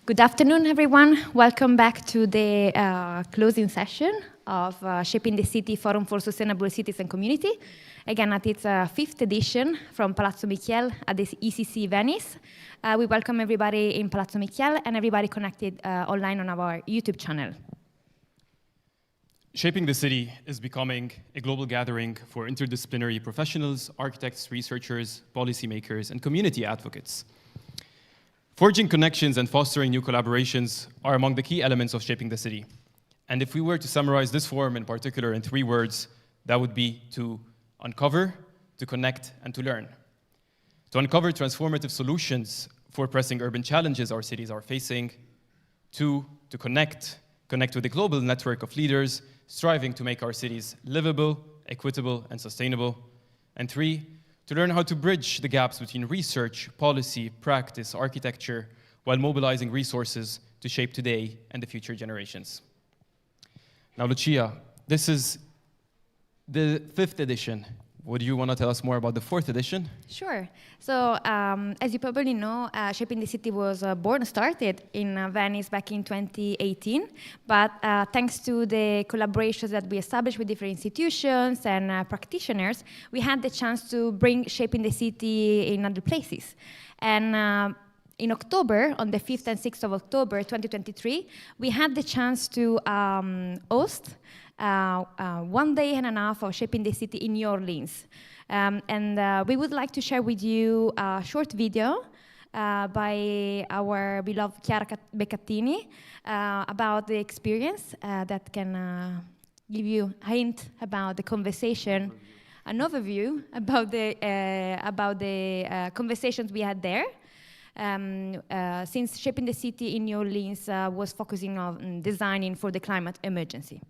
Good afternoon, everyone. Welcome back to the closing session of Shaping the City Forum for Sustainable Cities and Community. Again, at its fifth edition from Palazzo Michiel at the ECC Venice. We welcome everybody in Palazzo Michiel and everybody connected online on our YouTube channel. Shaping the City is becoming a global gathering for interdisciplinary professionals, architects, researchers, policymakers, and community advocates. Forging connections and fostering new collaborations are among the key elements of Shaping the City. And if we were to summarize this forum in particular in 3 words, that would be to uncover, to connect, and to learn. To uncover transformative solutions for pressing urban challenges our cities are facing. 2, to connect with a global network of leaders striving to make our cities livable, equitable, and sustainable. And 3, to learn how to bridge the gaps between research, policy, practice, architecture, while mobilizing resources to shape today and the future generations. Now, Lucia, this is the 5th edition. Would you want to tell us more about the 4th edition? Sure. So, as you probably know, Shaping the City was started in Venice back in 2018. But thanks to the collaborations that we established with different institutions and practitioners, we had the chance to bring Shaping the City in other places. And in October, on the 5th and 6th of October 2023, we had the chance to host 1 day and a half of Shaping the City in New Orleans. And we would like to share with you a short video by our beloved Chiara Beccattini about the experience that can give you a hint about the conversation, an overview about the conversations we had there. Since Shaping the City in New Orleans was focusing on designing for the climate emergency.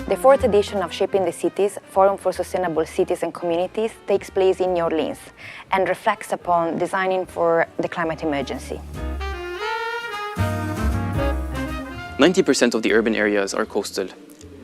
The 4th edition of Shaping the Cities, Forum for Sustainable Cities and Communities, takes place in New Orleans and reflects upon designing for the climate emergency. 90% of the urban areas are coastal,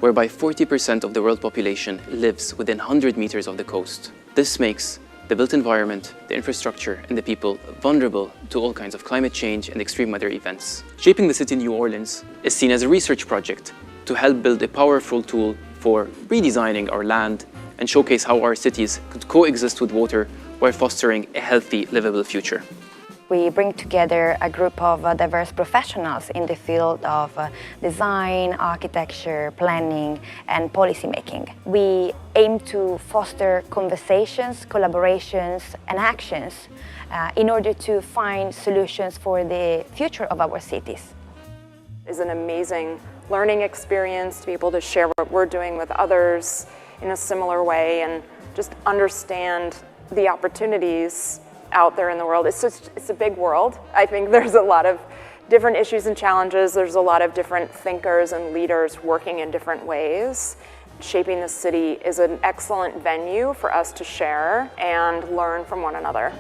whereby 40% of the world population lives within 100 meters of the coast. This makes the built environment, the infrastructure, and the people vulnerable to all kinds of climate change and extreme weather events. Shaping the City in New Orleans is seen as a research project to help build a powerful tool for redesigning our land and showcase how our cities could coexist with water while fostering a healthy, livable future. We bring together a group of diverse professionals in the field of design, architecture, planning, and policymaking. We aim to foster conversations, collaborations, and actions in order to find solutions for the future of our cities. It's an amazing learning experience to be able to share what we're doing with others in a similar way and just understand the opportunities out there in the world. It's a big world. I think there's a lot of different issues and challenges. There's a lot of different thinkers and leaders working in different ways. Shaping the City is an excellent venue for us to share and learn from one another.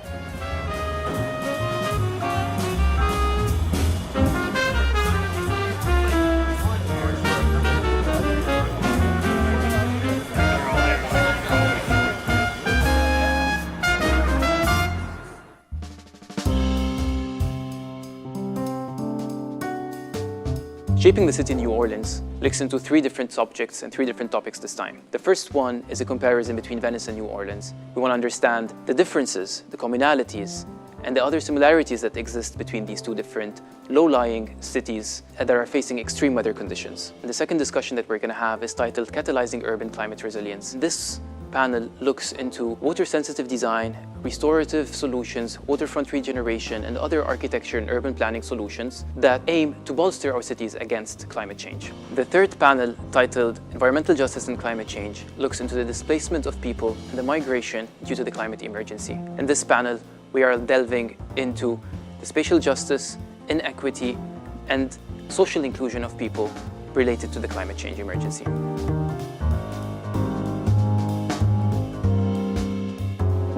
Shaping the City in New Orleans looks into 3 different subjects and 3 different topics this time. The first one is a comparison between Venice and New Orleans. We want to understand the differences, the commonalities, and the other similarities that exist between these 2 different low-lying cities that are facing extreme weather conditions. And the second discussion that we're going to have is titled Catalyzing Urban Climate Resilience. This panel looks into water-sensitive design, restorative solutions, waterfront regeneration, and other architecture and urban planning solutions that aim to bolster our cities against climate change. The third panel, titled Environmental Justice and Climate Change, looks into the displacement of people and the migration due to the climate emergency. In this panel, we are delving into the spatial justice, inequity, and social inclusion of people related to the climate change emergency.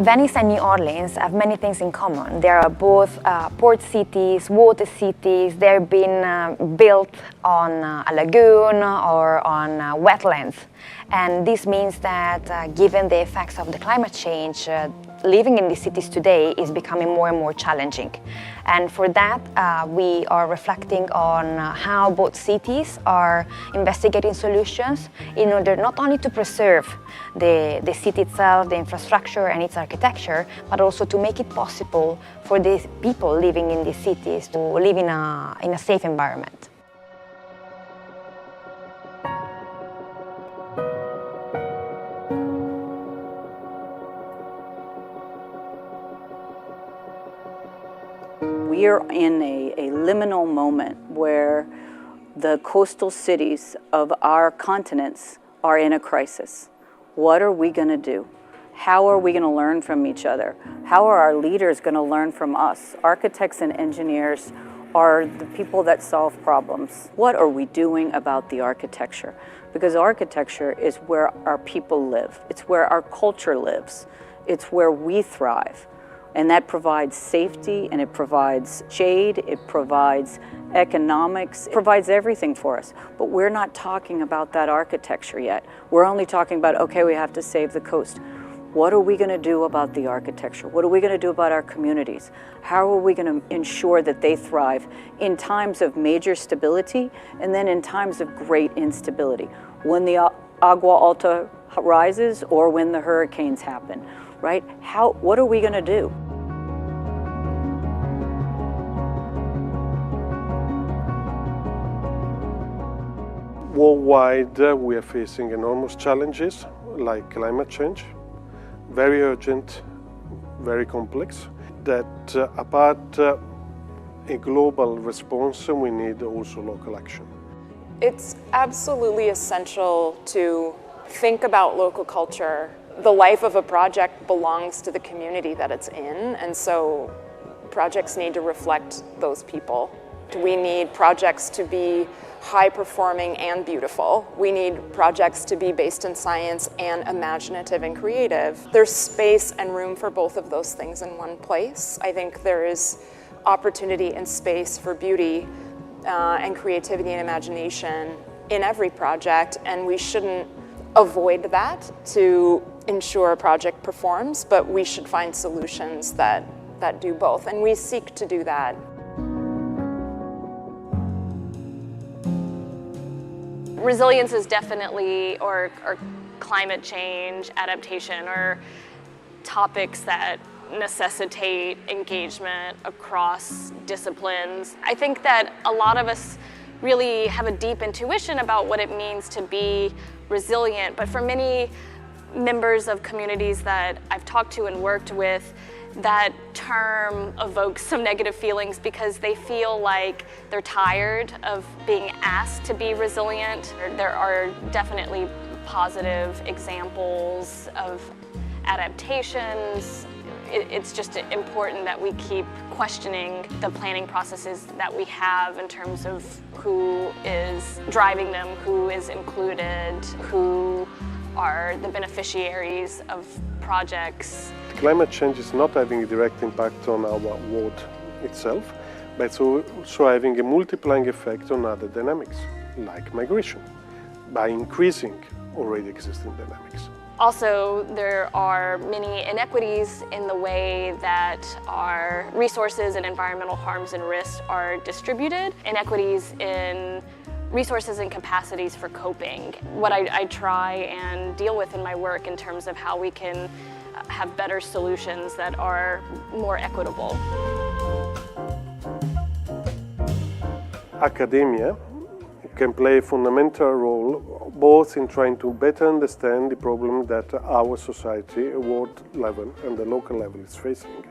Venice and New Orleans have many things in common. They are both port cities, water cities. They're been built on a lagoon or on wetlands. And this means that given the effects of the climate change, living in these cities today is becoming more and more challenging. And for that, we are reflecting on how both cities are investigating solutions in order not only to preserve the city itself, the infrastructure and its architecture, but also to make it possible for the people living in these cities to live in a safe environment. We are in a liminal moment where the coastal cities of our continents are in a crisis. What are we going to do? How are we going to learn from each other? How are our leaders going to learn from us? Architects and engineers are the people that solve problems. What are we doing about the architecture? Because architecture is where our people live. It's where our culture lives. It's where we thrive. And that provides safety, and it provides shade, it provides economics, it provides everything for us. But we're not talking about that architecture yet. We're only talking about, okay, we have to save the coast. What are we going to do about the architecture? What are we going to do about our communities? How are we going to ensure that they thrive in times of major stability and then in times of great instability? When the agua alta rises or when the hurricanes happen, right? What are we going to do? Worldwide, we are facing enormous challenges like climate change, very urgent, very complex, that apart a global response, we need also local action. It's absolutely essential to think about local culture. The life of a project belongs to the community that it's in, and so projects need to reflect those people. We need projects to be high-performing and beautiful. We need projects to be based in science and imaginative and creative. There's space and room for both of those things in one place. I think there is opportunity and space for beauty and creativity and imagination in every project, and we shouldn't avoid that to ensure a project performs, but we should find solutions that do both, and we seek to do that. Resilience is definitely, or climate change, adaptation, are topics that necessitate engagement across disciplines. I think that a lot of us really have a deep intuition about what it means to be resilient, but for many members of communities that I've talked to and worked with, that term evokes some negative feelings because they feel like they're tired of being asked to be resilient. There are definitely positive examples of adaptations. It's just important that we keep questioning the planning processes that we have in terms of who is driving them, who is included, who are the beneficiaries of projects. Climate change is not having a direct impact on our world itself, but it's also having a multiplying effect on other dynamics, like migration, by increasing already existing dynamics. Also, there are many inequities in the way that our resources and environmental harms and risks are distributed, inequities in resources and capacities for coping. What I try and deal with in my work in terms of how we can have better solutions that are more equitable. Academia can play a fundamental role both in trying to better understand the problem that our society, world level and the local level is facing,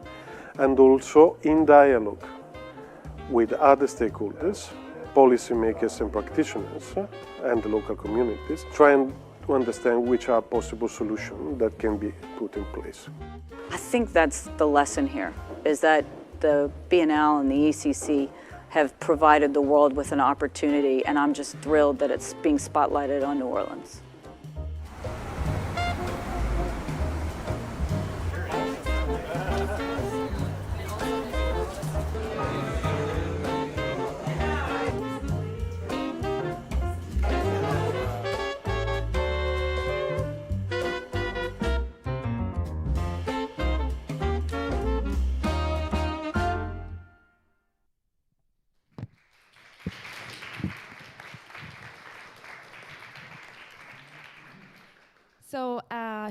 and also in dialogue with other stakeholders, policymakers and practitioners, and the local communities, trying to understand which are possible solutions that can be put in place. I think that's the lesson here, is that the Biennale and the ECC have provided the world with an opportunity, and I'm just thrilled that it's being spotlighted on New Orleans. So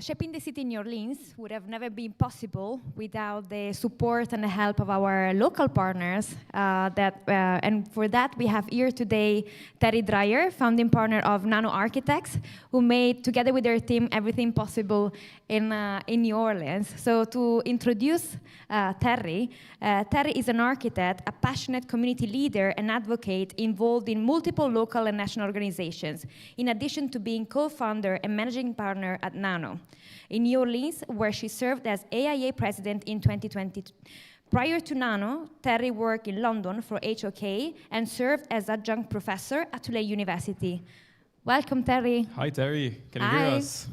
shaping the city in New Orleans would have never been possible without the support and the help of our local partners. And for that, we have here today Terri Dreyer, founding partner of NANO Architects, who made, together with their team, everything possible in New Orleans. So to introduce Terri, Terri is an architect, a passionate community leader and advocate involved in multiple local and national organizations, in addition to being co-founder and managing partner at NANO in New Orleans, where she served as AIA president in 2020. Prior to NANO, Terri worked in London for HOK and served as adjunct professor at Tulane University. Welcome, Terri. Hi, Terri. Can you hear us?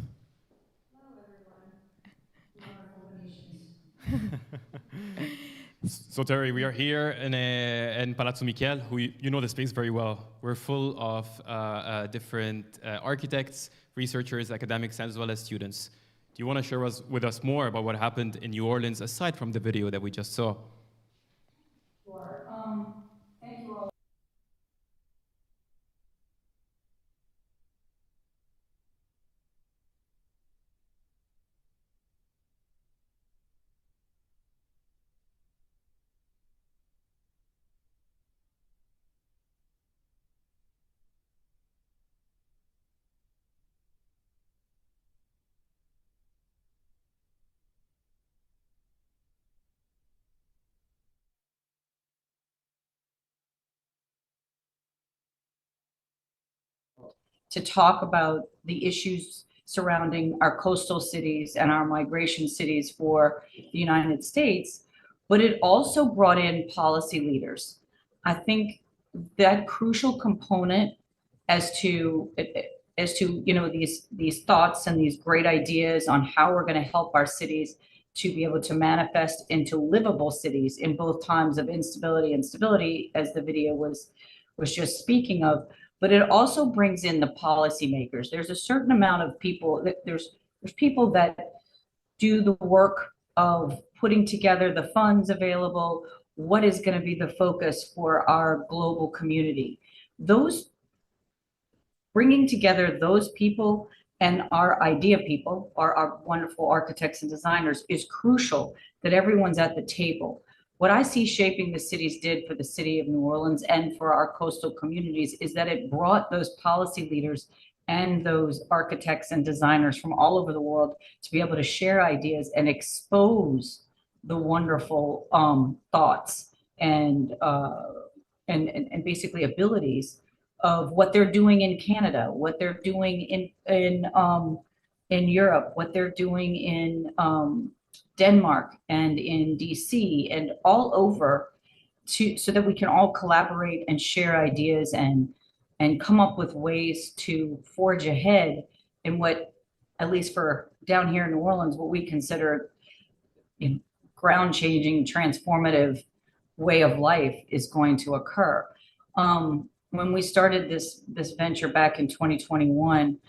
So Terri, we are here in Palazzo Michiel, who you know the space very well. We're full of different architects, researchers, academics, as well as students. Do you want to share with us more about what happened in New Orleans, aside from the video that we just saw? Sure. Thank you all. To talk about the issues surrounding our coastal cities and our migration cities for the United States, but it also brought in policy leaders. I think that crucial component as to you know these thoughts and these great ideas on how we're going to help our cities to be able to manifest into livable cities in both times of instability and stability, as the video was just speaking of. But it also brings in the policymakers. There's a certain amount of people that there's people that do the work of putting together the funds available, what is going to be the focus for our global community. Those bringing together those people and our idea people, our wonderful architects and designers, is crucial, that everyone's at the table. What I see Shaping the Cities did for the city of New Orleans and for our coastal communities is that it brought those policy leaders and those architects and designers from all over the world to be able to share ideas and expose the wonderful thoughts and basically abilities of what they're doing in Canada, what they're doing in Europe, what they're doing in Denmark and in DC and all over, so that we can all collaborate and share ideas and come up with ways to forge ahead in what, at least for down here in New Orleans, what we consider ground-changing, transformative way of life is going to occur. When we started this venture back in 2021,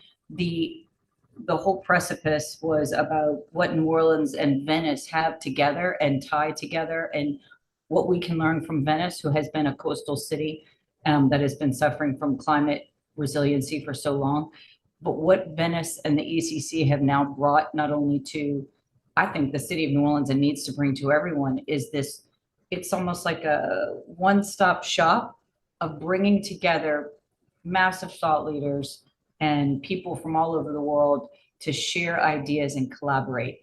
the whole precipice was about what New Orleans and Venice have together and tie together, and what we can learn from Venice, who has been a coastal city that has been suffering from climate resiliency for so long. But what Venice and the ECC have now brought not only to, I think, the city of New Orleans, and needs to bring to everyone, is this, it's almost like a one-stop shop of bringing together massive thought leaders and people from all over the world to share ideas and collaborate.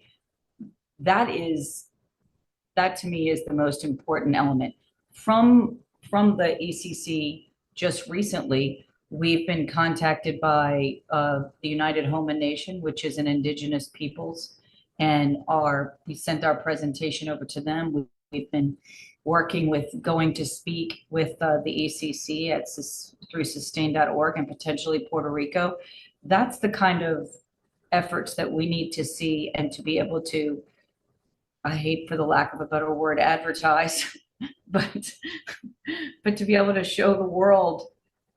That to me is the most important element. From the ECC just recently, we've been contacted by the United Homa Nation, which is an indigenous peoples, and we sent our presentation over to them. We've been working with going to speak with the ECC through sustain.org and potentially Puerto Rico. That's the kind of efforts that we need to see, and to be able to, I hate for the lack of a better word, advertise, but to be able to show the world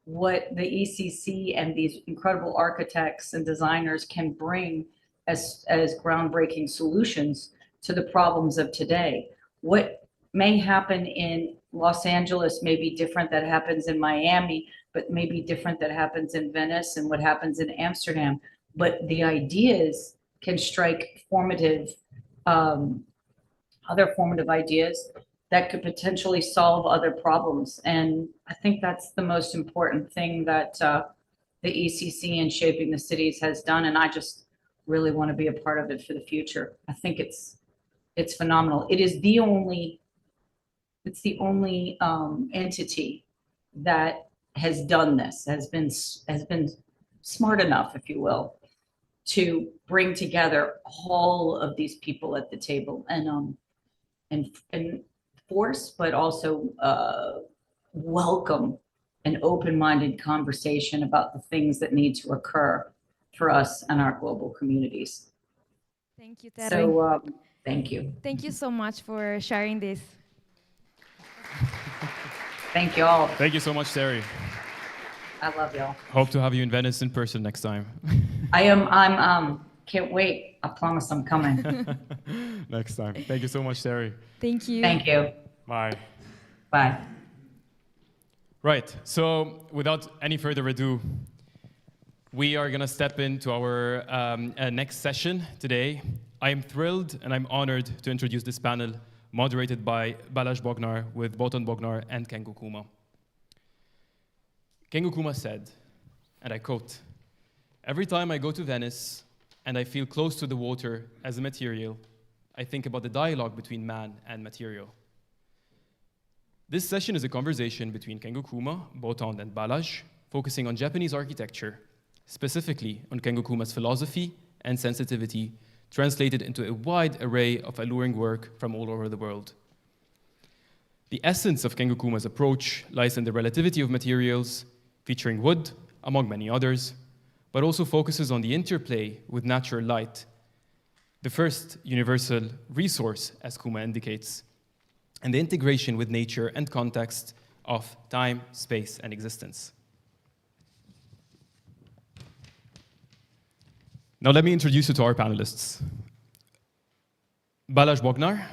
what the ECC and these incredible architects and designers can bring as groundbreaking solutions to the problems of today. What may happen in Los Angeles may be different that happens in Miami, but may be different that happens in Venice and what happens in Amsterdam. But the ideas can strike formative, other formative ideas that could potentially solve other problems. And I think that's the most important thing that the ECC in Shaping the Cities has done. And I just really want to be a part of it for the future. I think it's phenomenal. It's the only entity that has done this, has been smart enough, if you will, to bring together all of these people at the table and force, but also welcome an open-minded conversation about the things that need to occur for us and our global communities. Thank you, Terri. So thank you. Thank you so much for sharing this. Thank you all. Thank you so much, Terri. I love y'all. Hope to have you in Venice in person next time. Can't wait. I promise I'm coming. Next time. Thank you so much, Terri. Thank you. Thank you. Bye. Bye. Right, so without any further ado, we are going to step into our next session today. I am thrilled and I'm honored to introduce this panel moderated by Balázs Bognár with Botond Bognár and Kengo Kuma. Kengo Kuma said, and I quote, "Every time I go to Venice and I feel close to the water as a material, I think about the dialogue between man and material." This session is a conversation between Kengo Kuma, Botond, and Balázs, focusing on Japanese architecture, specifically on Kengo Kuma's philosophy and sensitivity, translated into a wide array of alluring work from all over the world. The essence of Kengo Kuma's approach lies in the relativity of materials, featuring wood, among many others, but also focuses on the interplay with natural light, the first universal resource, as Kuma indicates, and the integration with nature and context of time, space, and existence. Now let me introduce you to our panelists. Balázs Bognár,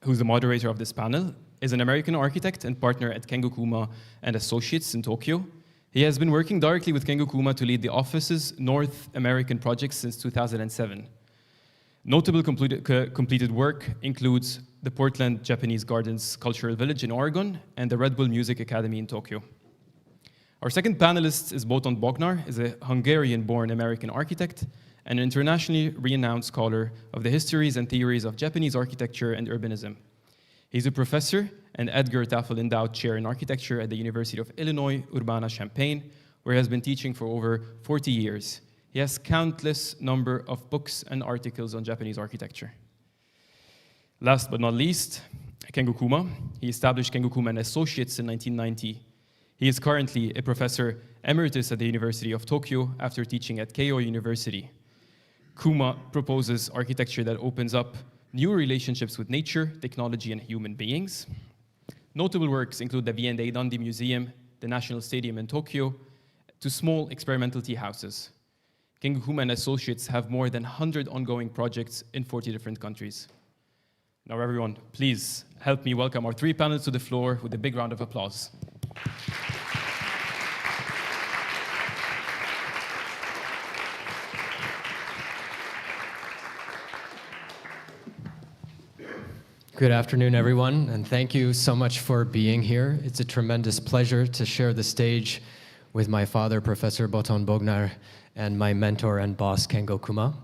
who's the moderator of this panel, is an American architect and partner at Kengo Kuma and Associates in Tokyo. He has been working directly with Kengo Kuma to lead the office's North American projects since 2007. Notable completed work includes the Portland Japanese Gardens Cultural Village in Oregon and the Red Bull Music Academy in Tokyo. Our second panelist is Botond Bognár, is a Hungarian-born American architect and an internationally renowned scholar of the histories and theories of Japanese architecture and urbanism. He's a professor and Edgar Tafel Endowed Chair in Architecture at the University of Illinois, Urbana-Champaign, where he has been teaching for over 40 years. He has countless number of books and articles on Japanese architecture. Last but not least, Kengo Kuma. He established Kengo Kuma and Associates in 1990. He is currently a professor emeritus at the University of Tokyo after teaching at Keio University. Kuma proposes architecture that opens up new relationships with nature, technology, and human beings. Notable works include the V&A Dundee Museum, the National Stadium in Tokyo, to small experimental tea houses. Kengo Kuma and Associates have more than 100 ongoing projects in 40 different countries. Now everyone, please help me welcome our three panelists to the floor with a big round of applause. Good afternoon, everyone, and thank you so much for being here. It's a tremendous pleasure to share the stage with my father, Professor Botond Bognár, and my mentor and boss, Kengo Kuma.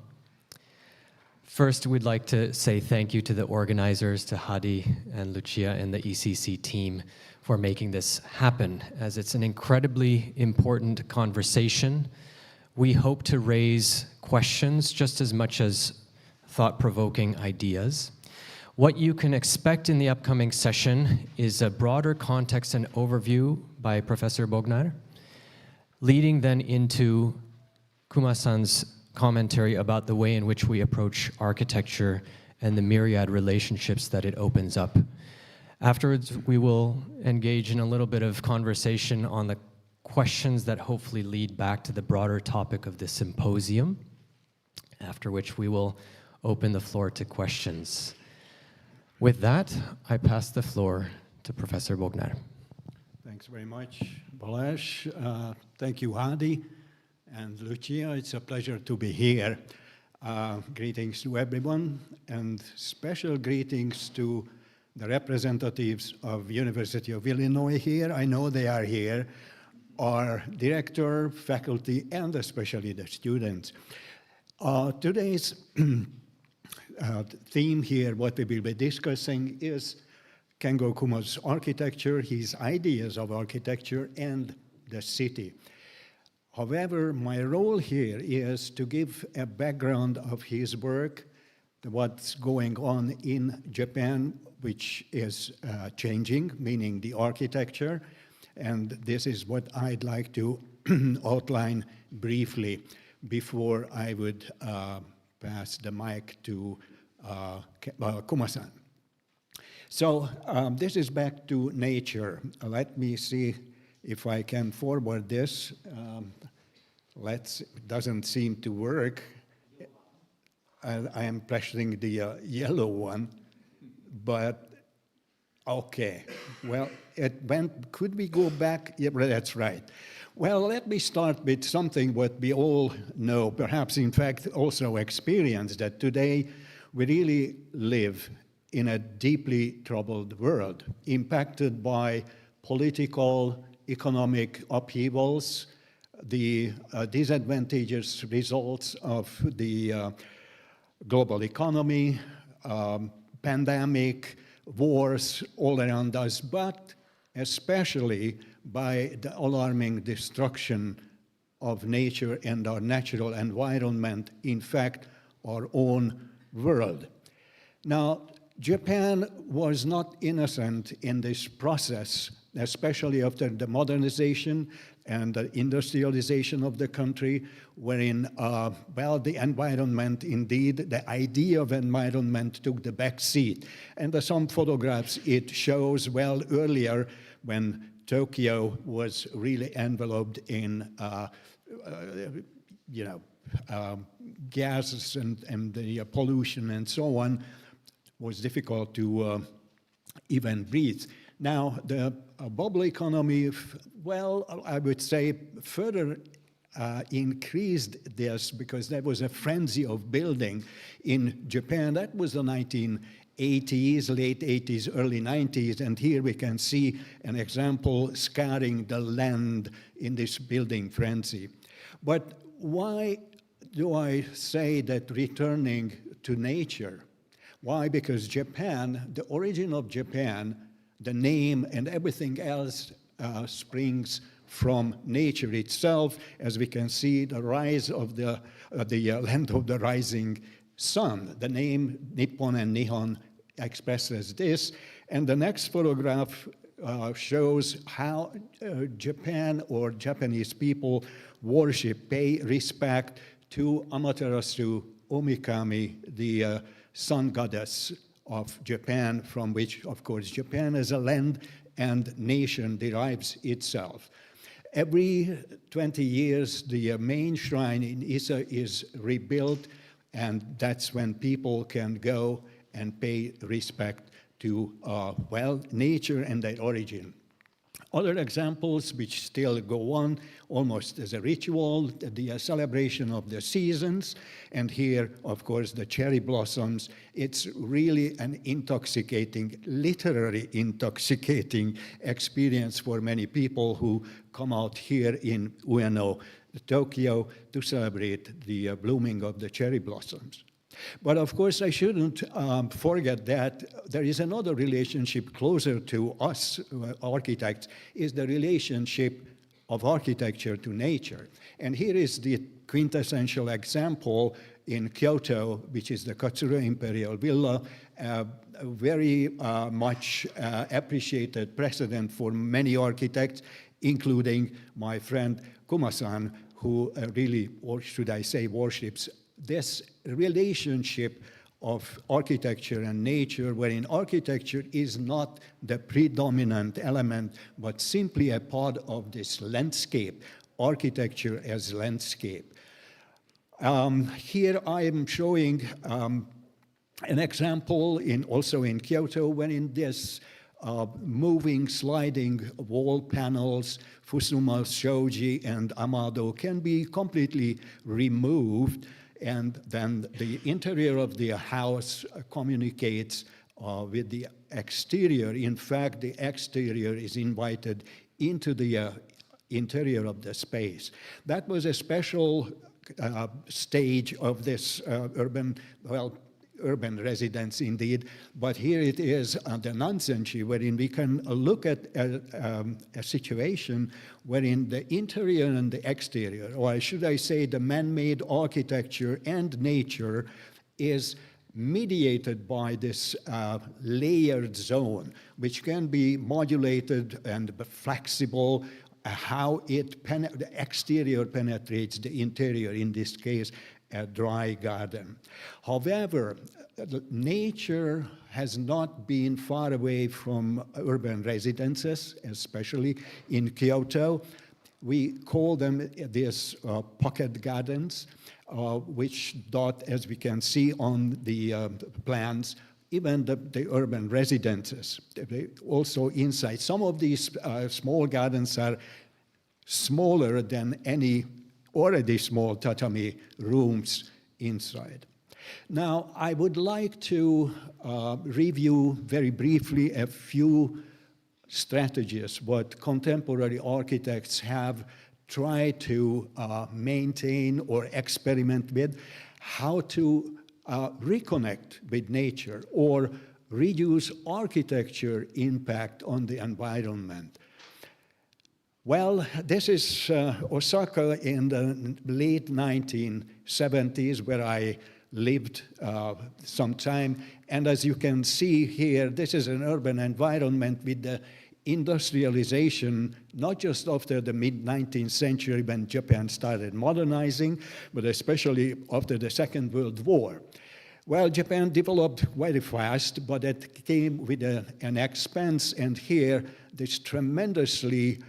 First, we'd like to say thank you to the organizers, to Hadi and Lucia and the ECC team for making this happen, as it's an incredibly important conversation. We hope to raise questions just as much as thought-provoking ideas. What you can expect in the upcoming session is a broader context and overview by Professor Bognár, leading then into Kuma-san's commentary about the way in which we approach architecture and the myriad relationships that it opens up. Afterwards, we will engage in a little bit of conversation on the questions that hopefully lead back to the broader topic of the symposium, after which we will open the floor to questions. With that, I pass the floor to Professor Bognár. Thanks very much, Balázs. Thank you, Hadi and Lucia. It's a pleasure to be here. Greetings to everyone, and special greetings to the representatives of University of Illinois here. I know they are here, our director, faculty, and especially the students. Today's theme here, what we will be discussing, is Kengo Kuma's architecture, his ideas of architecture, and the city. However, my role here is to give a background of his work, what's going on in Japan, which is changing, meaning the architecture, and this is what I'd like to outline briefly before I would pass the mic to Kuma-san. So this is back to nature. Let me see if I can forward this. It doesn't seem to work. I am pressing the yellow one, but okay. Well, it went, could we go back? Yeah, that's right. Well, let me start with something what we all know, perhaps in fact also experience, that today we really live in a deeply troubled world, impacted by political, economic upheavals, the disadvantageous results of the global economy, pandemic, wars all around us, but especially by the alarming destruction of nature and our natural environment, in fact, our own world. Now, Japan was not innocent in this process, especially after the modernization and the industrialization of the country, wherein, well, the environment, indeed, the idea of environment took the back seat. And some photographs, it shows, well, earlier when Tokyo was really enveloped in, gases and the pollution and so on, was difficult to even breathe. Now, the bubble economy, well, I would say further increased this because there was a frenzy of building in Japan. That was the 1980s, late 80s, early 90s, and here we can see an example scouring the land in this building frenzy. But why do I say that returning to nature? Why? Because Japan, the origin of Japan, the name and everything else springs from nature itself. As we can see, the rise of the land of the rising sun. The name Nippon and Nihon expresses this. And the next photograph shows how Japan or Japanese people worship, pay respect to Amaterasu Omikami, the sun goddess of Japan, from which, of course, Japan as a land and nation derives itself. Every 20 years, the main shrine in Ise is rebuilt, and that's when people can go and pay respect to, well, nature and their origin. Other examples which still go on almost as a ritual, the celebration of the seasons, and here, of course, the cherry blossoms. It's really an intoxicating, literally intoxicating experience for many people who come out here in Ueno, Tokyo, to celebrate the blooming of the cherry blossoms. But of course, I shouldn't forget that there is another relationship closer to us architects, is the relationship of architecture to nature. And here is the quintessential example in Kyoto, which is the Katsura Imperial Villa, a very much appreciated precedent for many architects, including my friend Kuma-san, who really, or should I say, worships this relationship of architecture and nature, wherein architecture is not the predominant element, but simply a part of this landscape, architecture as landscape. Here I am showing an example also in Kyoto, wherein this moving, sliding wall panels, Fusuma, Shoji, and Amado can be completely removed, and then the interior of the house communicates with the exterior. In fact, the exterior is invited into the interior of the space. That was a special stage of this urban residence indeed, but here it is the Nansenshi, wherein we can look at a situation wherein the interior and the exterior, or should I say the man-made architecture and nature, is mediated by this layered zone, which can be modulated and flexible, how the exterior penetrates the interior, in this case, a dry garden. However, nature has not been far away from urban residences, especially in Kyoto. We call them these pocket gardens, which dot, as we can see on the plans, even the urban residences. They also inside. Some of these small gardens are smaller than any already small tatami rooms inside. Now, I would like to review very briefly a few strategies what contemporary architects have tried to maintain or experiment with, how to reconnect with nature or reduce architecture impact on the environment. Well, this is Osaka in the late 1970s, where I lived some time. And as you can see here, this is an urban environment with the industrialization, not just after the mid-19th century when Japan started modernizing, but especially after the Second World War. Well, Japan developed very fast, but it came with an expense, and here this tremendously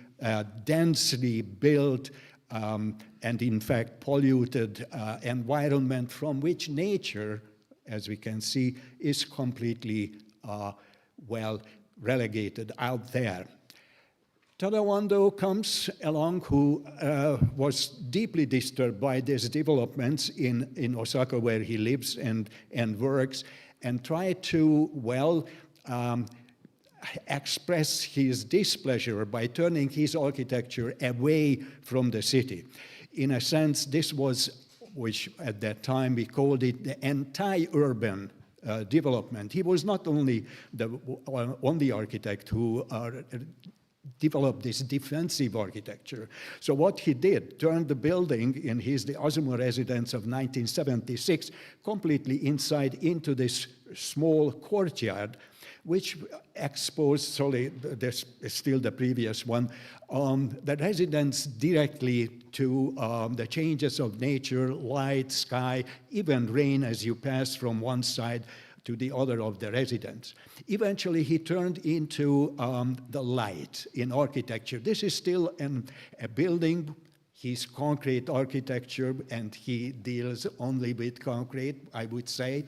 densely built and in fact polluted environment from which nature, as we can see, is completely well relegated out there. Tadawando comes along, who was deeply disturbed by these developments in Osaka, where he lives and works, and tried to, well, express his displeasure by turning his architecture away from the city. In a sense, this was, which at that time we called it the anti-urban development. He was not only the only architect who developed this defensive architecture. So what he did, turned the building in the Azuma residence of 1976 completely inside into this small courtyard, which exposed, sorry, this is still the previous one, the residence directly to the changes of nature, light, sky, even rain as you pass from one side to the other of the residence. Eventually, he turned into the light in architecture. This is still a building. He's concrete architecture, and he deals only with concrete, I would say,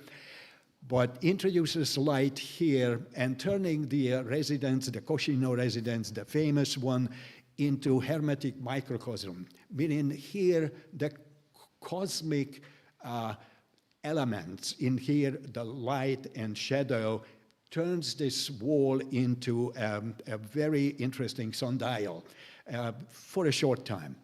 but introduces light here and turning the residence, the Koshino residence, the famous one, into hermetic microcosm, meaning here the cosmic elements in here, the light and shadow, turns this wall into a very interesting sundial for a short time.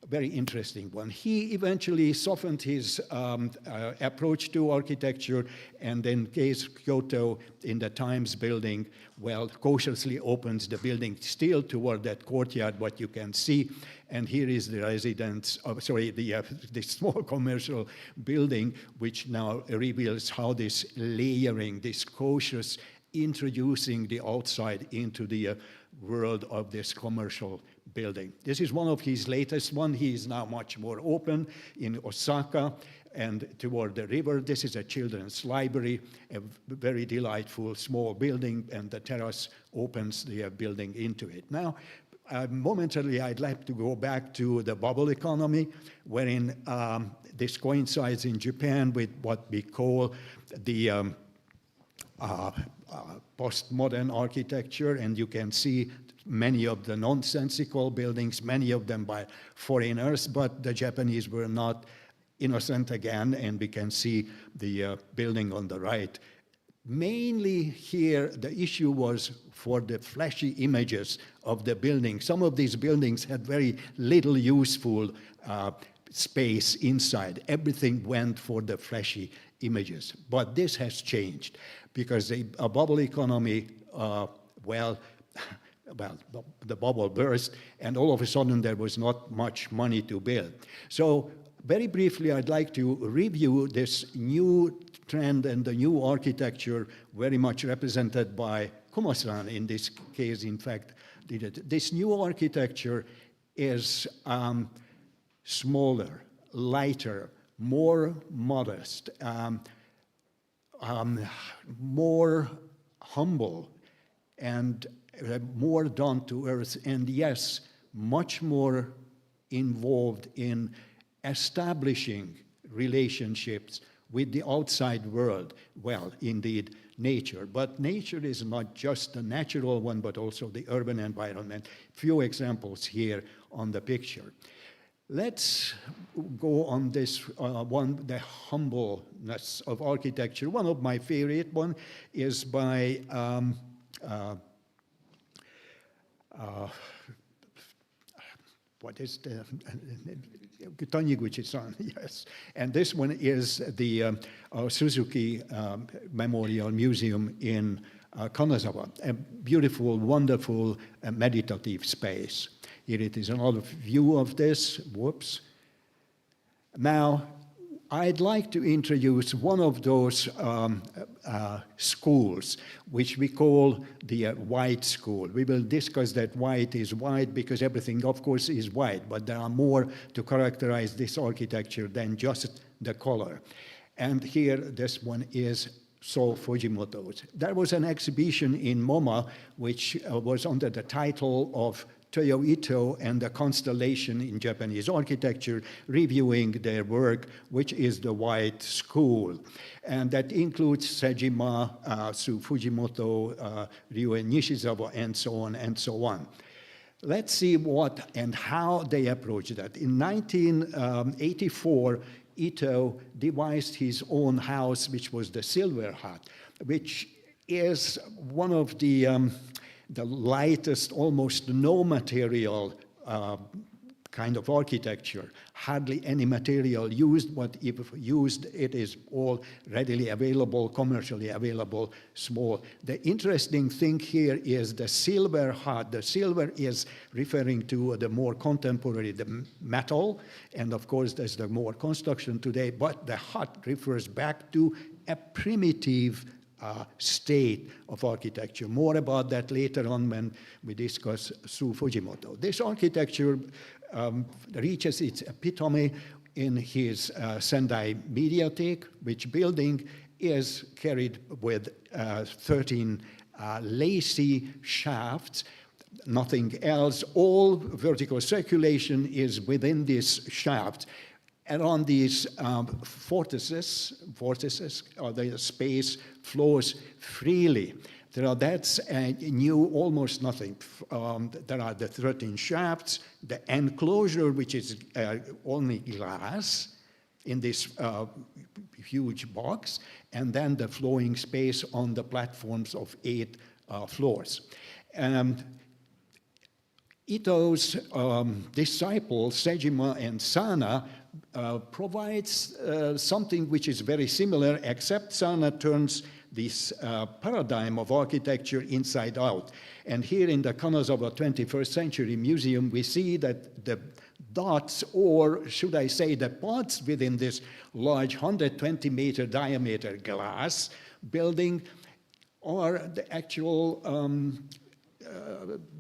very interesting one. He eventually softened his approach to architecture, and then Case Kyoto in the Times building, well, cautiously opens the building still toward that courtyard, what you can see. And here is the residence, the small commercial building, which now reveals how this layering, this cautious introducing the outside into the world of this commercial building. This is one of his latest one. He is now much more open in Osaka and toward the river. This is a children's library, a very delightful small building, and the terrace opens the building into it. Now, momentarily, I'd like to go back to the bubble economy, wherein this coincides in Japan with what we call the postmodern architecture, and you can see many of the nonsensical buildings, many of them by foreigners, but the Japanese were not innocent again, and we can see the building on the right. Mainly here, the issue was for the flashy images of the building. Some of these buildings had very little useful space inside. Everything went for the flashy images. But this has changed because a bubble economy, the bubble burst, and all of a sudden there was not much money to build. So very briefly, I'd like to review this new trend and the new architecture, very much represented by Kuma-san in this case, in fact, did it. This new architecture is smaller, lighter, more modest, more humble, and more down to earth, and yes, much more involved in establishing relationships with the outside world. Well, indeed, nature. But nature is not just the natural one, but also the urban environment. Few examples here on the picture. Let's go on this one, the humbleness of architecture. One of my favorite one is by what is the Taniguchi-san, yes. And this one is the Suzuki Memorial Museum in Kanazawa, a beautiful, wonderful, meditative space. Here it is another view of this. Whoops. Now, I'd like to introduce one of those schools, which we call the white school. We will discuss that white is white because everything, of course, is white, but there are more to characterize this architecture than just the color. And here, this one is So Fujimoto's. There was an exhibition in MoMA, which was under the title of Toyo Ito and the Constellation in Japanese Architecture, reviewing their work, which is the White School. And that includes Sejima, Su Fujimoto, Ryue Nishizawa, and so on and so on. Let's see what and how they approached that. In 1984, Ito devised his own house, which was the Silver Hut, which is one of the lightest, almost no material kind of architecture. Hardly any material used, but if used, it is all readily available, commercially available, small. The interesting thing here is the silver hut. The silver is referring to the more contemporary, the metal, and of course there's the more construction today, but the hut refers back to a primitive state of architecture. More about that later on when we discuss Su Fujimoto. This architecture reaches its epitome in his Sendai Mediathek, which building is carried with 13 lacy shafts, nothing else. All vertical circulation is within this shaft. And on these vortices, the space flows freely. That's new, almost nothing. There are the 13 shafts, the enclosure, which is only glass in this huge box, and then the flowing space on the platforms of 8 floors. Ito's disciple, Sejima and Sana, provides something which is very similar, except Sana turns this paradigm of architecture inside out. And here in the Kanazawa 21st Century Museum, we see that the dots, or should I say the parts within this large 120-meter diameter glass building are the actual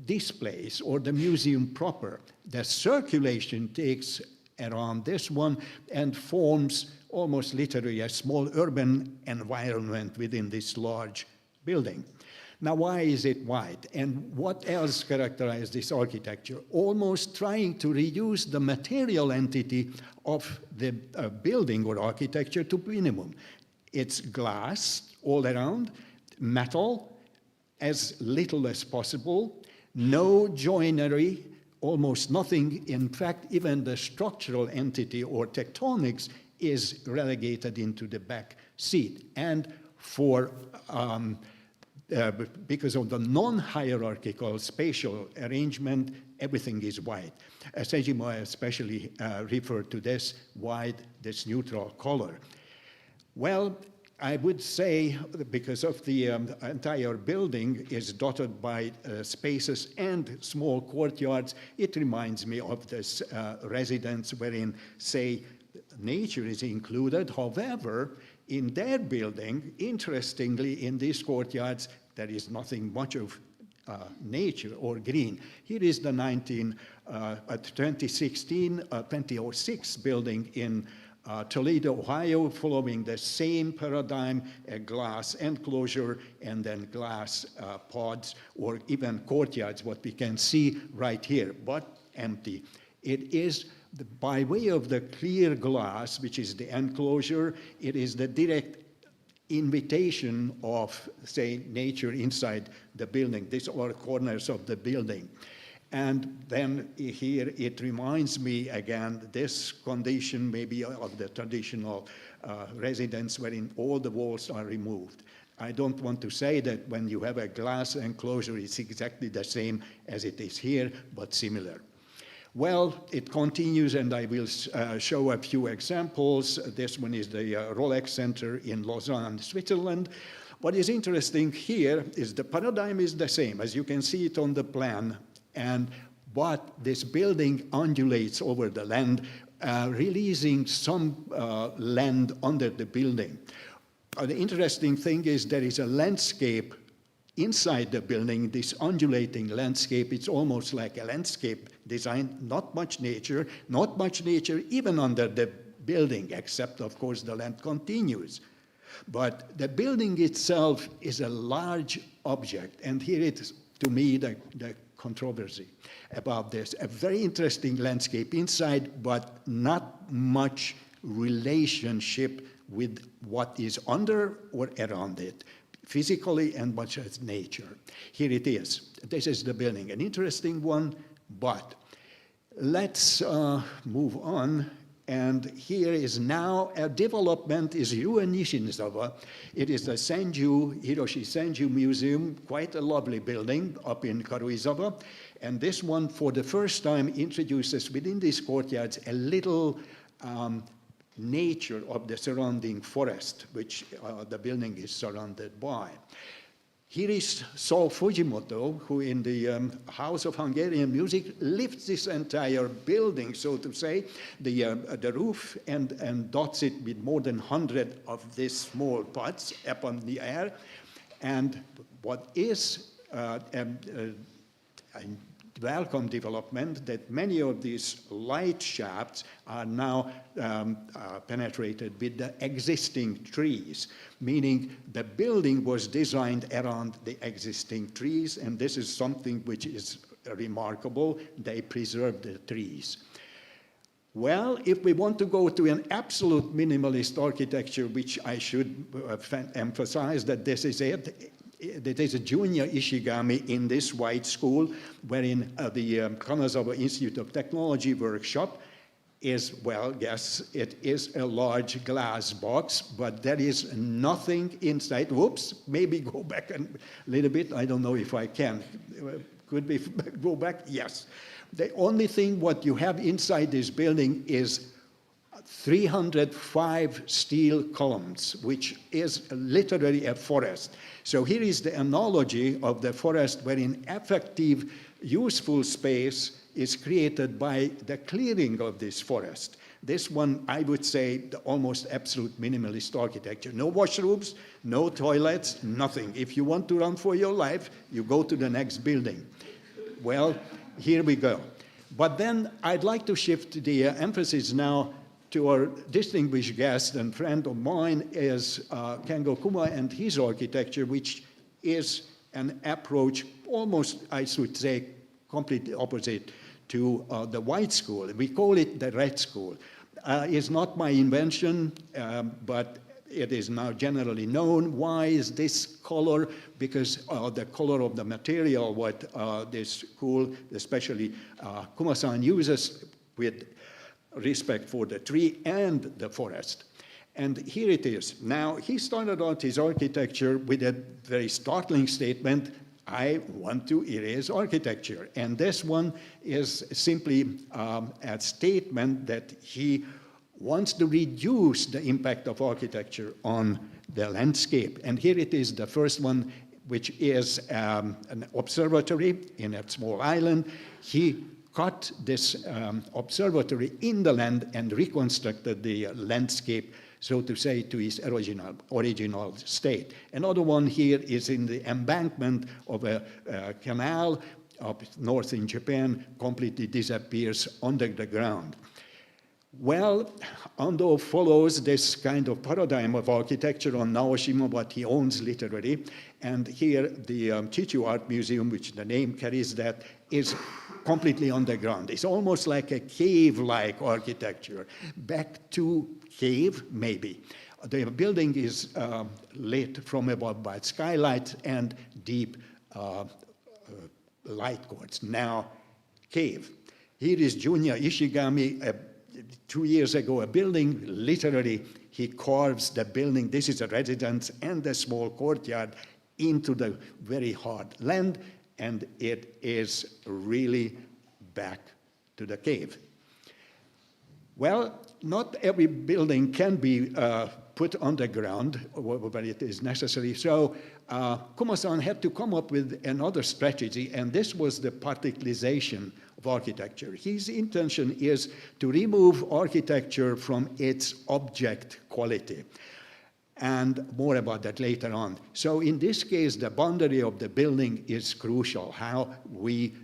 displays, or the museum proper. The circulation takes around this one and forms almost literally a small urban environment within this large building. Now, why is it white? And what else characterizes this architecture? Almost trying to reduce the material entity of the building or architecture to minimum. It's glass all around, metal, as little as possible, no joinery, almost nothing. In fact, even the structural entity or tectonics is relegated into the back seat. And for because of the non-hierarchical spatial arrangement, everything is white. Sejima especially referred to this white, this neutral color. Well, I would say, because of the entire building is dotted by spaces and small courtyards, it reminds me of this residence wherein, say, nature is included. However, in their building, interestingly, in these courtyards, there is nothing much of nature or green. Here is the 2006 building in Toledo, Ohio, following the same paradigm, a glass enclosure and then glass pods or even courtyards, what we can see right here, but empty. It is by way of the clear glass, which is the enclosure, it is the direct invitation of, say, nature inside the building. These are corners of the building. And then here it reminds me again, this condition maybe of the traditional residence wherein all the walls are removed. I don't want to say that when you have a glass enclosure, it's exactly the same as it is here, but similar. Well, it continues, and I will show a few examples. This one is the Rolex Center in Lausanne, Switzerland. What is interesting here is the paradigm is the same, as you can see it on the plan, but this building undulates over the land, releasing some land under the building. The interesting thing is there is a landscape inside the building, this undulating landscape. It's almost like a landscape design, not much nature even under the building, except of course the land continues. But the building itself is a large object, and here it is, to me, the controversy about this. A very interesting landscape inside, but not much relationship with what is under or around it, physically and much as nature. Here it is. This is the building, an interesting one, but let's move on. And here is now a development is Ryu Nishinzawa. It is the Hiroshi Senju Museum, quite a lovely building up in Karuizawa. And this one, for the first time, introduces within these courtyards a little nature of the surrounding forest, which the building is surrounded by. Here is So Fujimoto, who in the House of Hungarian Music lifts this entire building, so to say, the roof, and dots it with more than 100 of these small pots up on the air. And what is a welcome development that many of these light shafts are now penetrated with the existing trees, meaning the building was designed around the existing trees, and this is something which is remarkable. They preserved the trees. Well, if we want to go to an absolute minimalist architecture, which I should emphasize that this is it, there is a junior Ishigami in this white school, wherein the Kanazawa Institute of Technology workshop is, well, yes, it is a large glass box, but there is nothing inside. Whoops, maybe go back a little bit. I don't know if I can. Could we go back? Yes. The only thing what you have inside this building is 305 steel columns, which is literally a forest. So here is the analogy of the forest wherein effective, useful space is created by the clearing of this forest. This one, I would say, the almost absolute minimalist architecture. No washrooms, no toilets, nothing. If you want to run for your life, you go to the next building. Well, here we go. But then I'd like to shift the emphasis now to our distinguished guest and friend of mine is Kengo Kuma and his architecture, which is an approach almost, I should say, completely opposite to the white school. We call it the red school. It's not my invention, but it is now generally known. Why is this color? Because the color of the material, what this school, especially Kuma-san, uses with respect for the tree and the forest. And here it is. Now, he started out his architecture with a very startling statement, I want to erase architecture. And this one is simply a statement that he wants to reduce the impact of architecture on the landscape. And here it is, the first one, which is an observatory in a small island. He cut this observatory in the land and reconstructed the landscape, so to say, to its original state. Another one here is in the embankment of a canal up north in Japan, completely disappears under the ground. Well, Ando follows this kind of paradigm of architecture on Naoshima, what he owns literally. And here the Chichu Art Museum, which the name carries that, is completely underground. It's almost like a cave-like architecture. Back to cave, maybe. The building is lit from above by skylights and deep light courts. Now, cave. Here is Junya Ishigami, 2 years ago, a building, literally, he carves the building. This is a residence and a small courtyard into the very hard land, and it is really back to the cave. Well, not every building can be put underground when it is necessary. So Kuma-san had to come up with another strategy, and this was the particularization of architecture. His intention is to remove architecture from its object quality. And more about that later on. So in this case, the boundary of the building is crucial, how we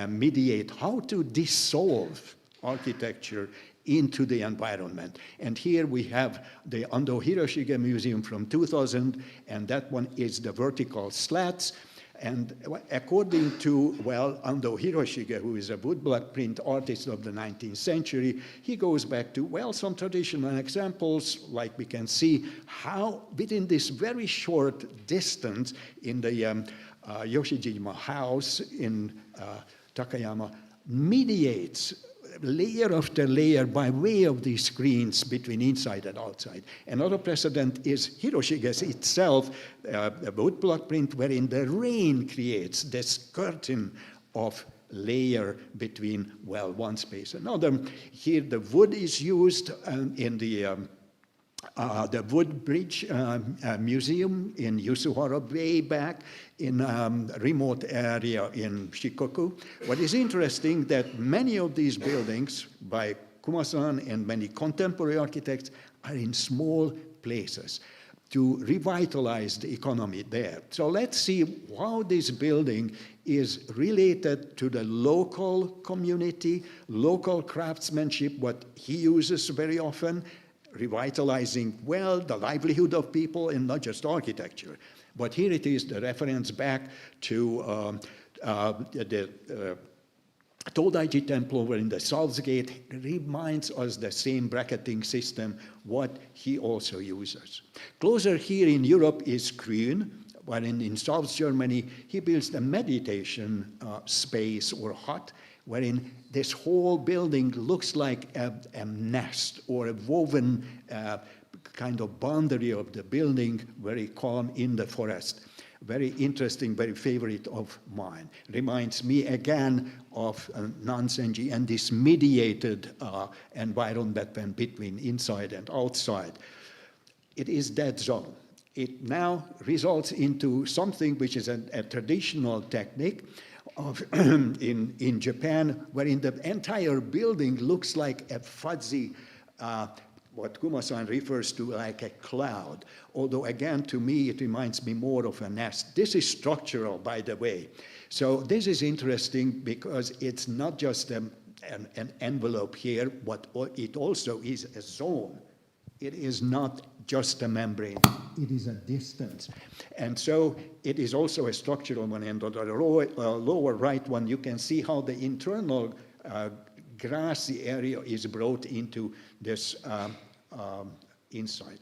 mediate, how to dissolve architecture into the environment. And here we have the Ando Hiroshige Museum from 2000, and that one is the vertical slats. And according to, well, Ando Hiroshige, who is a woodblock print artist of the 19th century, he goes back to, well, some traditional examples, like we can see how within this very short distance in the Yoshijima house in Takayama mediates layer after layer by way of these screens between inside and outside. Another precedent is Hiroshige's itself, a woodblock print wherein the rain creates this curtain of layer between, well, one space and another. Here the wood is used in the Wood Bridge Museum in Yusuhara, way back in a remote area in Shikoku. What is interesting that many of these buildings by Kuma-san and many contemporary architects are in small places to revitalize the economy there. So let's see how this building is related to the local community, local craftsmanship, what he uses very often, revitalizing, well, the livelihood of people and not just architecture. But here it is, the reference back to the Todaiji Temple over in the South Gate reminds us the same bracketing system, what he also uses. Closer here in Europe is Grün, wherein in South Germany, he builds the meditation space or hut, wherein this whole building looks like a nest or a woven kind of boundary of the building, very calm in the forest. very interesting, very favorite of mine. Reminds me again of Nansenji and this mediated environment between inside and outside. It is that zone. It now results into something which is a traditional technique of in Japan, wherein the entire building looks like a fuzzy, what Kuma-san refers to like a cloud. Although again, to me, it reminds me more of a nest. This is structural, by the way. So this is interesting because it's not just an envelope here, but it also is a zone. It is not just a membrane, it is a distance. And so it is also a structural one, and on the lower right one, you can see how the internal grassy area is brought into this inside.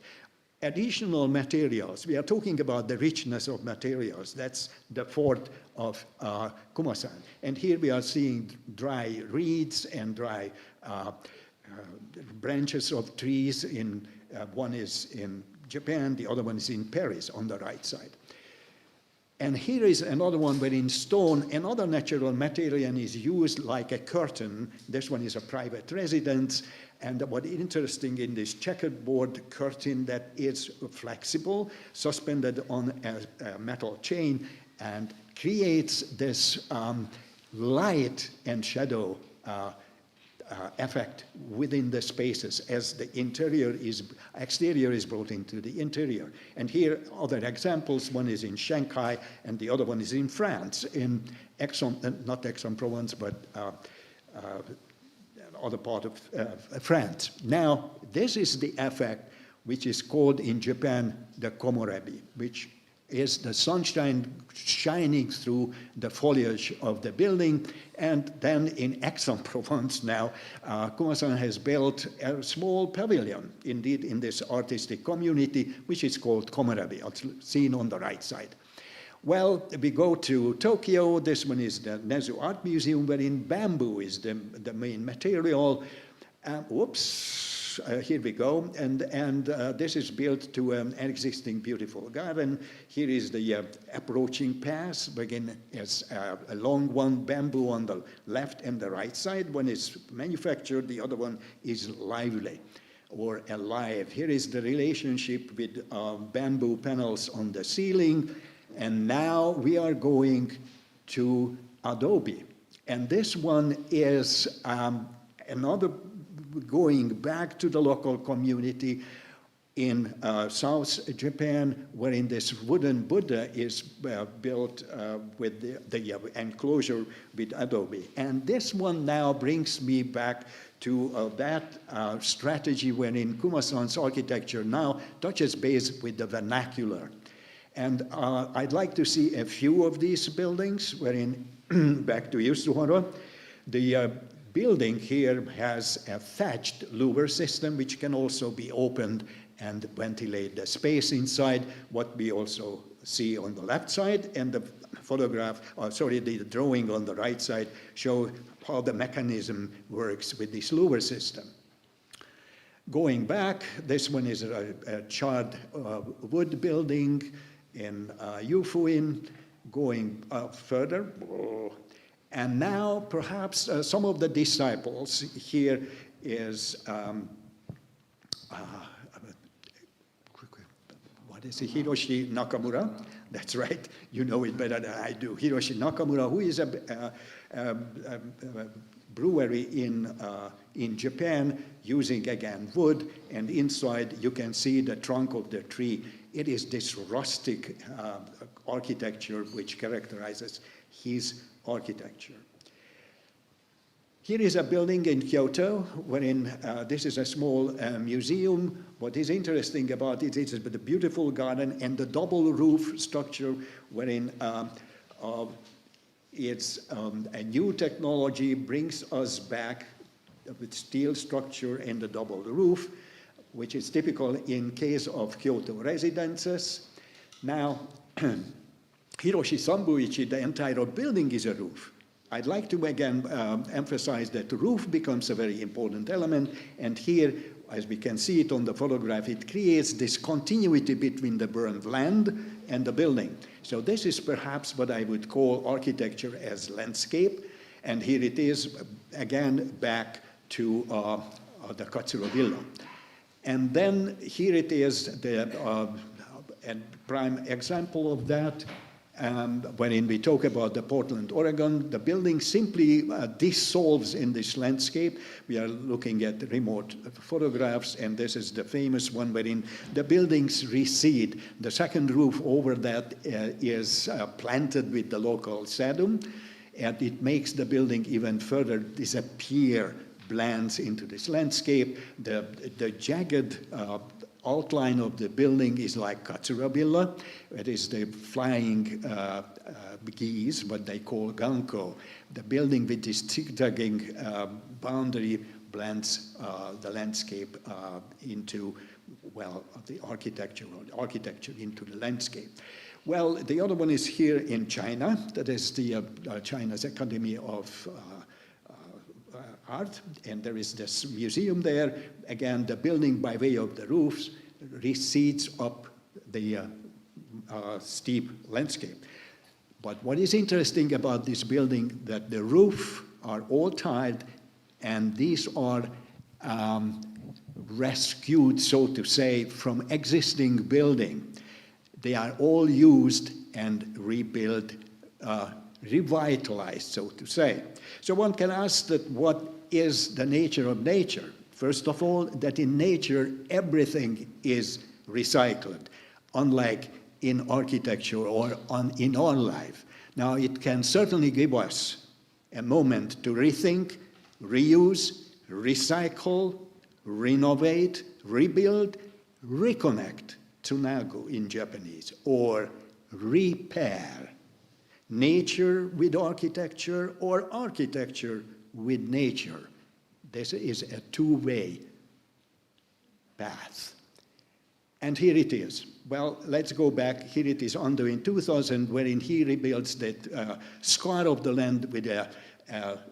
Additional materials, we are talking about the richness of materials. That's the forte of Kuma-san. And here we are seeing dry reeds and dry branches of trees. One is in Japan, the other one is in Paris on the right side. And here is another one where in stone, another natural material is used like a curtain. This one is a private residence. And what is interesting in this checkerboard curtain that is flexible, suspended on a metal chain, and creates this light and shadow effect within the spaces as the exterior is brought into the interior. And here other examples, one is in Shanghai and the other one is in France, in not Aix-en-Provence, but other part of France. Now, this is the effect which is called in Japan the komorebi, which is the sunshine shining through the foliage of the building. And then in Aix-en-Provence now, Kuma-san has built a small pavilion, indeed, in this artistic community, which is called komorebi, seen on the right side. Well, we go to Tokyo. This one is the Nezu Art Museum, wherein bamboo is the main material. Here we go, and this is built to an existing beautiful garden. Here is the approaching path. Again, it's a long one, bamboo on the left and the right side. One is manufactured, the other one is lively or alive. Here is the relationship with bamboo panels on the ceiling. And now we are going to adobe. And this one is another going back to the local community in South Japan, wherein this wooden Buddha is built with the enclosure with adobe. And this one now brings me back to that strategy wherein Kuma-san's architecture now touches base with the vernacular. And I'd like to see a few of these buildings, wherein, back to you, Suhara, the building here has a thatched louver system, which can also be opened and ventilate the space inside, what we also see on the left side, and the the drawing on the right side show how the mechanism works with this louver system. Going back, this one is a charred wood building in Yufuin. Going further, and now perhaps some of the disciples here is, what is it, Hiroshi Nakamura? That's right, you know it better than I do. Hiroshi Nakamura, who is a brewery in Japan using, again, wood, and inside you can see the trunk of the tree. It is this rustic architecture which characterizes his architecture. Here is a building in Kyoto, wherein this is a small museum. What is interesting about it is the beautiful garden and the double roof structure, wherein it's a new technology brings us back with steel structure and the double roof, which is typical in case of Kyoto residences. Now, Hiroshi Sambuichi, the entire building is a roof. I'd like to again emphasize that the roof becomes a very important element, and here as we can see it on the photograph, it creates this continuity between the burned land and the building. So this is perhaps what I would call architecture as landscape. And here it is, again, back to the Katsura Villa. And then here it is, a prime example of that, wherein we talk about the Portland, Oregon. The building simply dissolves in this landscape. We are looking at remote photographs, and this is the famous one wherein the buildings recede. The second roof over that is planted with the local sedum, and it makes the building even further disappear, blends into this landscape. The jagged outline of the building is like Katsura Villa. It is the flying geese, what they call ganko. The building with this zigzagging boundary blends the landscape into, well, the architecture, or the architecture into the landscape. Well, the other one is here in China. That is the China's Academy of Art, and there is this museum there. Again, the building by way of the roofs recedes up the steep landscape. But what is interesting about this building, that the roof are all tiled, and these are rescued, so to say, from existing building. They are all used and rebuilt, revitalized, so to say. So one can ask that what is the nature of nature? First of all, that in nature everything is recycled, unlike in architecture or in our life. Now it can certainly give us a moment to rethink, reuse, recycle, renovate, rebuild, reconnect, tsunagu in Japanese, or repair. Nature with architecture or architecture with nature. This is a two-way path. And here it is. Well, let's go back. Here it is under in 2000, wherein he rebuilds that scar of the land with a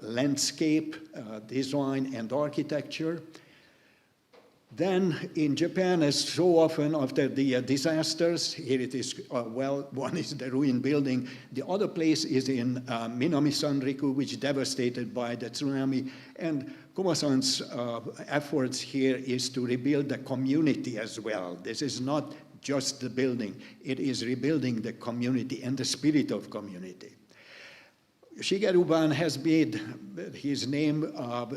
landscape design and architecture. Then in Japan, as so often after the disasters, here it is, well, one is the ruined building. The other place is in Minami-Sanriku, which is devastated by the tsunami. And Kuma-san's efforts here is to rebuild the community as well. This is not just the building. It is rebuilding the community and the spirit of community. Shigeru Ban has made his name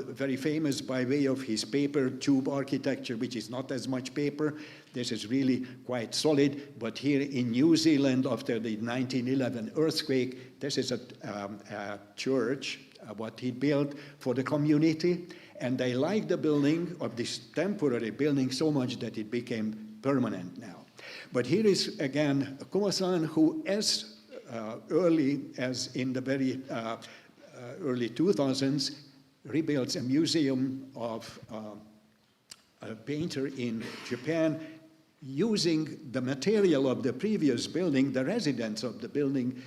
very famous by way of his paper tube architecture, which is not as much paper. This is really quite solid. But here in New Zealand, after the 1911 earthquake, this is a church, what he built for the community. And they liked the building of this temporary building so much that it became permanent now. But here is, again, Kuma-san, who as early as in the very early 2000s, rebuilds a museum of a painter in Japan using the material of the previous building, the residence of the building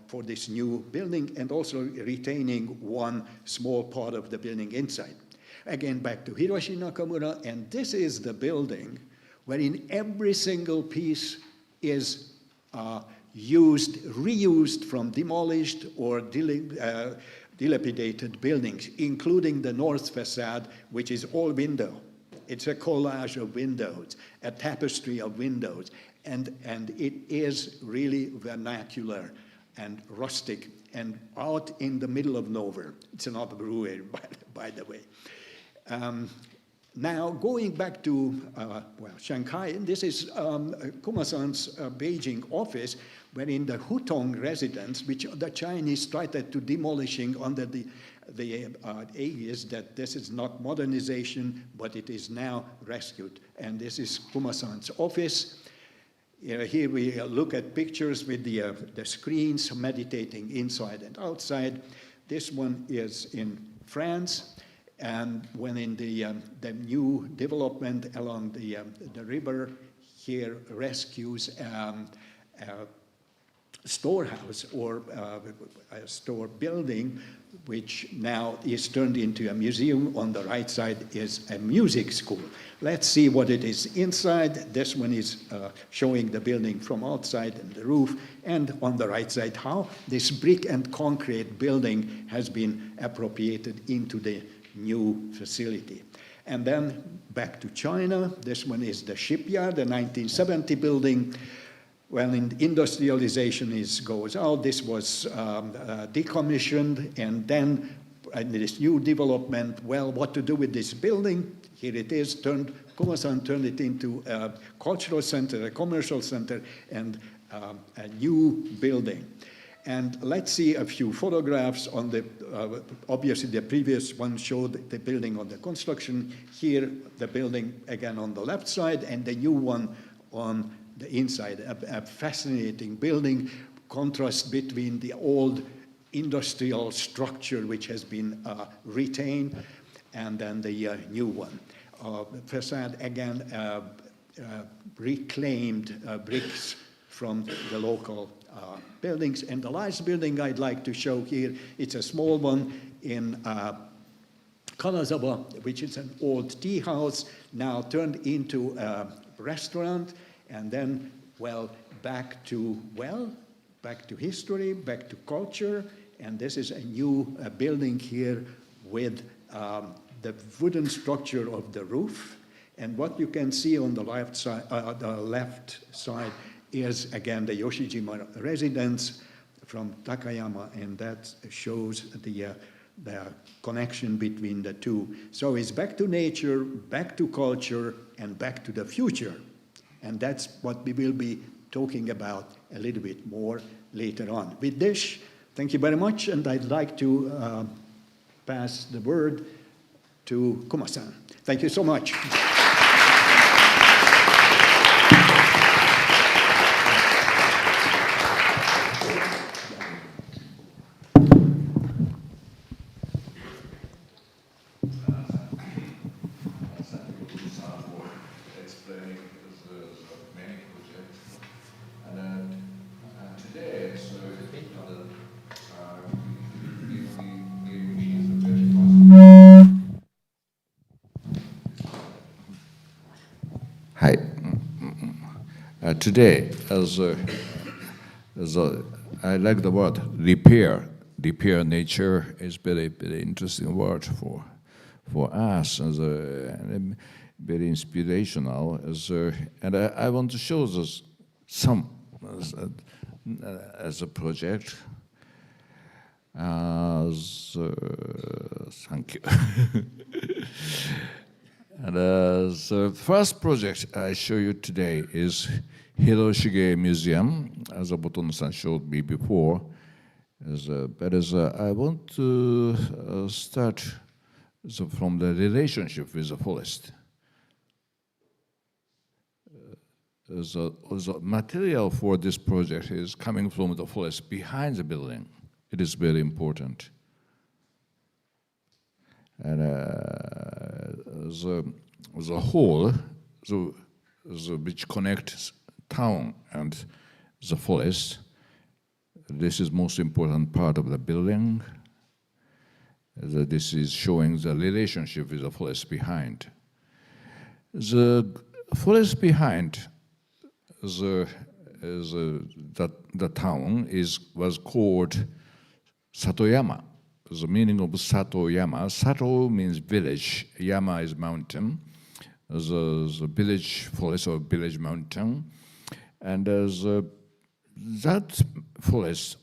for this new building, and also retaining one small part of the building inside. Again, back to Hiroshi Nakamura, and this is the building wherein every single piece is reused from demolished or dilapidated buildings, including the north facade, which is all window. It's a collage of windows, a tapestry of windows, and it is really vernacular and rustic and out in the middle of nowhere. It's an brewery, by the way. Now, going back to Shanghai, this is Kuma-san's Beijing office, wherein the Hutong residence, which the Chinese started to demolishing under the aegis that this is not modernization, but it is now rescued. And this is Kuma-san's office. Here we look at pictures with the screens meditating inside and outside. This one is in France. And when in the new development along the river, here rescues a storehouse or a store building which now is turned into a museum. On the right side is a music school. Let's see what it is inside. This one is showing the building from outside and the roof, and on the right side how this brick and concrete building has been appropriated into the new facility. And then back to China. This one is the shipyard, the 1970 building. When industrialization goes out, this was decommissioned, and then this new development, well, what to do with this building? Here it is, Kuma-san turned it into a cultural center, a commercial center, and a new building. And let's see a few photographs on the, obviously the previous one showed the building on the construction. Here, the building again on the left side, and the new one on the inside. A fascinating building, contrast between the old industrial structure which has been retained, and then the new one. Facade, again, reclaimed bricks from the local buildings. And the last building I'd like to show here, it's a small one in Kanazawa, which is an old tea house, now turned into a restaurant, and then, well, back to history, back to culture. And this is a new building here with the wooden structure of the roof. And what you can see on the left side is, again, the Yoshijima residence from Takayama, and that shows the connection between the two. So it's back to nature, back to culture, and back to the future. And that's what we will be talking about a little bit more later on. With this, thank you very much, and I'd like to pass the word to Kuma-san. Thank you so much. Today, I like the word repair. Repair nature is very, very interesting word for us, and very inspirational. And I want to show this some as a project. Thank you. And the first project I show you today is Hiroshige Museum, as Botond-san showed me before. I want to start from the relationship with the forest. The material for this project is coming from the forest behind the building. It is very important. And the hall, which connects town and the forest, this is most important part of the building. This is showing the relationship with the forest behind. The forest behind the town was called Satoyama. The meaning of Satoyama. Sato means village, Yama is mountain. The village forest or village mountain. And that forest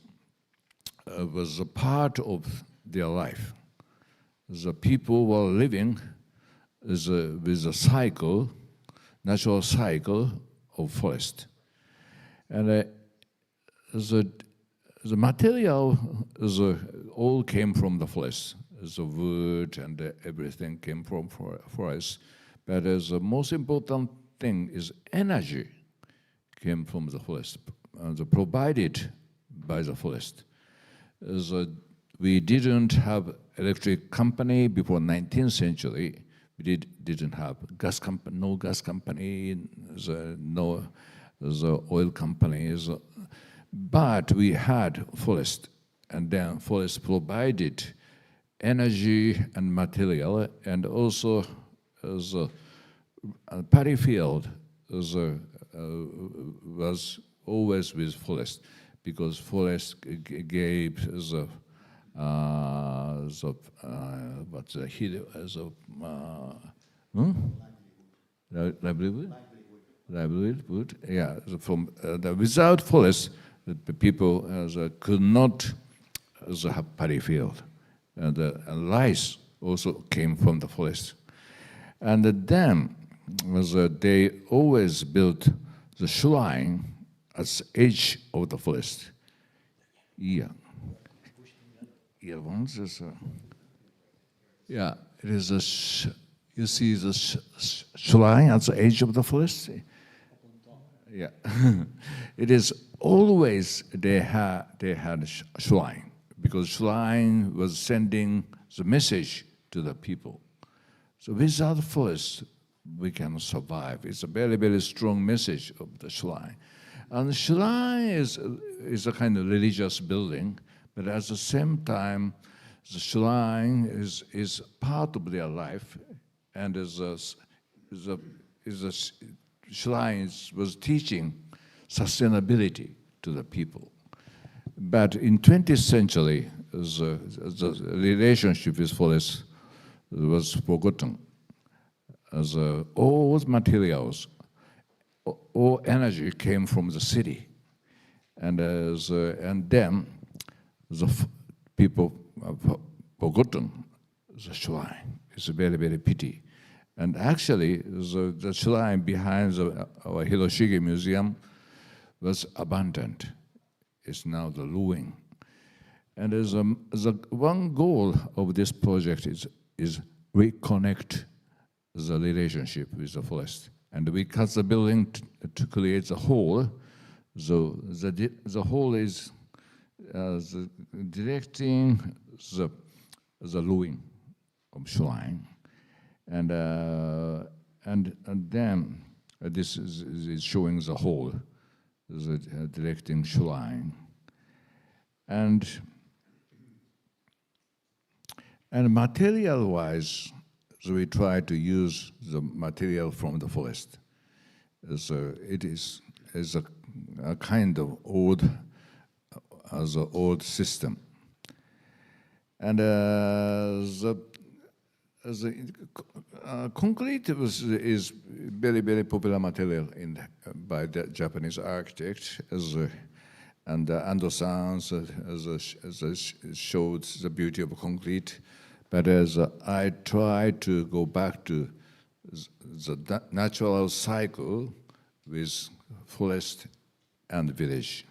was a part of their life. The people were living with a cycle, natural cycle of forest. And the material all came from the forest. The wood and everything came from forest. But the most important thing is energy came from the forest, provided by the forest. We didn't have electric company before 19th century. We didn't have gas company, no gas company, no the oil companies. But we had forest, and then forest provided energy and material, and also the paddy field was always with forest, because forest gave the what's the heat as a livelihood. Yeah, from without forest, the people could not have paddy field, and rice also came from the forest. And then they always built the shrine at the edge of the forest. Yeah. Yeah, once is yeah, it is a you see the shrine at the edge of the forest. Yeah, it is always they had shrine, because shrine was sending the message to the people. So without forest, we can survive. It's a very, very strong message of the shrine. And the shrine is a kind of religious building, but at the same time, the shrine is part of their life, and shrine was teaching sustainability to the people. But in 20th century, the relationship with forest was forgotten. As all materials, all energy came from the city, and then the people have forgotten the shrine. It's a very, very pity. And actually, the shrine behind our Hiroshige Museum was abandoned. It's now the ruin. And the one goal of this project is reconnect the relationship with the forest. And we cut the building to create the whole. So the whole is directing the ruin of shrine. And then this is showing the whole, the directing shrine. And material-wise, so we try to use the material from the forest. So it is a kind of old system. And the concrete is very, very popular material by the Japanese architect, and Ando-san showed the beauty of concrete. But as I try to go back to the natural cycle with forest and village.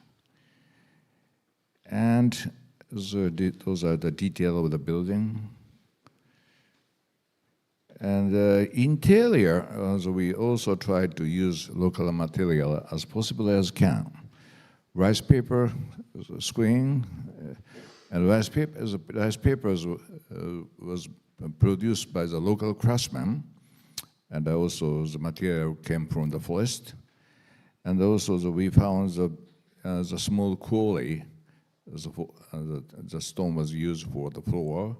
And those are the details of the building. And interior, we also try to use local material as possible as can. Rice paper, screen, and rice paper was produced by the local craftsmen, and also the material came from the forest. And also we found the small quarry, the stone was used for the floor.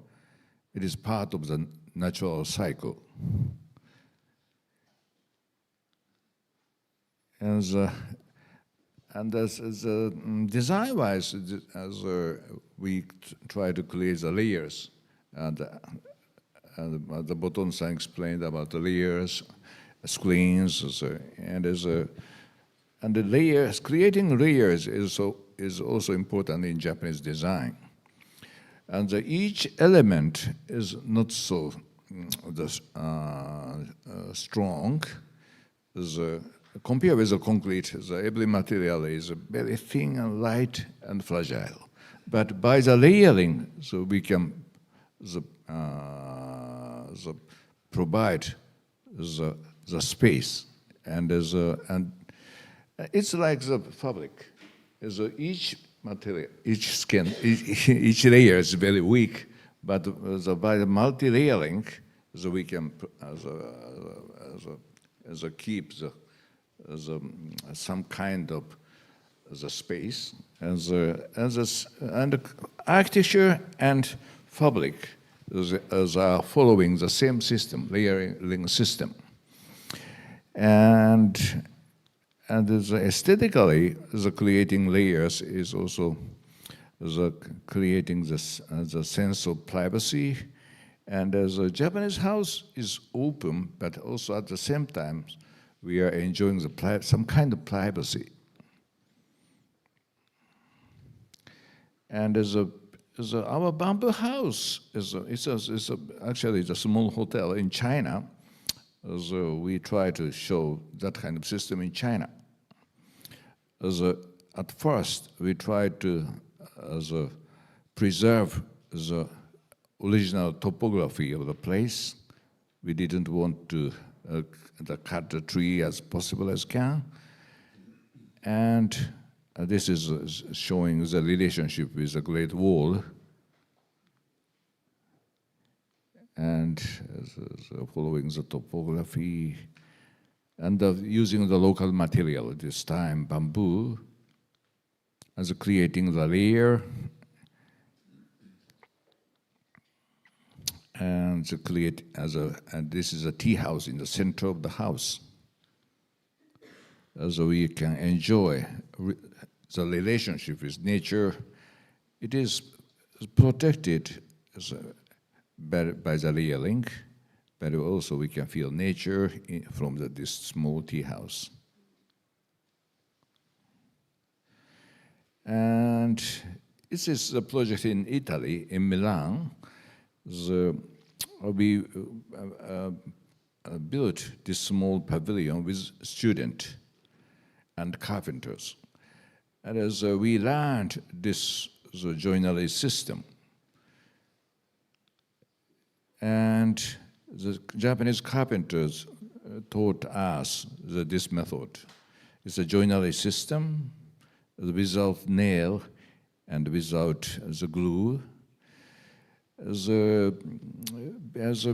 It is part of the natural cycle. And as design-wise, we try to create the layers, and the Botond-san explained about the layers, screens, and the layers. Creating layers is also important in Japanese design. And each element is not so strong. Compared with the concrete, every material is very thin and light and fragile. But by the layering, so we can provide the space, and it's like the fabric. Each material, each skin, each layer is very weak, but by the multi-layering, so we can keep some kind of the space, and architecture and fabric are following the same system, layering system. And aesthetically, the creating layers is also creating the sense of privacy. And as a Japanese house is open, but also at the same time, we are enjoying some kind of privacy. And our bamboo house actually it's a small hotel in China. So we try to show that kind of system in China. At first, we tried to preserve the original topography of the place. We didn't want to cut the tree as possible as can. And this is showing the relationship with the Great Wall. And following the topography and using the local material, this time bamboo, as creating the layer and to create and this is a tea house in the center of the house. So we can enjoy the relationship with nature. It is protected by the layering, but also we can feel nature from this small tea house. And this is a project in Italy, in Milan. We built this small pavilion with students and carpenters. And as we learned the joinery system, and the Japanese carpenters taught us this method. It's a joinery system without nail and without the glue.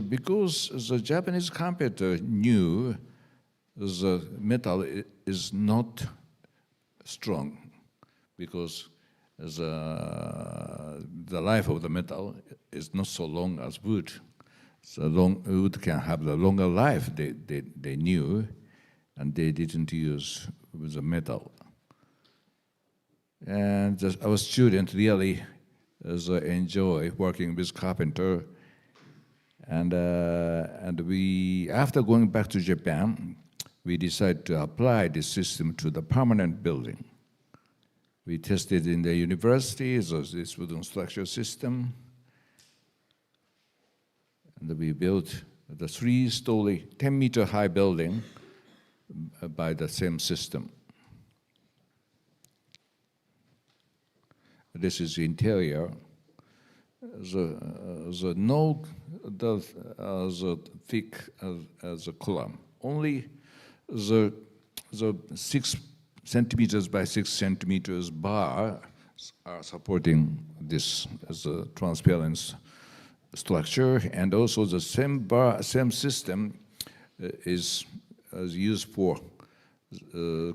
Because the Japanese carpenter knew the metal is not strong, because the life of the metal is not so long as wood. So wood can have the longer life, they knew, and they didn't use the metal. And our students really enjoy working with carpenter. And we, after going back to Japan, we decided to apply this system to the permanent building. We tested in the university, this wooden structure system. And we built the 3-story, 10-meter high building by the same system. This is the interior. The thick as a column. Only the 6 centimeters by 6 centimeters bar are supporting this as a transparent structure, and also the same system is used for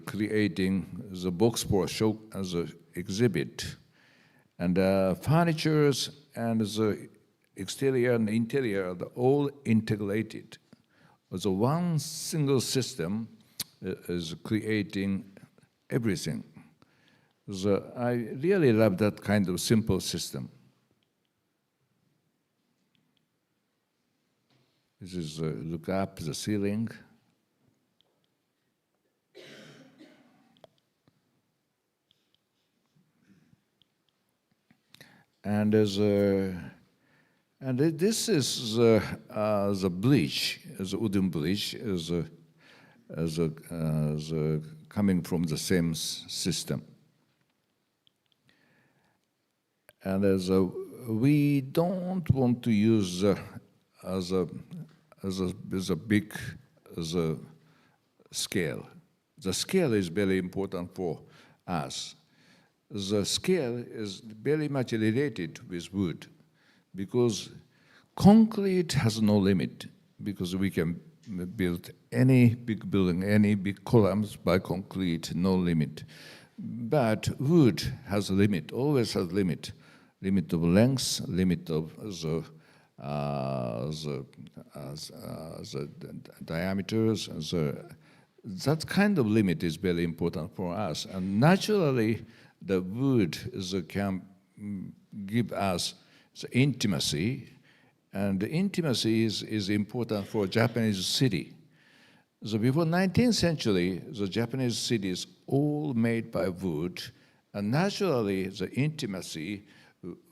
creating the box for show as an exhibit, and furnitures and the exterior and interior are all integrated. So one single system is creating everything. So I really love that kind of simple system. This is look up the ceiling. And this is the bridge, the wooden bridge, coming from the same system. And we don't want to use as a big scale. The scale is very important for us. The scale is very much related with wood, because concrete has no limit, because we can build any big building, any big columns by concrete, no limit. But wood has a limit, always has limit of length, limit of the the diameters. That kind of limit is very important for us. And naturally, the wood can give us the intimacy, and the intimacy is important for Japanese city. So before 19th century, the Japanese cities all made by wood, and naturally the intimacy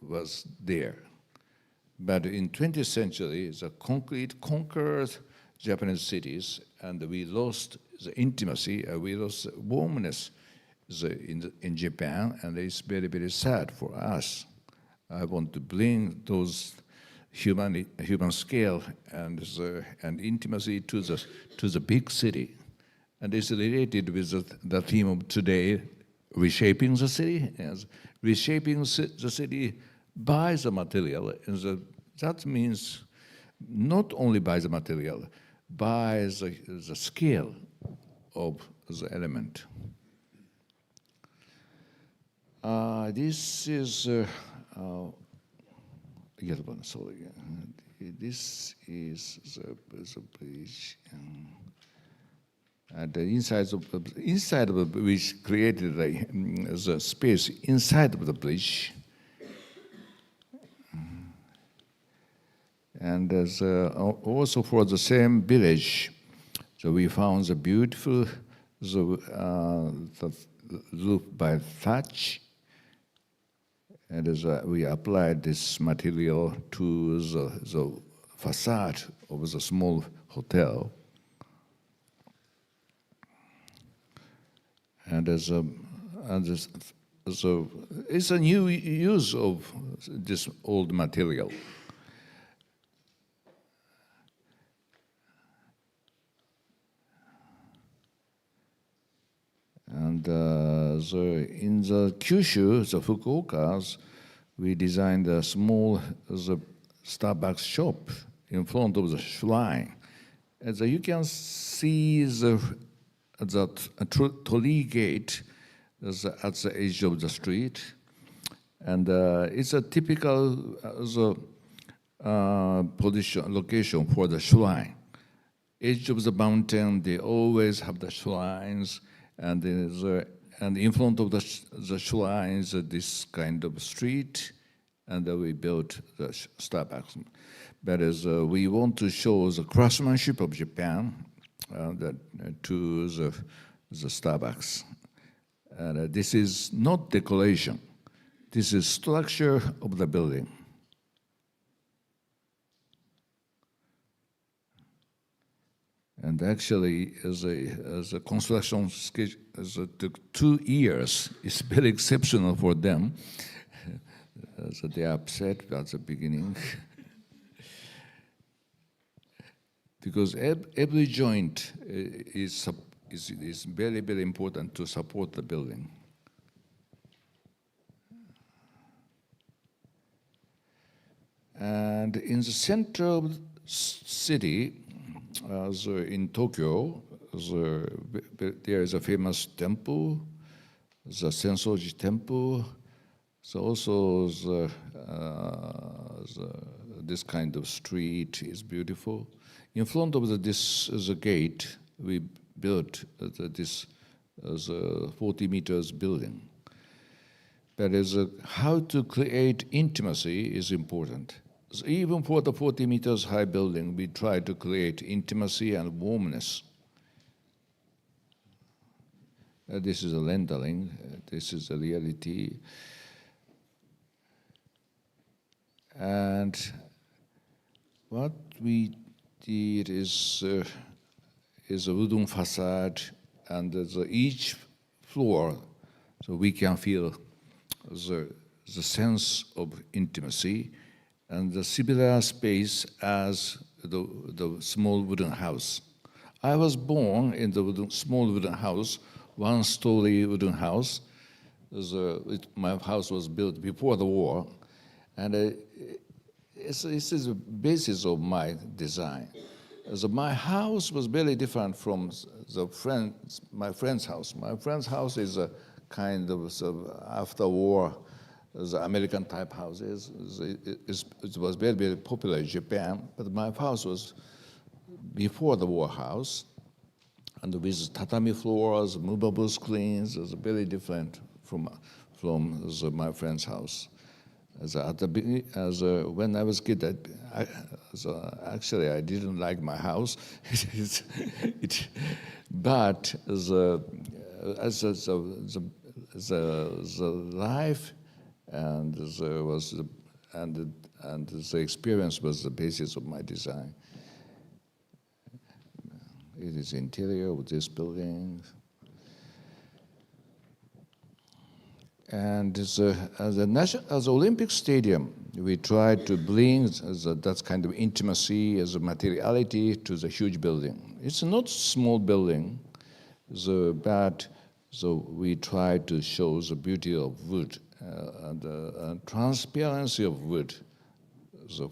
was there. But in 20th century, the concrete conquered Japanese cities, and we lost the intimacy, we lost the warmness in Japan, and it's very, very sad for us. I want to bring those human scale and intimacy to the big city, and it's related with the theme of today, reshaping the city, and reshaping the city by the material, and that means not only by the material, by the scale of the element. This is sorry. This is the bridge. And the inside of the bridge created the space inside of the bridge. And also for the same village, so we found the beautiful the roof by thatch, and we applied this material to the facade of the small hotel. And it's a new use of this old material. And in the Kyushu, the Fukuokas, we designed a small Starbucks shop in front of the shrine. As you can see that torii gate is at the edge of the street, and it's a typical location for the shrine. Edge of the mountain, they always have the shrines. And in front of the shrines, this kind of street, and we built the Starbucks. But we want to show the craftsmanship of Japan to the Starbucks. And this is not decoration. This is structure of the building. And actually, as a construction schedule, took 2 years. It's very exceptional for them. So they are upset at the beginning. Because every joint is very, very important to support the building. And in the center of the city, in Tokyo, there is a famous temple, the Sensoji Temple. So also this kind of street is beautiful. In front of the gate, we built this 40 meters building. But how to create intimacy is important. So even for the 40 meters high building, we try to create intimacy and warmness. This is a rendering. This is a reality. And what we did is a wooden facade, and each floor, so we can feel the sense of intimacy, and the similar space as the small wooden house. I was born in the small wooden house, 1-story wooden house. My house was built before the war, and this is the basis of my design. So my house was very different from my friend's house. My friend's house is a kind of after war the American type houses. It was very, very popular in Japan, but my house was before the war house, and with tatami floors, movable screens. It was very different from my friend's house. When I was a kid, actually I didn't like my house, but the life and the experience was the basis of my design. It is interior of this building. And as an Olympic stadium, we tried to bring that kind of intimacy as a materiality to the huge building. It's not a small building, but we tried to show the beauty of wood and transparency of wood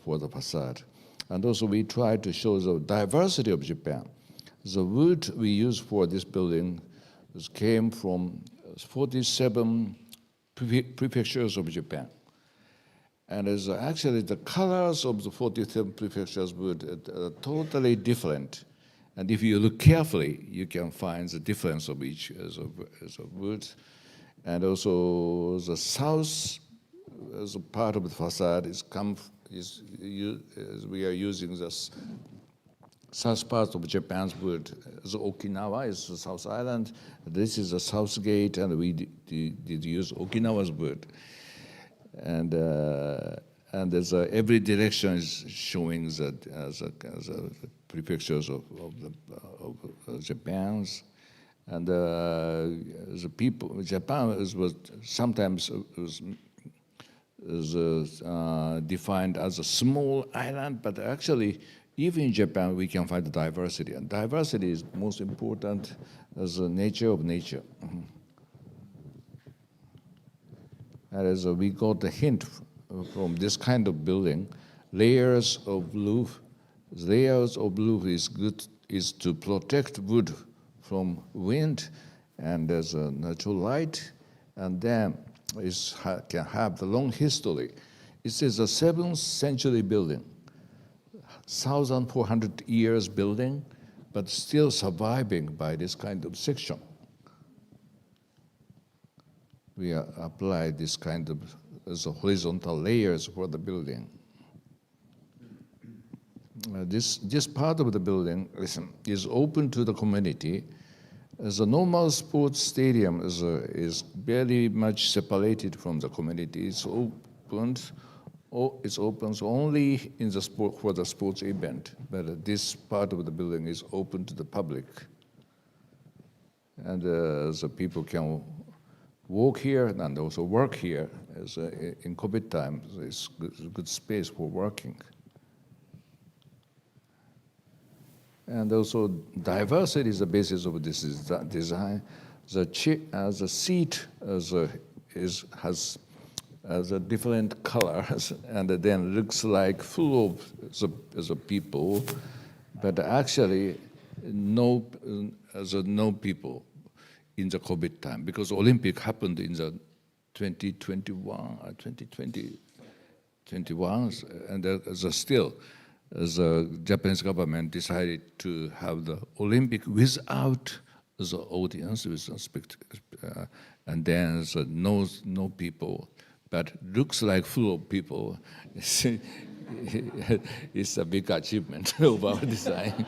for the facade. And also we tried to show the diversity of Japan. The wood we used for this building came from 47 prefectures of Japan. And actually the colors of the 47 prefectures wood are totally different. And if you look carefully, you can find the difference of each as of wood. And also the south as a part of the facade we are using this south part of Japan's wood. The Okinawa is the South Island. This is the South Gate, and we did use Okinawa's wood. And there's every direction is showing that as prefectures of Japan's. And the people, Japan was sometimes defined as a small island, but actually, even in Japan, we can find diversity. And diversity is most important as the nature of nature. And as we got the hint from this kind of building, layers of roof is good, is to protect wood from wind and as a natural light, and then can have the long history. It is a 7th century building. 1,400 years building, but still surviving by this kind of section. We apply this kind of as a horizontal layers for the building. This part of the building is open to the community. As a normal sports stadium is very much separated from the community. It's opens only in the for the sports event, but this part of the building is open to the public. And the people can walk here and also work here. In COVID time, it's good space for working. And also diversity is the basis of this design. The seat has a different colors, and then looks like full of the people, but actually no people in the COVID time, because Olympic happened in the 2021, and still the Japanese government decided to have the Olympic without the audience, and then no people, but looks like full of people. It's a big achievement of our design.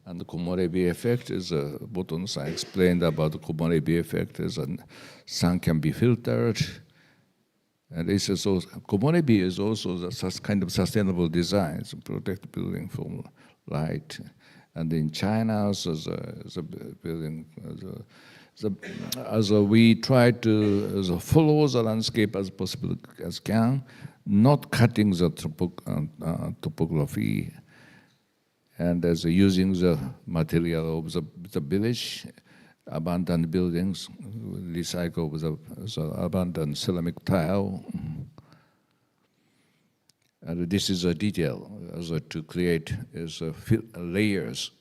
And the Komorebi effect is Botond explained about the Komorebi effect. Sun can be filtered, and this is also, Komorebi is also such kind of sustainable design to protect the building from light. And in China, also the building, as we try to follow the landscape as possible as can, not cutting the topography, and as using the material of the village, abandoned buildings, recycle the abandoned ceramic tile. And this is a detail to create layers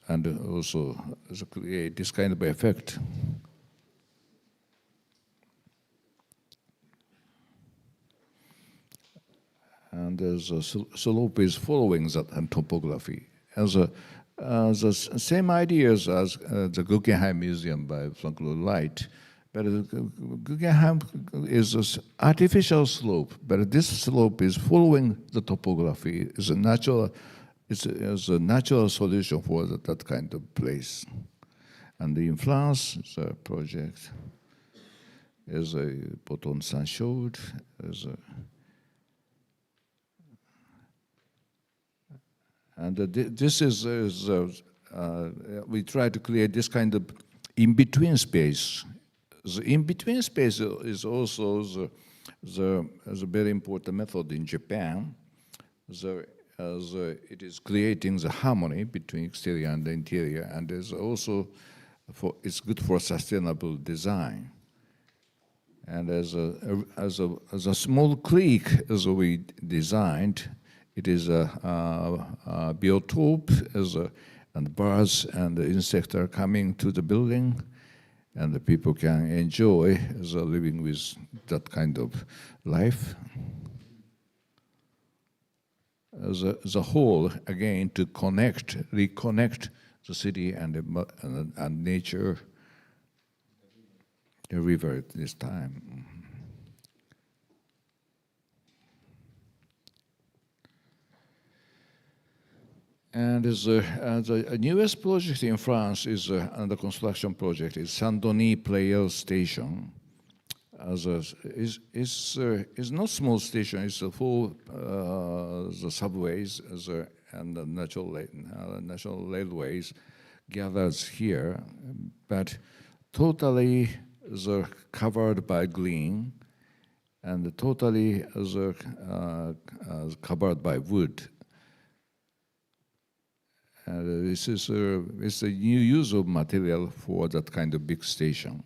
and also create this kind of effect. And the slope is following that topography. And the same ideas as the Guggenheim Museum by Frank Lloyd Wright, but Guggenheim is an artificial slope, but this slope is following the topography. It's a natural solution for that kind of place. And in France, the project is a Botond showed, and this is we try to create this kind of in-between space. The in-between space is also the very important method in Japan. It is creating the harmony between exterior and the interior, and is also it's good for sustainable design. And as a small creek as we designed, it is a biotope and birds and the insects are coming to the building, and the people can enjoy living with that kind of life. As a whole, again, to reconnect the city and nature, the river at this time. And the newest project in France is under construction project is Saint-Denis Pleyel Station. It's not small station. It's full the subways and the national railways gathers here, but totally covered by green, and totally covered by wood. This is it's a new use of material for that kind of big station.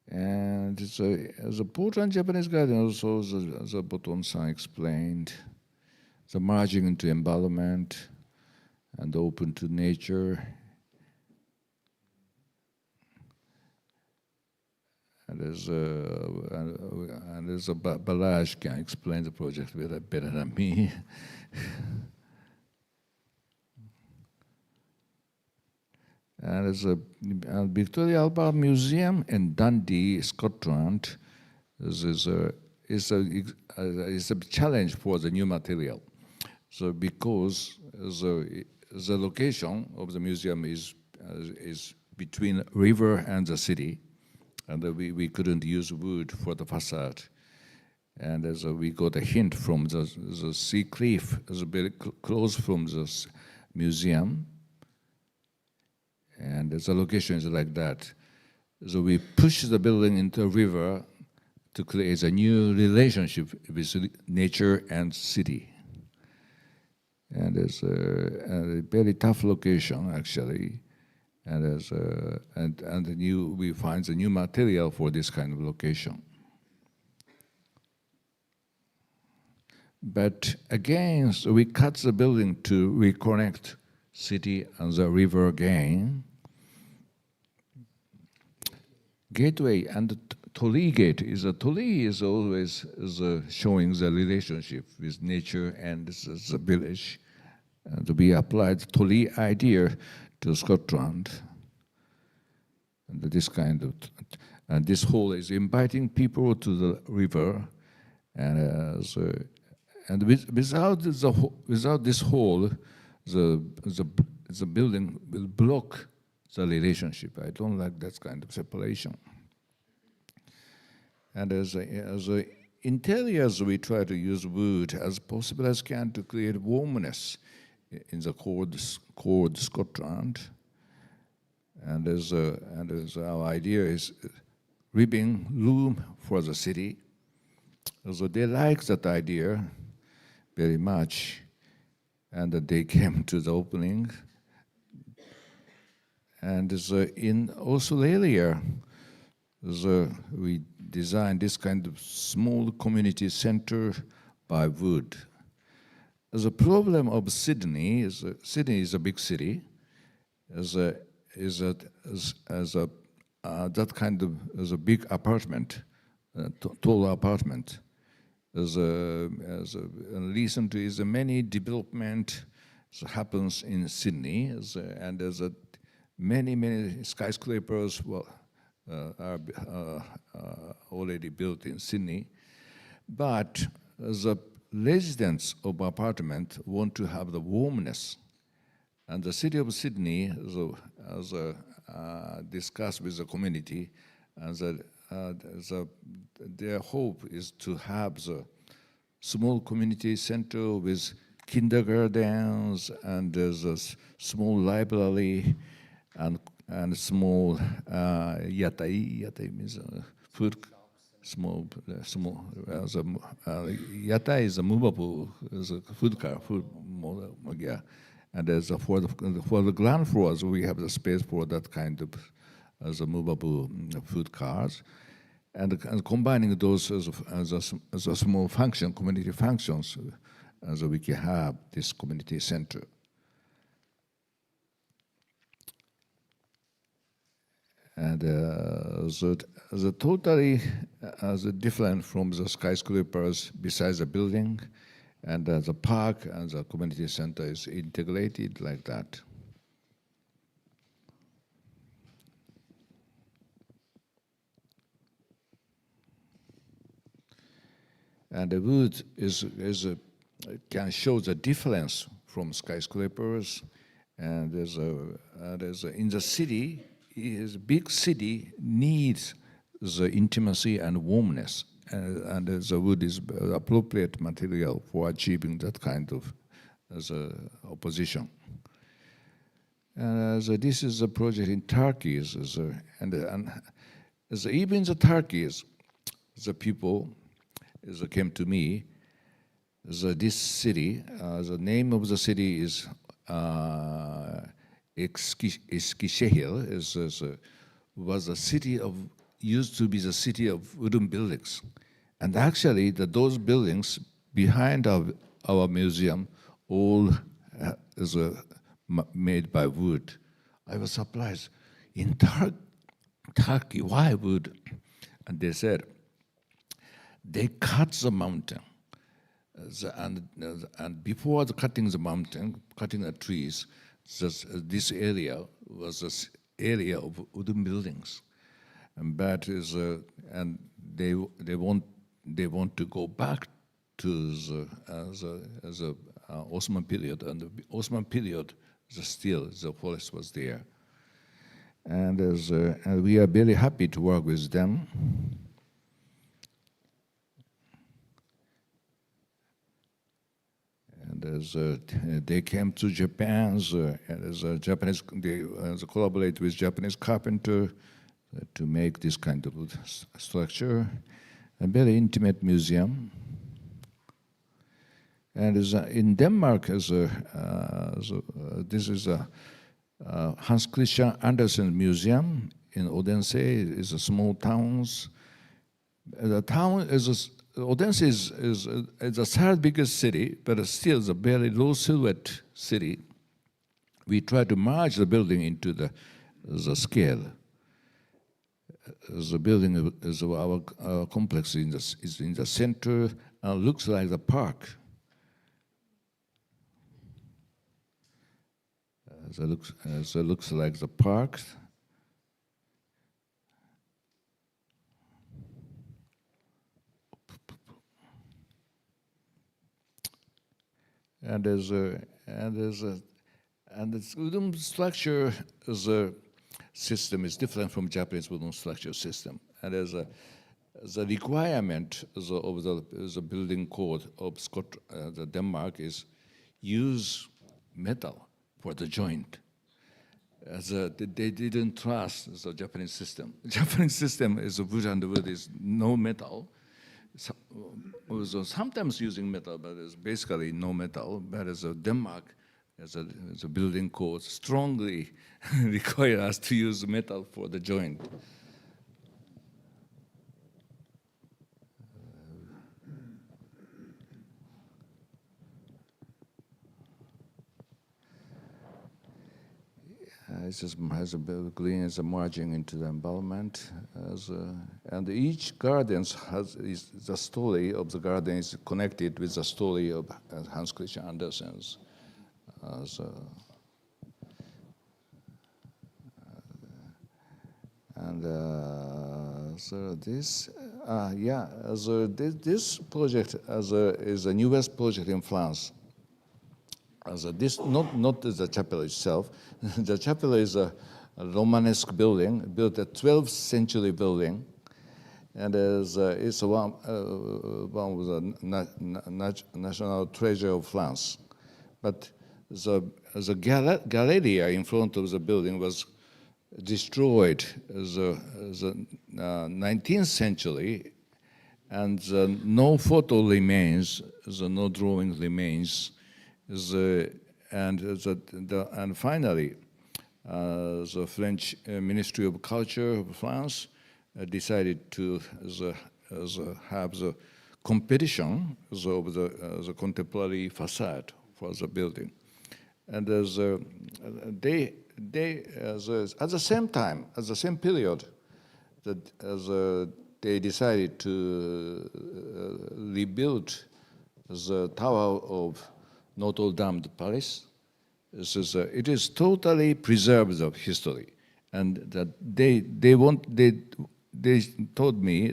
And it's the Portland Japanese garden also, the Botond-san explained, the merging into environment and open to nature. And there's Balázs can explain the project better than me. And there's a Victoria Albert Museum in Dundee, Scotland. Is a challenge for the new material. So because the location of the museum is between river and the city, and we couldn't use wood for the facade. And as we got a hint from the sea cliff, very close from the museum, and the location is like that. So we push the building into a river to create a new relationship with nature and city. And it's a very tough location, actually. And we find the new material for this kind of location. But again, so we cut the building to reconnect city and the river again. Gateway and the Torii gate is always showing the relationship with nature and the village. And we applied Torii idea to Scotland, and this kind of, and this hall is inviting people to the river, and without this hall, the building will block the relationship. I don't like that kind of separation. And as interiors, we try to use wood as possible as can to create warmness in the cold Scotland, and as our idea is ribbing room for the city. So they like that idea very much, and they came to the opening. And in Australia, we designed this kind of small community center by wood. the problem of Sydney is Sydney is a big city, that kind of as a big apartment, tall apartment. Recently, is many development happens in Sydney, and there's many skyscrapers are already built in Sydney, but the residents of apartment want to have the warmness, and the city of Sydney, as discussed with the community, their hope is to have the small community center with kindergartens, and there's a small library and small yatai means food. Yatai is a movable, is a food car, yeah. And as for the ground floors, we have the space for that kind of as a movable food cars, and combining those as a small function, community functions, so we can have this community center. And the totally different from the skyscrapers besides the building, and the park and the community center is integrated like that. And the wood can show the difference from skyscrapers, and in the city, big city needs the intimacy and warmness, and the wood is appropriate material for achieving that kind of opposition. And this is a project in Turkey, and even the Turkeys, the people came to me. This city, the name of the city is Eskişehir, was a city of, used to be the city of wooden buildings. And actually, those buildings behind our museum all is made by wood. I was surprised. In Turkey, why wood? And they said, they cut the mountain. And before cutting the mountain, cutting the trees, this area was this area of wooden buildings, and they want to go back to the Osman period, and the Osman period, still the forest was there, and we are very happy to work with them. And they came to Japan, and as a Japanese, they collaborate with Japanese carpenter to make this kind of structure, a very intimate museum. And in Denmark, this is a Hans Christian Andersen Museum in Odense. It's a small town. The town is Odense is the third biggest city, but still a very low silhouette city. We try to merge the building into the scale. The building is our complex is in the center and looks like the park. Looks like the park. And the wooden structure system is different from Japanese wooden structure system. And the requirement of the building code of Denmark is use metal for the joint. They didn't trust the Japanese system. The Japanese system is wood, and the wood is no metal. So sometimes using metal, but it's basically no metal. But as Denmark, as a building code, strongly require us to use metal for the joint. It just has a bit of green as a margin into the environment, and each garden is the story of the garden is connected with the story of Hans Christian Andersen's. So this, this project is the newest project in France. This not the chapel itself. The chapel is a Romanesque building, built a 12th century building, and it's one of the national treasure of France. But the galleria in front of the building was destroyed the 19th century, and no photo remains, no drawing remains. And finally, the French Ministry of Culture of France decided to have the competition of the contemporary facade for the building, and at the same time, at the same period, they decided to rebuild the Tower of Notre Dame de Paris. It is totally preserved of history, and that they told me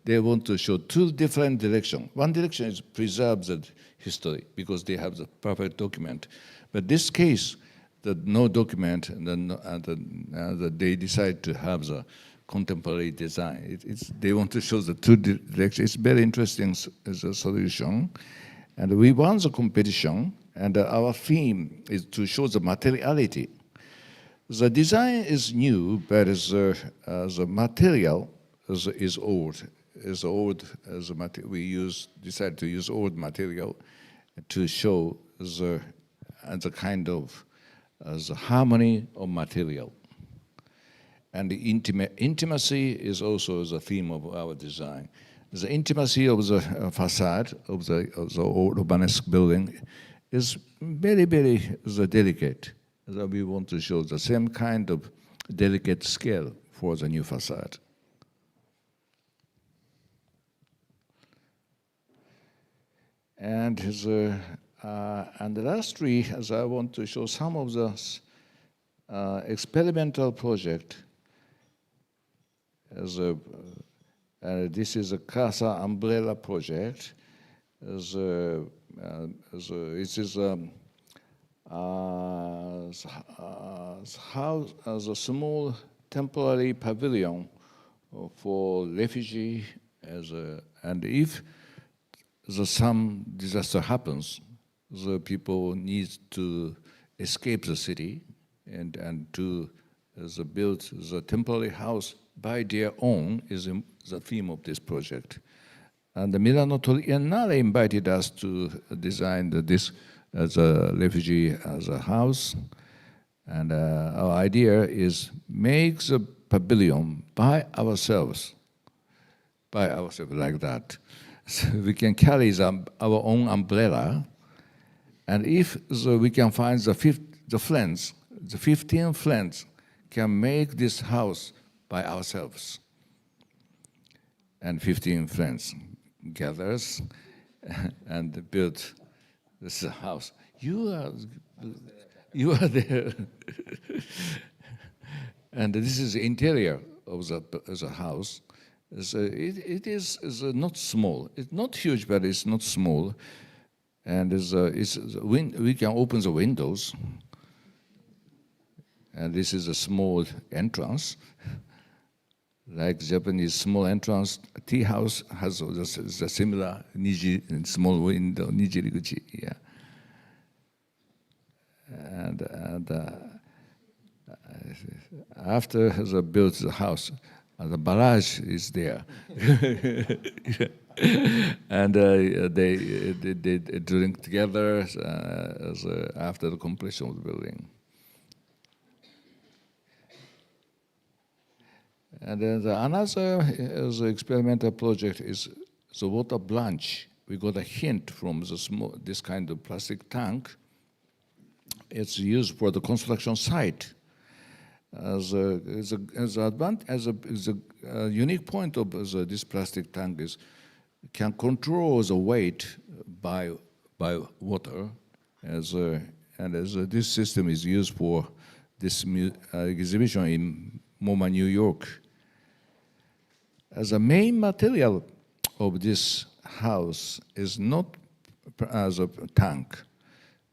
they want to show two different directions. One direction is preserve the history because they have the perfect document, but this case, no document, and then they decide to have the contemporary design. They want to show the two directions. It's very interesting as a solution. And we won the competition, and our theme is to show the materiality. The design is new, but the material is old. We decided to use old material to show the kind of the harmony of material. And the intimacy is also the theme of our design. The intimacy of the facade of the old Romanesque building is very, very delicate. We want to show the same kind of delicate scale for the new facade. And lastly, as I want to show some of the experimental project. This is a Casa umbrella project. It is a small temporary pavilion for refugee, and if some disaster happens, the people need to escape the city and to build the temporary house by their own is the theme of this project. And the Milano Triennale invited us to design this as a refugee as a house. And our idea is make the pavilion by ourselves like that. So we can carry our own umbrella, and if we can find the 15 friends can make this house by ourselves. And 15 friends gathers and build this house. You are there. And this is the interior of the house. So it is not small. It's not huge, but it's not small. And we can open the windows. And this is a small entrance. Like Japanese small entrance, tea house has a similar small window, nijiriguchi, yeah. And after they built the house, the Balázs is there. And they drink together after the completion of the building. And then another experimental project is the water blanche. We got a hint from this kind of plastic tank. It's used for the construction site. as a unique point of this plastic tank is can control the weight by water, this system is used for this exhibition in MoMA, New York. As a main material of this house is not as a tank.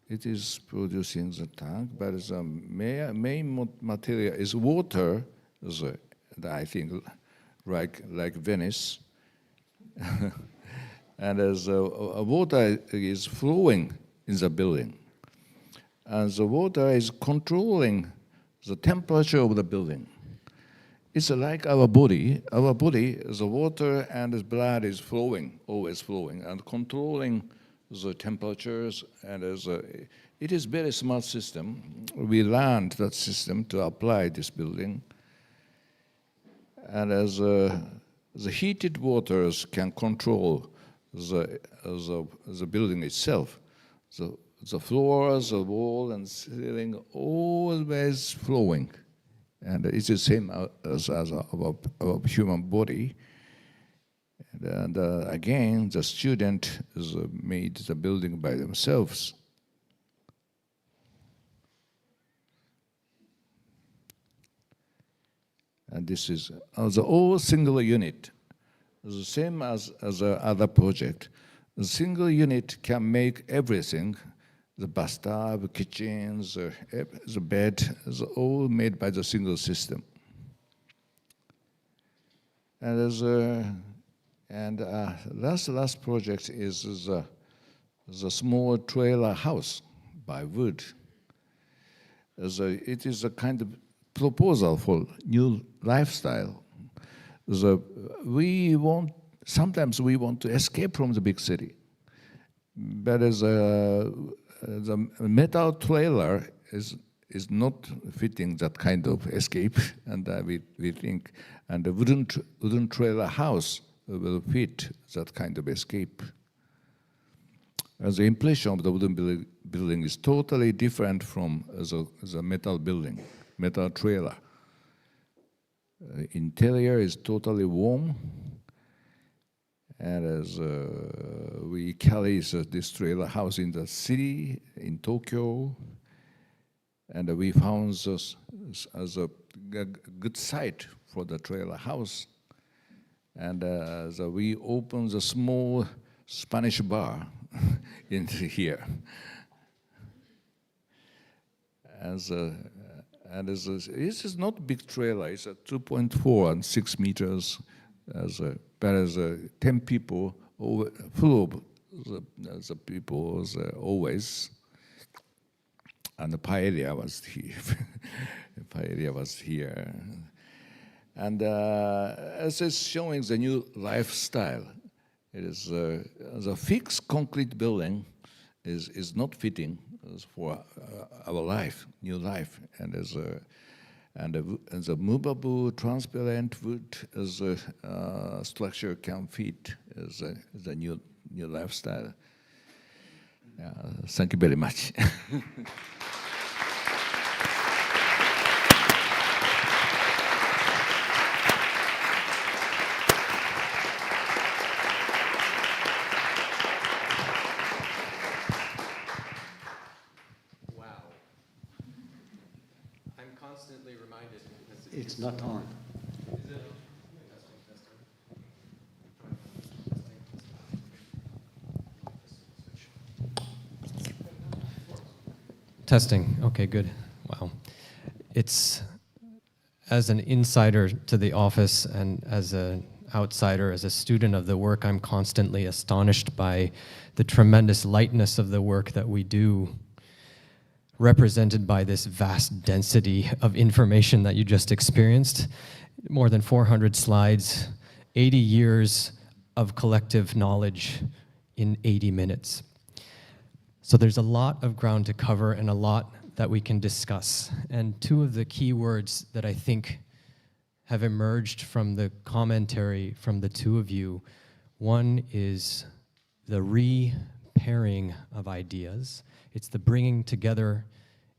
It is producing the tank, but the main material is water, I think, like Venice. And as water is flowing in the building, and the water is controlling the temperature of the building. It's like our body. Our body, the water and the blood is flowing, always flowing, and controlling the temperatures. And it is very smart system. We learned that system to apply this building. And as the heated waters can control the building itself, the floors, the wall, and ceiling always flowing. And it's the same as our human body. And again, the student made the building by themselves. And this is the all single unit, the same as the other project. The single unit can make everything. The bathtub, kitchens, the bed is all made by the single system. And last project is the small trailer house by wood. It is a kind of proposal for new lifestyle. Sometimes we want to escape from the big city, but the metal trailer is not fitting that kind of escape, and we think, and the wooden trailer house will fit that kind of escape. And the impression of the wooden building is totally different from the metal building, metal trailer. Interior is totally warm, and as we carry this trailer house in the city, in Tokyo, and we found this as a good site for the trailer house. And we opened the small Spanish bar in here. This is not a big trailer, it's a 2.4 and 6 meters. But as 10 people, full of the people always, and the paella was here. Paella was here, and as it's showing the new lifestyle, it is the fixed concrete building is not fitting for our life, new life, and as and the movable, transparent wood as a structure can fit as the new lifestyle. Thank you very much. It's not on. Testing. Okay, good. Wow. It's, as an insider to the office and as an outsider, as a student of the work, I'm constantly astonished by the tremendous lightness of the work that we do, represented by this vast density of information that you just experienced. More than 400 slides, 80 years of collective knowledge in 80 minutes. So there's a lot of ground to cover and a lot that we can discuss. And two of the key words that I think have emerged from the commentary from the two of you, one is the re-pairing of ideas. It's the bringing together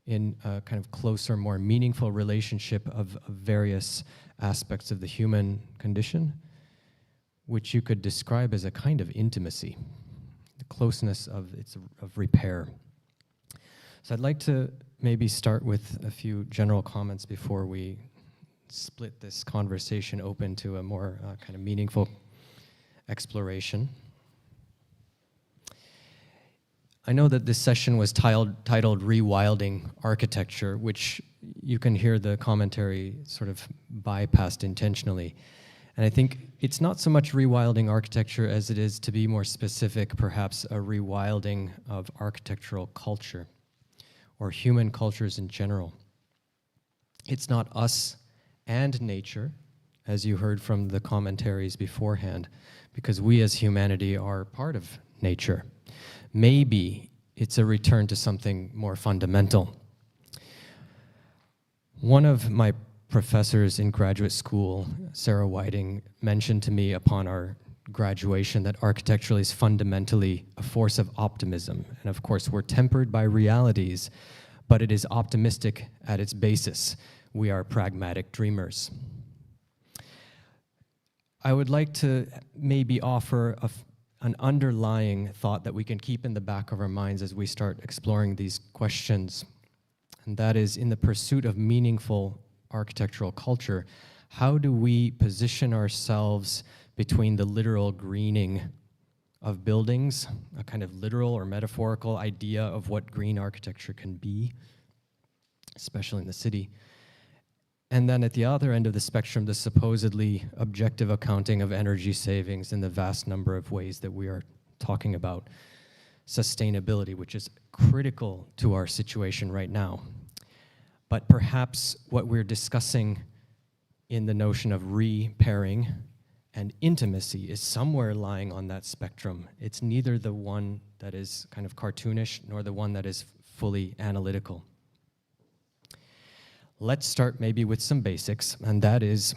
in a kind of closer, more meaningful relationship of various aspects of the human condition, which you could describe as a kind of intimacy, the closeness of repair. So I'd like to maybe start with a few general comments before we split this conversation open to a more kind of meaningful exploration. I know that this session was titled Rewilding Architecture, which you can hear the commentary sort of bypassed intentionally. And I think it's not so much rewilding architecture as it is, to be more specific, perhaps a rewilding of architectural culture or human cultures in general. It's not us and nature, as you heard from the commentaries beforehand, because we as humanity are part of nature. Maybe it's a return to something more fundamental. One of my professors in graduate school, Sarah Whiting, mentioned to me upon our graduation that architecture is fundamentally a force of optimism. And of course, we're tempered by realities, but it is optimistic at its basis. We are pragmatic dreamers. I would like to maybe offer an underlying thought that we can keep in the back of our minds as we start exploring these questions. And that is, in the pursuit of meaningful architectural culture, how do we position ourselves between the literal greening of buildings, a kind of literal or metaphorical idea of what green architecture can be, especially in the city, and then at the other end of the spectrum, the supposedly objective accounting of energy savings in the vast number of ways that we are talking about sustainability, which is critical to our situation right now. But perhaps what we're discussing in the notion of repairing and intimacy is somewhere lying on that spectrum. It's neither the one that is kind of cartoonish nor the one that is fully analytical. Let's start maybe with some basics, and that is,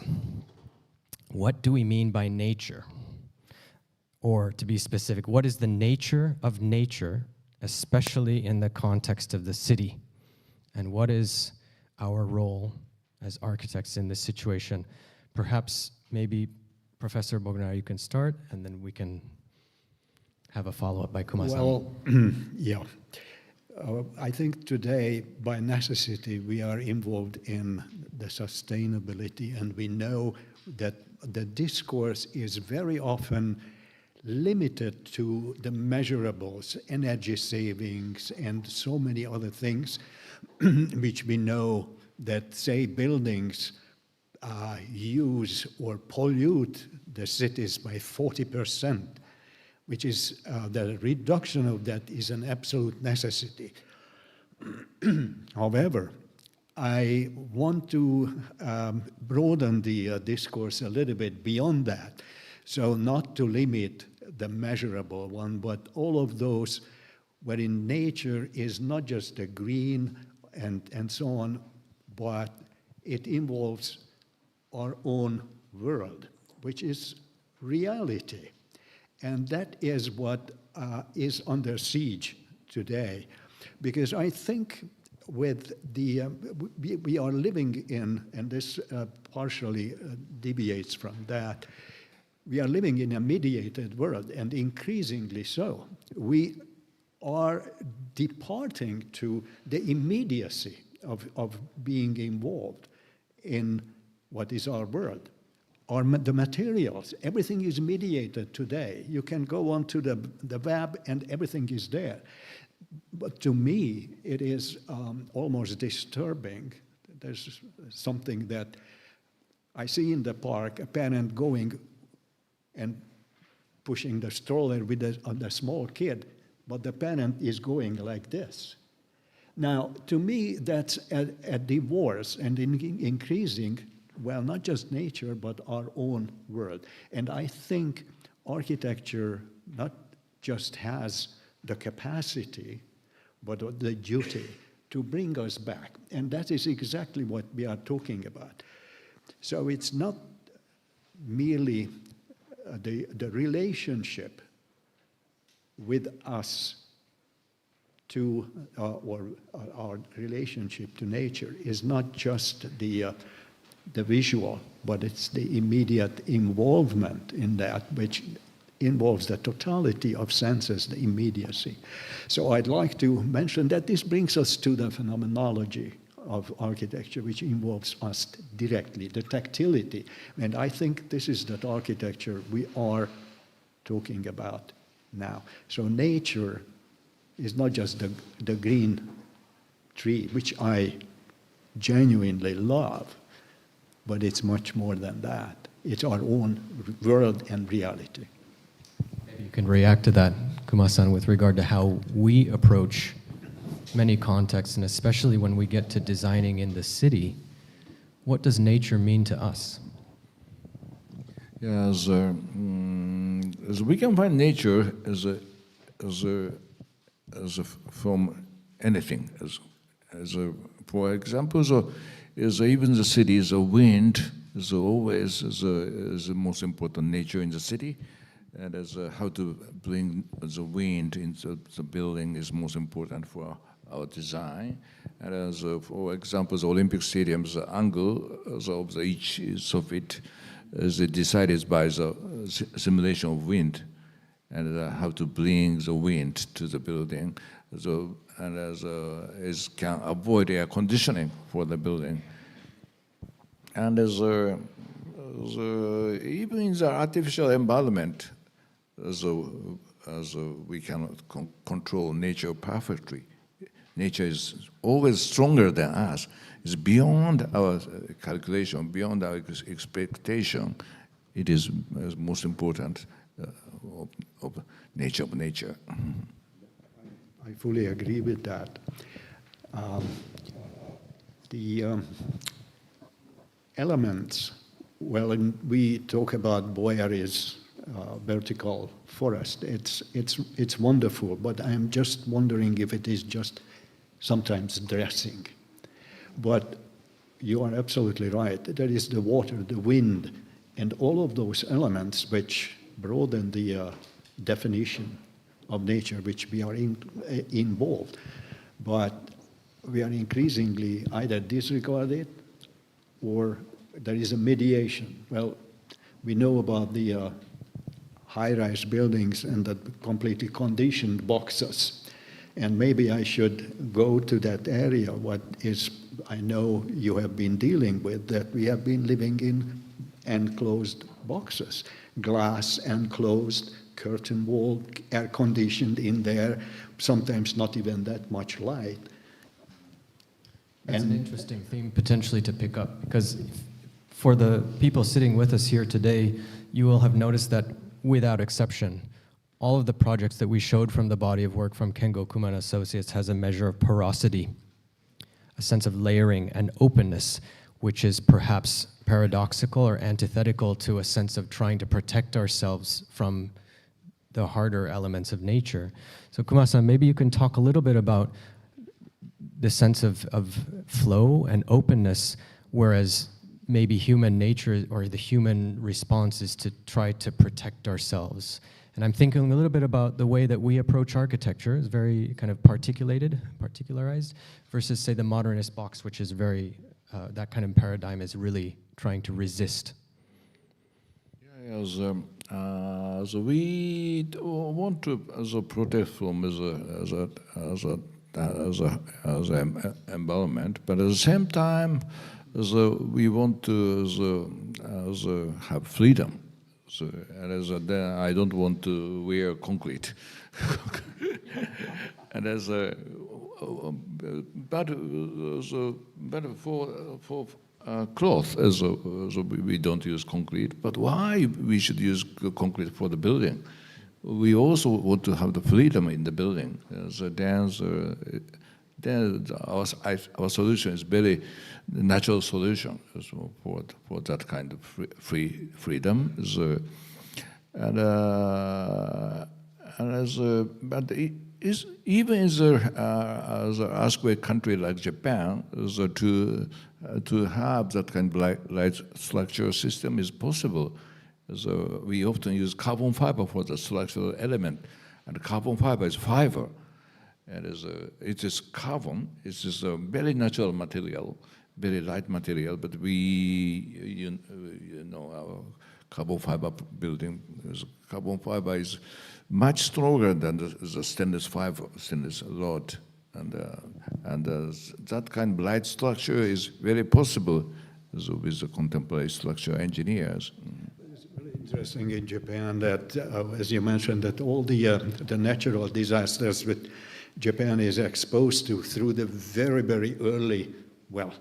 what do we mean by nature? Or to be specific, what is the nature of nature, especially in the context of the city? And what is our role as architects in this situation? Perhaps maybe Professor Bognár, you can start, and then we can have a follow-up by Kuma-san. Well, yeah. I think today, by necessity, we are involved in the sustainability, and we know that the discourse is very often limited to the measurables, energy savings, and so many other things, which we know that, say, buildings use or pollute the cities by 40%. Which is the reduction of that is an absolute necessity. However, I want to broaden the discourse a little bit beyond that. So not to limit the measurable one, but all of those wherein nature is not just the green and so on, but it involves our own world, which is reality. And that is what is under siege today. Because I think with the, we are living in, and this partially deviates from that, we are living in a mediated world, and increasingly so. We are departing to the immediacy of being involved in what is our world. The materials, everything is mediated today. You can go onto the web and everything is there. But to me, it is almost disturbing. There's something that I see in the park, a parent going and pushing the stroller with the small kid, but the parent is going like this. Now, to me, that's a divorce and increasing, well, not just nature, but our own world. And I think architecture not just has the capacity, but the duty to bring us back. And that is exactly what we are talking about. So it's not merely the relationship with us to our relationship to nature is not just the visual, but it's the immediate involvement in that, which involves the totality of senses, the immediacy. So I'd like to mention that this brings us to the phenomenology of architecture, which involves us directly, the tactility. And I think this is that architecture we are talking about now. So nature is not just the green tree, which I genuinely love, but it's much more than that. It's our own world and reality. Maybe you can react to that, Kuma-san, with regard to how we approach many contexts, and especially when we get to designing in the city. What does nature mean to us? Yeah, as we can find nature from anything. For example, even the city is a wind is always the most important nature in the city, and how to bring the wind into the building is most important for our design. And for example, the Olympic Stadium's angle of each soffit is decided by the simulation of wind, and how to bring the wind to the building, and can avoid air conditioning for the building. And even in the artificial environment, we cannot control nature perfectly. Nature is always stronger than us. It's beyond our calculation, beyond our expectation. It is most important of nature. I fully agree with that. The elements, well, we talk about Boyary's vertical forest. It's wonderful, but I'm just wondering if it is just sometimes dressing. But you are absolutely right. There is the water, the wind, and all of those elements which broaden the definition of nature which we are involved. But we are increasingly either disregard it or there is a mediation. Well, we know about the high-rise buildings and the completely conditioned boxes. And maybe I should go to that area, what is, I know you have been dealing with, that we have been living in enclosed boxes, glass enclosed, curtain wall, air conditioned in there, sometimes not even that much light. That's an interesting theme potentially to pick up, because for the people sitting with us here today, you will have noticed that without exception, all of the projects that we showed from the body of work from Kengo, Kuma and Associates has a measure of porosity, a sense of layering and openness, which is perhaps paradoxical or antithetical to a sense of trying to protect ourselves from the harder elements of nature. So Kuma-san, maybe you can talk a little bit about the sense of flow and openness, whereas maybe human nature or the human response is to try to protect ourselves. And I'm thinking a little bit about the way that we approach architecture is very kind of particularized, versus say the modernist box, which is very, that kind of paradigm is really trying to resist. Yeah, so we want to protect from as an environment, but at the same time, we want to have freedom. So, and then I don't want to wear concrete. And but for cloth, we don't use concrete. But why we should use concrete for the building? We also want to have the freedom in the building. So then our solution is very natural solution for that kind of freedom. So, but even in the earthquake country like Japan, to have that kind of light structural system is possible. So we often use carbon fiber for the structural element, and carbon fiber is fiber. And it is carbon. It is a very natural material, very light material. But you know, our carbon fiber building, carbon fiber is much stronger than the stainless rod. And that kind of light structure is very possible with the contemporary structural engineers. It's really interesting in Japan that, as you mentioned, that all the natural disasters that Japan is exposed to through the very, very early, well,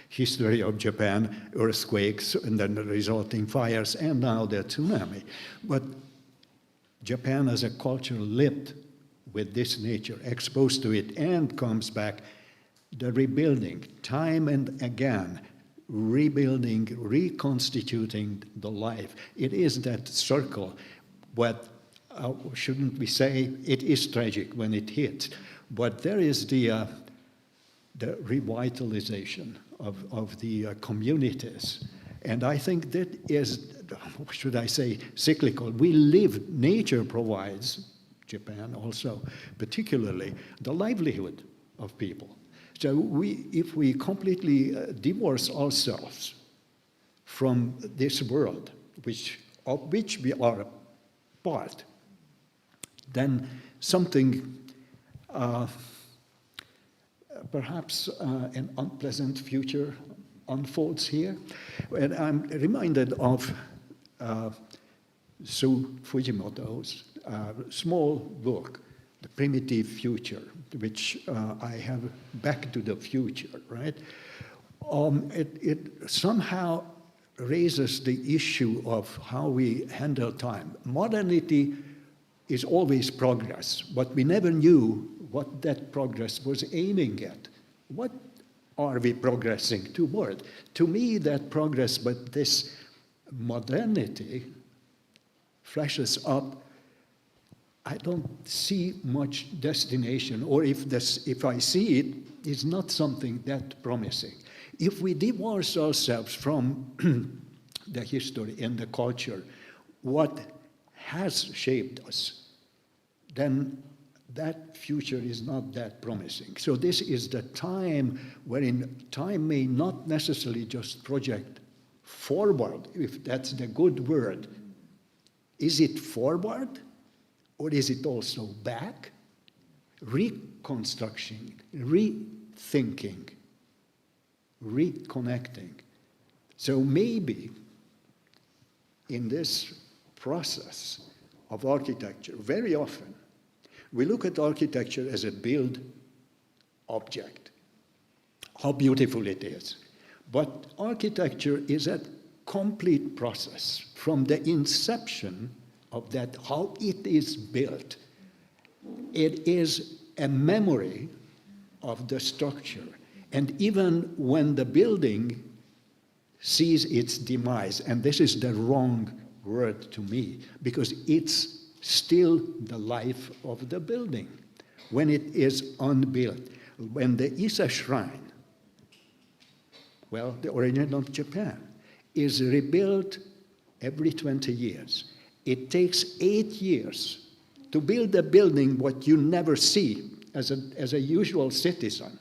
history of Japan, earthquakes and then the resulting fires, and now the tsunami. But Japan as a culture lived with this nature, exposed to it, and comes back, the rebuilding, time and again, rebuilding, reconstituting the life. It is that circle, but shouldn't we say it is tragic when it hits, but there is the revitalization of the communities. And I think that is, should I say, cyclical. We live, nature provides, Japan also, particularly, the livelihood of people. So if we completely divorce ourselves from this world, of which we are a part, then something, perhaps an unpleasant future unfolds here. And I'm reminded of Sue Fujimoto's small book, The Primitive Future, which I have Back to the Future, right? It somehow raises the issue of how we handle time. Modernity is always progress, but we never knew what that progress was aiming at. What are we progressing toward? To me, that progress, but this modernity flashes up. I don't see much destination, or if I see it, it's not something that promising. If we divorce ourselves from the history and the culture, what has shaped us, then that future is not that promising. So this is the time wherein time may not necessarily just project forward, if that's the good word. Is it forward? Or is it also back? Reconstruction, rethinking, reconnecting. So maybe in this process of architecture, very often, we look at architecture as a build object, how beautiful it is. But architecture is a complete process from the inception of that, how it is built. It is a memory of the structure. And even when the building sees its demise, and this is the wrong word to me, because it's still the life of the building when it is unbuilt. When the Ise Shrine, well, the origin of Japan, is rebuilt every 20 years. It takes 8 years to build a building what you never see as a usual citizen.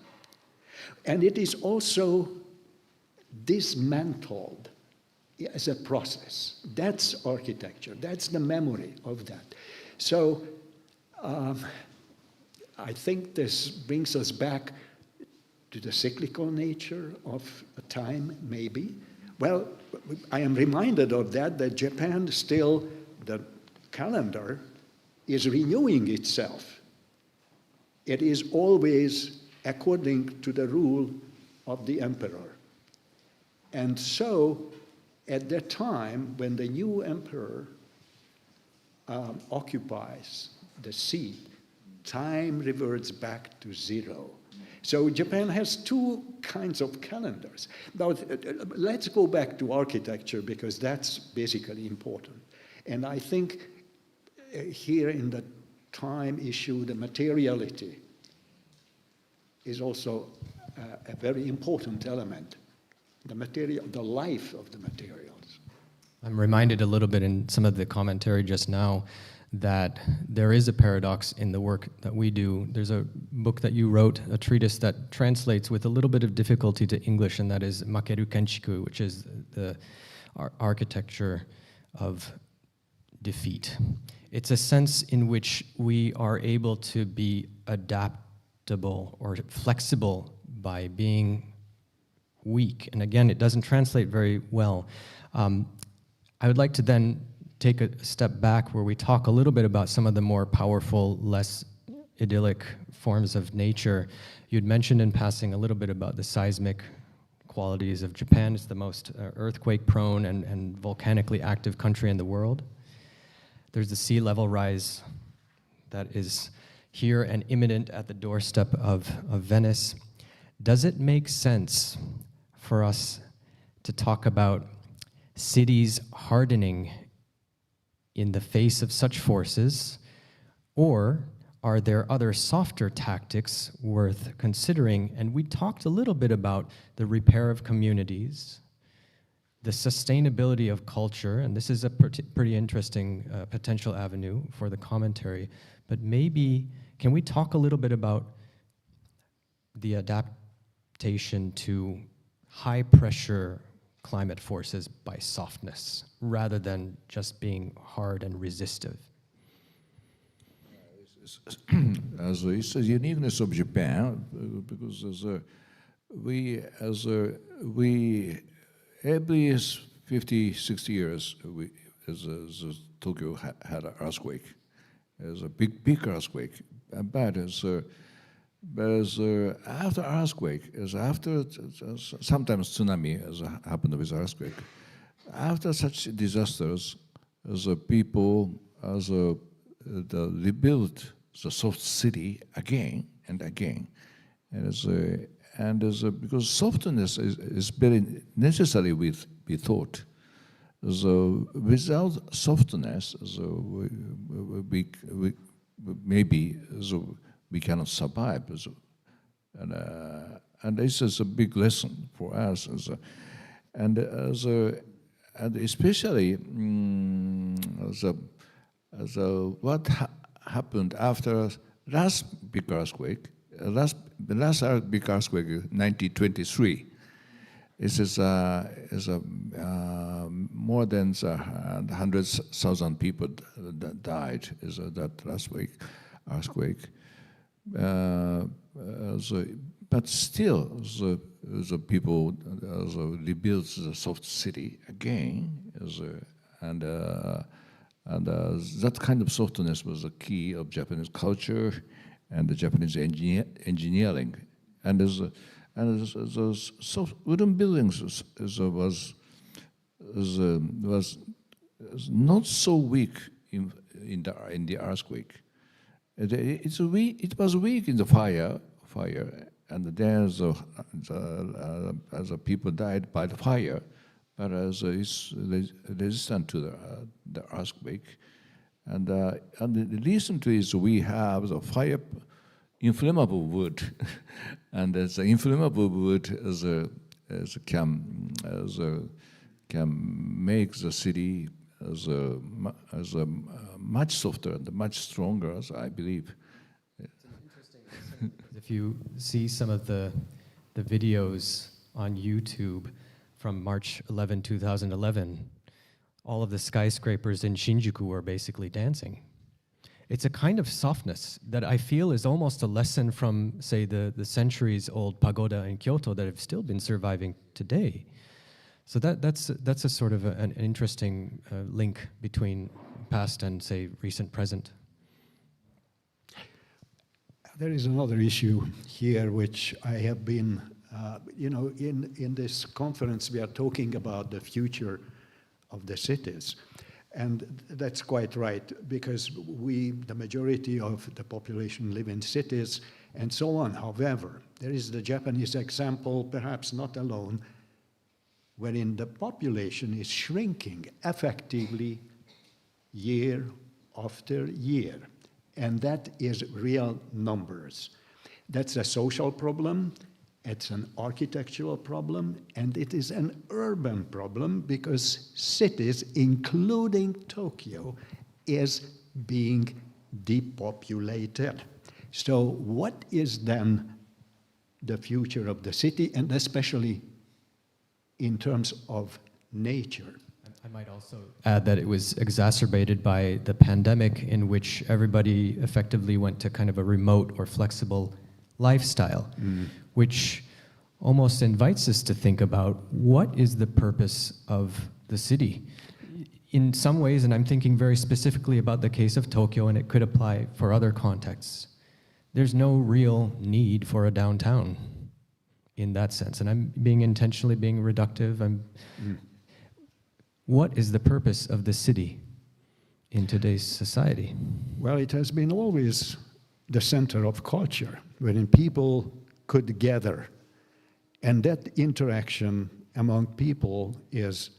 And it is also dismantled as a process. That's architecture. That's the memory of that. So I think this brings us back to the cyclical nature of a time, maybe. Well, I am reminded of that Japan still, the calendar is renewing itself. It is always according to the rule of the emperor. And so, at the time when the new emperor occupies the seat, time reverts back to zero. So Japan has two kinds of calendars. Now, let's go back to architecture, because that's basically important. And I think here in the time issue, the materiality is also a very important element. The material, the life of the materials. I'm reminded a little bit in some of the commentary just now that there is a paradox in the work that we do. There's a book that you wrote, a treatise that translates with a little bit of difficulty to English, and that is Makeru Kenshiku, which is the architecture of defeat. It's a sense in which we are able to be adaptable or flexible by being weak. And again, it doesn't translate very well. I would like to then take a step back where we talk a little bit about some of the more powerful, less idyllic forms of nature. You'd mentioned in passing a little bit about the seismic qualities of Japan. It's the most earthquake-prone and volcanically active country in the world. There's the sea level rise that is here and imminent at the doorstep of Venice. Does it make sense for us to talk about cities hardening in the face of such forces, or are there other softer tactics worth considering? And we talked a little bit about the repair of communities, the sustainability of culture, and this is a pretty interesting potential avenue for the commentary, but maybe can we talk a little bit about the adaptation to high pressure climate forces by softness, rather than just being hard and resistive? It's a uniqueness of Japan, because every 50, 60 years, Tokyo had an earthquake. There's a big earthquake. But after earthquake, sometimes tsunami, as happened with earthquake. After such disasters, people rebuilt the soft city again and again, because softness is very necessary. We thought. So without softness, we cannot survive. And this is a big lesson for us. And especially what happened after last big earthquake, the last big earthquake, 1923. This is more than 100,000 people died. Is that last week earthquake? But still, the people rebuilt the soft city again, and that kind of softness was the key of Japanese culture and the Japanese engineering. And those soft wooden buildings was not so weak in the earthquake. It was weak in the fire, and then the people died by the fire, but it's resistant to the earthquake. And recently we have the fire inflammable wood, and the inflammable wood can make the city as much softer and much stronger, as I believe. If you see some of the videos on YouTube from March 11, 2011, all of the skyscrapers in Shinjuku are basically dancing. It's a kind of softness that I feel is almost a lesson from, say, the centuries-old pagoda in Kyoto that have still been surviving today. So that's a sort of an interesting link between past and, say, recent present. There is another issue here which I have been, in this conference we are talking about the future of the cities. And that's quite right, because the majority of the population live in cities and so on. However, there is the Japanese example, perhaps not alone, wherein the population is shrinking effectively year after year. And that is real numbers. That's a social problem, it's an architectural problem, and it is an urban problem, because cities, including Tokyo, is being depopulated. So what is then the future of the city, and especially in terms of nature? I might also add that it was exacerbated by the pandemic, in which everybody effectively went to kind of a remote or flexible lifestyle, which almost invites us to think about what is the purpose of the city. In some ways, and I'm thinking very specifically about the case of Tokyo, and it could apply for other contexts, there's no real need for a downtown in that sense. And I'm intentionally being reductive. What is the purpose of the city in today's society? Well, it has been always the center of culture, wherein people could gather. And that interaction among people is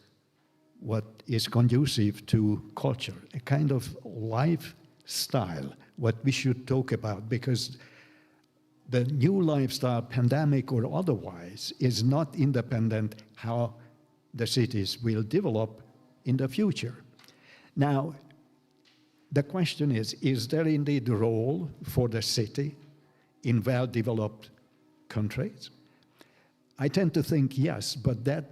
what is conducive to culture, a kind of lifestyle, what we should talk about, because the new lifestyle, pandemic or otherwise, is not independent how the cities will develop in the future. Now, the question is there indeed a role for the city in well-developed countries? I tend to think yes, but that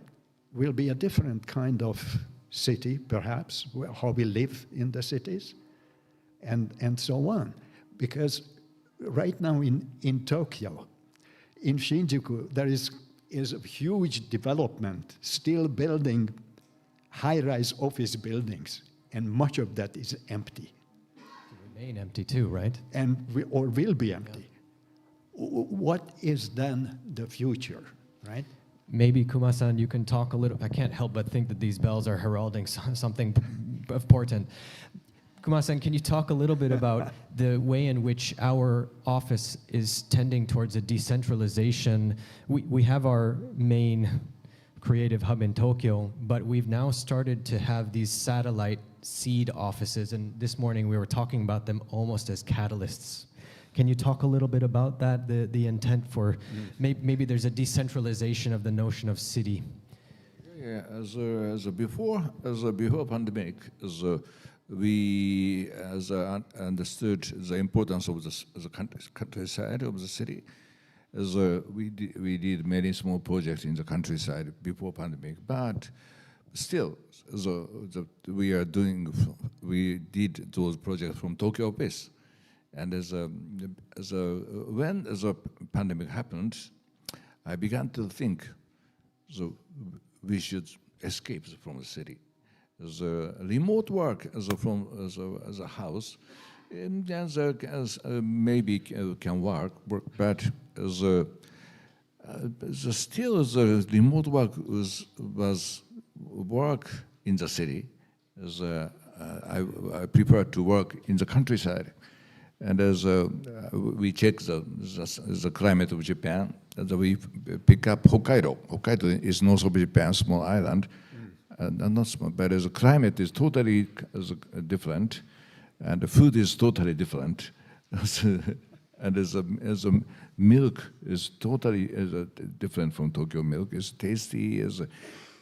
will be a different kind of city, perhaps, how we live in the cities, and so on. Because right now in Tokyo, in Shinjuku, there is a huge development, still building high-rise office buildings, and much of that is empty. Remain empty too, right? Or will be empty. Yeah. What is then the future, right? Maybe, Kuma-san, you can talk a little. I can't help but think that these bells are heralding something of portent. Kuma-san, can you talk a little bit about the way in which our office is tending towards a decentralization? We have our main creative hub in Tokyo, but we've now started to have these satellite seed offices, and this morning we were talking about them almost as catalysts. Can you talk a little bit about that, the intent for maybe there's a decentralization of the notion of city? Yeah, before pandemic, we understood the importance of the countryside of the city. We did many small projects in the countryside before pandemic, but still, we did those projects from Tokyo office. And when the pandemic happened, I began to think, we should escape from the city. Remote work from a house, maybe can work, but still the remote work was work in the city. I prefer to work in the countryside. And we check the climate of Japan, we pick up Hokkaido. Hokkaido is north of Japan, small island, not small, but the climate is totally different, and the food is totally different, and as a milk is totally different from Tokyo milk. It's tasty,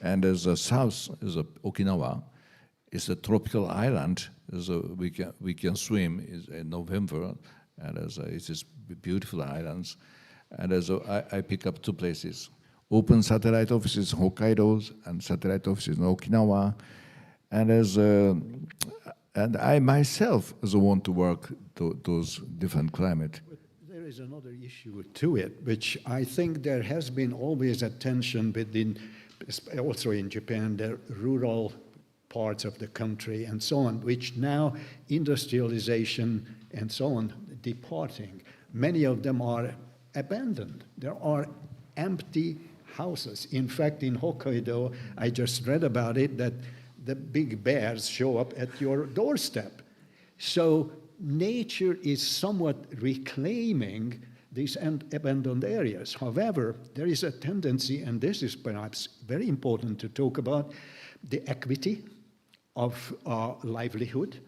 and as a south is Okinawa. It's a tropical island, so we can swim in November, and it is beautiful islands. And I pick up two places: open satellite offices in Hokkaido and satellite offices in Okinawa. And I myself want to work those different climate. But there is another issue to it, which I think there has been always a tension within, also in Japan, the rural parts of the country and so on, which now industrialization and so on departing. Many of them are abandoned. There are empty houses. In fact, in Hokkaido, I just read about it, that the big bears show up at your doorstep. So nature is somewhat reclaiming these abandoned areas. However, there is a tendency, and this is perhaps very important to talk about, the equity of livelihood,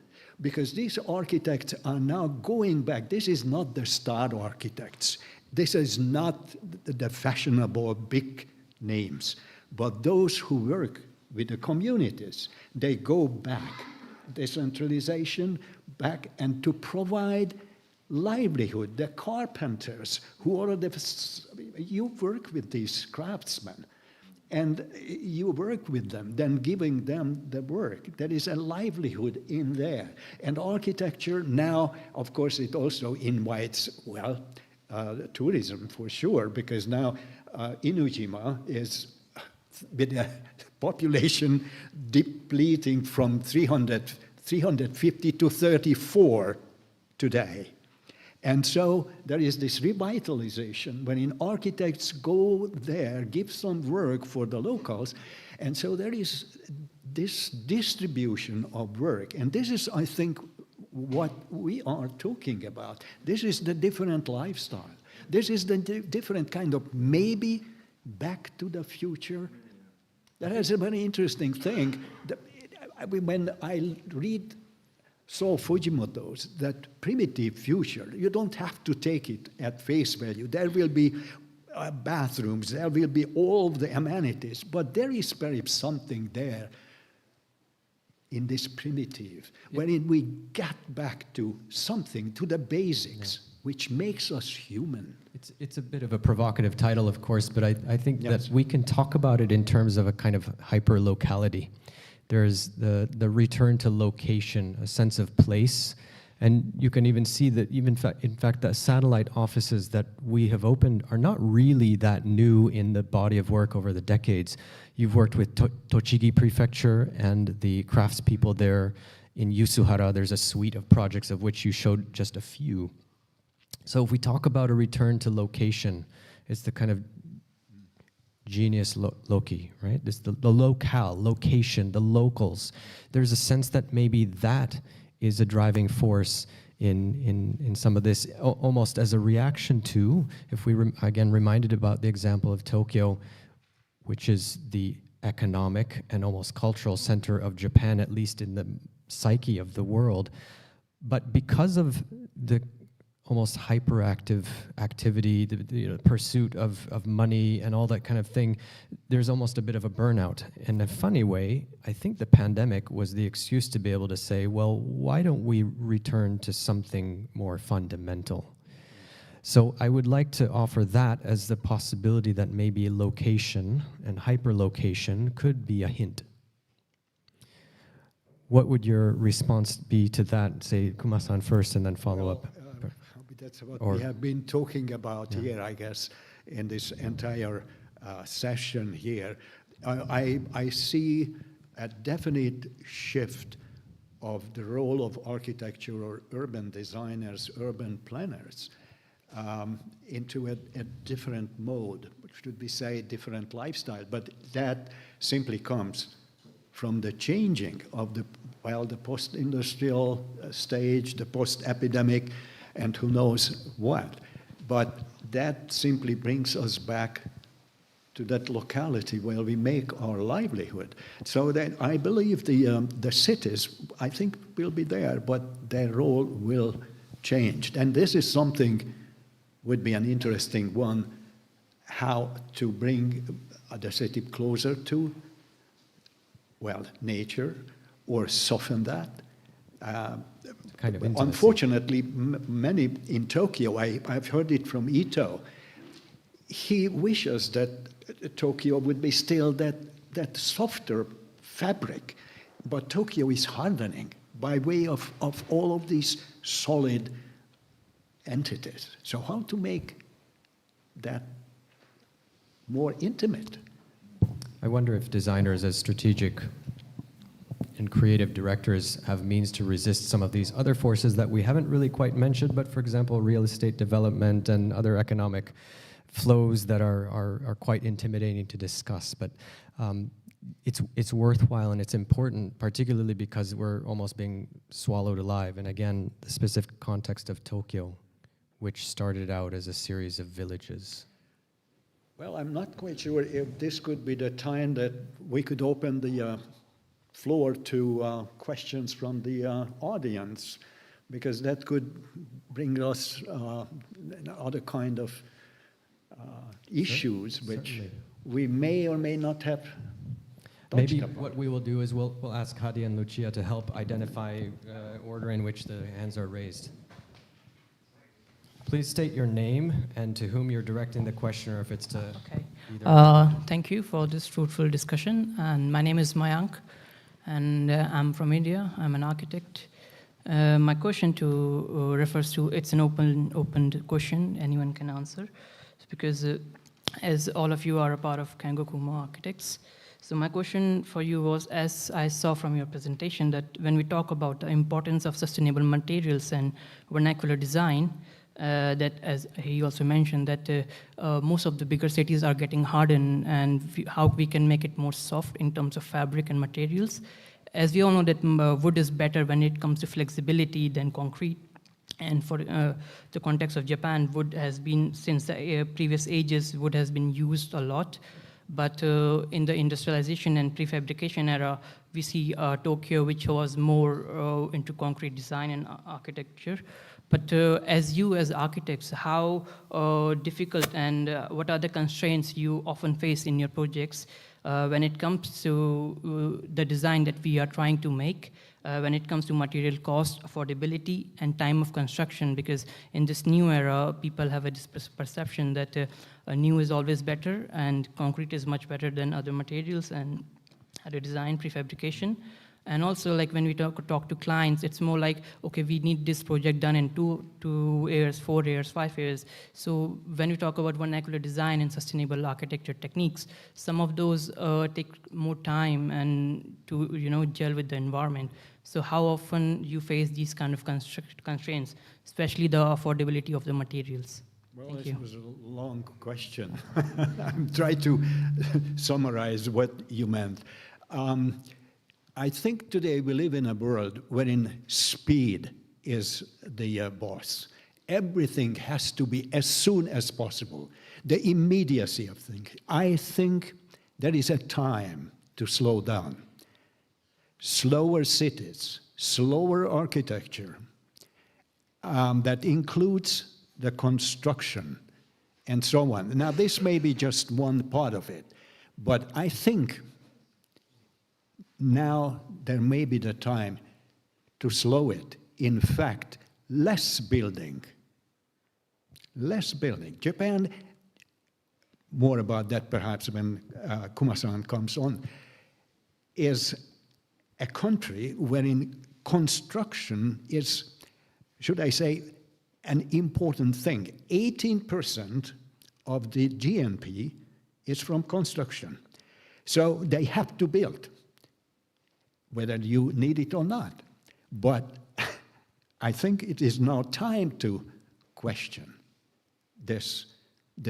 because these architects are now going back. This is not the star architects. This is not the fashionable big names, but those who work with the communities. They go back. Decentralization, back and to provide livelihood. The carpenters who are you work with these craftsmen and you work with them, then giving them the work. There is a livelihood in there. And architecture now, of course, it also invites, well, tourism for sure, because now Inujima is with a population depleting from 350 to 34 today. And so there is this revitalization when architects go there, give some work for the locals, and so there is this distribution of work. And this is, I think, what we are talking about. This is the different lifestyle. This is the different kind of maybe back to the future. That is a very interesting thing. When I read Saul Fujimoto's, that primitive future, you don't have to take it at face value. There will be bathrooms, there will be all of the amenities, but there is perhaps something there in this primitive, when we get back to something, to the basics, which makes us human. It's a bit of a provocative title, of course, but I think that we can talk about it in terms of a kind of hyper-locality. There's the return to location, a sense of place, and you can even see that in fact the satellite offices that we have opened are not really that new in the body of work over the decades. You've worked with Tochigi Prefecture and the craftspeople there. In Yusuhara, there's a suite of projects of which you showed just a few. So if we talk about a return to location, it's the kind of genius loci, right? It's the locale, location, the locals. There's a sense that maybe that is a driving force in some of this, almost as a reaction to, if we again reminded about the example of Tokyo, which is the economic and almost cultural center of Japan, at least in the psyche of the world. But because of the almost hyperactive activity, the pursuit of money and all that kind of thing, there's almost a bit of a burnout. In a funny way, I think the pandemic was the excuse to be able to say, well, why don't we return to something more fundamental? So I would like to offer that as the possibility that maybe location and hyperlocation could be a hint. What would your response be to that? Say, Kuma-san first and then follow up. That's what we have been talking about here, I guess, in this entire session here. I see a definite shift of the role of architecture or urban designers, urban planners, into a different mode, should we say different lifestyle, but that simply comes from the changing of the post-industrial stage, the post-epidemic, and who knows what. But that simply brings us back to that locality where we make our livelihood. So that I believe the cities, I think, will be there, but their role will change. And this is something would be an interesting one, how to bring the city closer to, well, nature, or soften that. Kind of intimacy. Unfortunately, many in Tokyo, I've heard it from Ito, he wishes that Tokyo would be still that softer fabric, but Tokyo is hardening by way of all of these solid entities. So how to make that more intimate? I wonder if designers as strategic and creative directors have means to resist some of these other forces that we haven't really quite mentioned, but for example, real estate development and other economic flows that are quite intimidating to discuss. But it's worthwhile and it's important, particularly because we're almost being swallowed alive. And again, the specific context of Tokyo, which started out as a series of villages. Well, I'm not quite sure if this could be the time that we could open the floor to questions from the audience, because that could bring us other kind of issues which we may or may not have Maybe upon. what we will do is we'll ask Hadi and Lucia to help identify order in which the hands are raised. Please state your name and to whom you're directing the question, or if it's to either. Thank you for this fruitful discussion. And my name is Mayank, and I'm from India. I'm an architect. My question refers to, it's an open question, anyone can answer. It's because as all of you are a part of Kengo Kuma Architects, so my question for you was, as I saw from your presentation, that when we talk about the importance of sustainable materials and vernacular design, that as he also mentioned, that most of the bigger cities are getting hardened, and how we can make it more soft in terms of fabric and materials. As we all know that wood is better when it comes to flexibility than concrete. And for the context of Japan, wood has been, since the previous ages, wood has been used a lot. But in the industrialization and prefabrication era, we see Tokyo, which was more into concrete design and architecture. But as you as architects, how difficult and what are the constraints you often face in your projects when it comes to the design that we are trying to make, when it comes to material cost, affordability, and time of construction? Because in this new era, people have a perception that new is always better, and concrete is much better than other materials and other design, prefabrication. And also, like when we talk to clients, it's more like, okay, we need this project done in 2 years, 4 years, 5 years. So when we talk about vernacular design and sustainable architecture techniques, some of those take more time and to gel with the environment. So how often you face these kind of constraints, especially the affordability of the materials? Well, this was a long question. I'm trying to summarize what you meant. I think today we live in a world wherein speed is the boss. Everything has to be as soon as possible. The immediacy of things. I think there is a time to slow down. Slower cities, slower architecture, that includes the construction and so on. Now, this may be just one part of it, but I think now there may be the time to slow it. In fact, less building. Less building. Japan, more about that perhaps when Kuma-san comes on, is a country wherein construction is, should I say, an important thing. 18% of the GNP is from construction. So they have to build, whether you need it or not. But I think it is now time to question the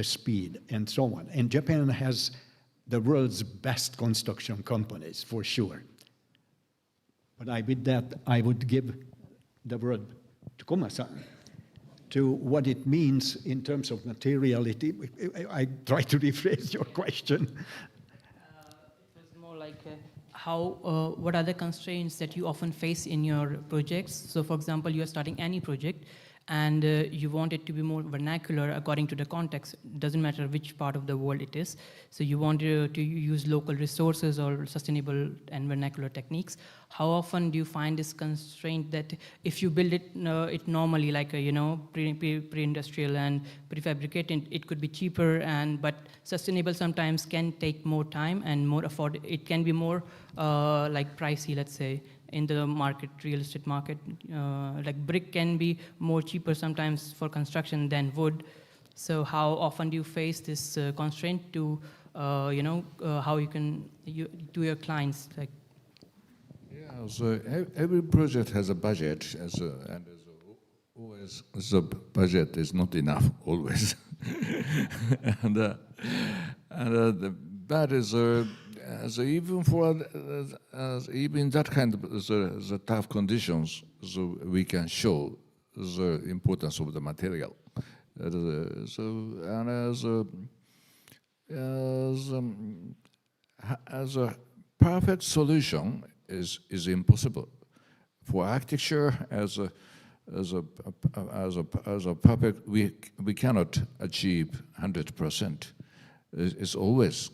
speed and so on. And Japan has the world's best construction companies, for sure. But with that, I would give the word to Kuma-san, to what it means in terms of materiality. I try to rephrase your question. It was more like what are the constraints that you often face in your projects? So for example, you are starting any project and you want it to be more vernacular according to the context. It doesn't matter which part of the world it is. So you want to use local resources or sustainable and vernacular techniques. How often do you find this constraint that if you build it normally, like pre-industrial and prefabricated, it could be cheaper, but sustainable sometimes can take more time and more it can be more like pricey, let's say, in the market, real estate market. Like brick can be more cheaper sometimes for construction than wood. So how often do you face this constraint to, how you can to your clients? Like, yeah, so every project has a budget, and always the budget is not enough always, that is. So even for even that kind of the tough conditions, so we can show the importance of the material. As a perfect solution is impossible. For architecture, as a perfect, we cannot achieve 100%. It's always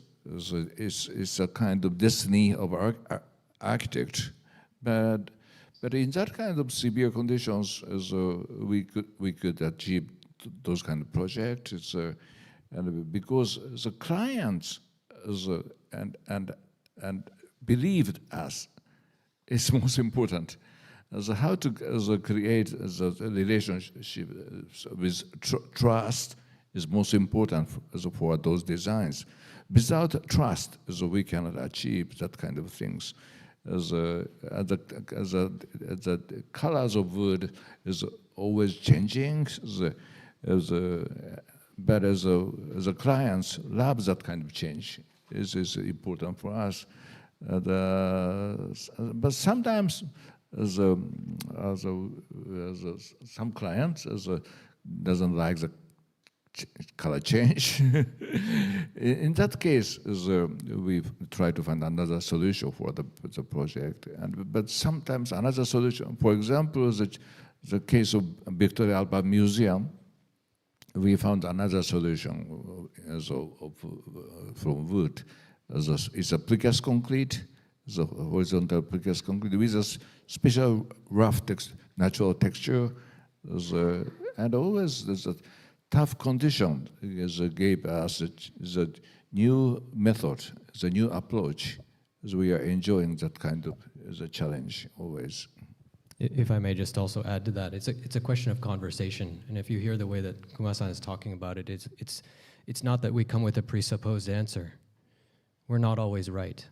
it's a kind of destiny of architect, but in that kind of severe conditions, we could achieve those kind of projects. And because the clients and believed us is most important. How to create the relationship with trust is most important for those designs. Without trust, we cannot achieve that kind of things. The colors of wood is always changing. But as the clients love that kind of change. This is important for us. But sometimes some clients doesn't like the color change. In that case, we try to find another solution for the project. But sometimes another solution, for example, the case of Victoria Alba Museum, we found another solution from wood. It's a precast concrete, the horizontal precast concrete with a special rough natural texture, and always there's a tough condition gave us the new method, the new approach. So we are enjoying that kind of the challenge always. If I may just also add to that, it's a question of conversation, and if you hear the way that Kuma-san is talking about it, it's not that we come with a presupposed answer. We're not always right.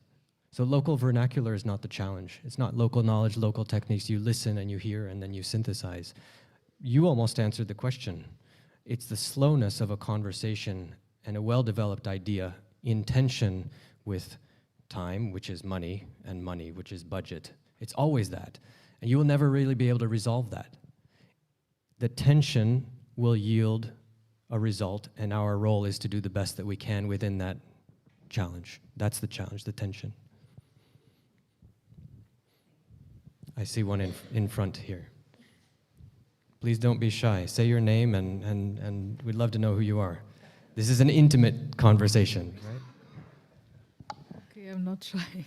So local vernacular is not the challenge. It's not local knowledge, local techniques. You listen and you hear and then you synthesize. You almost answered the question. It's the slowness of a conversation and a well-developed idea in tension with time, which is money, and money, which is budget. It's always that. And you will never really be able to resolve that. The tension will yield a result, and our role is to do the best that we can within that challenge. That's the challenge, the tension. I see one in front here. Please don't be shy. Say your name, and we'd love to know who you are. This is an intimate conversation, right? Okay, I'm not shy.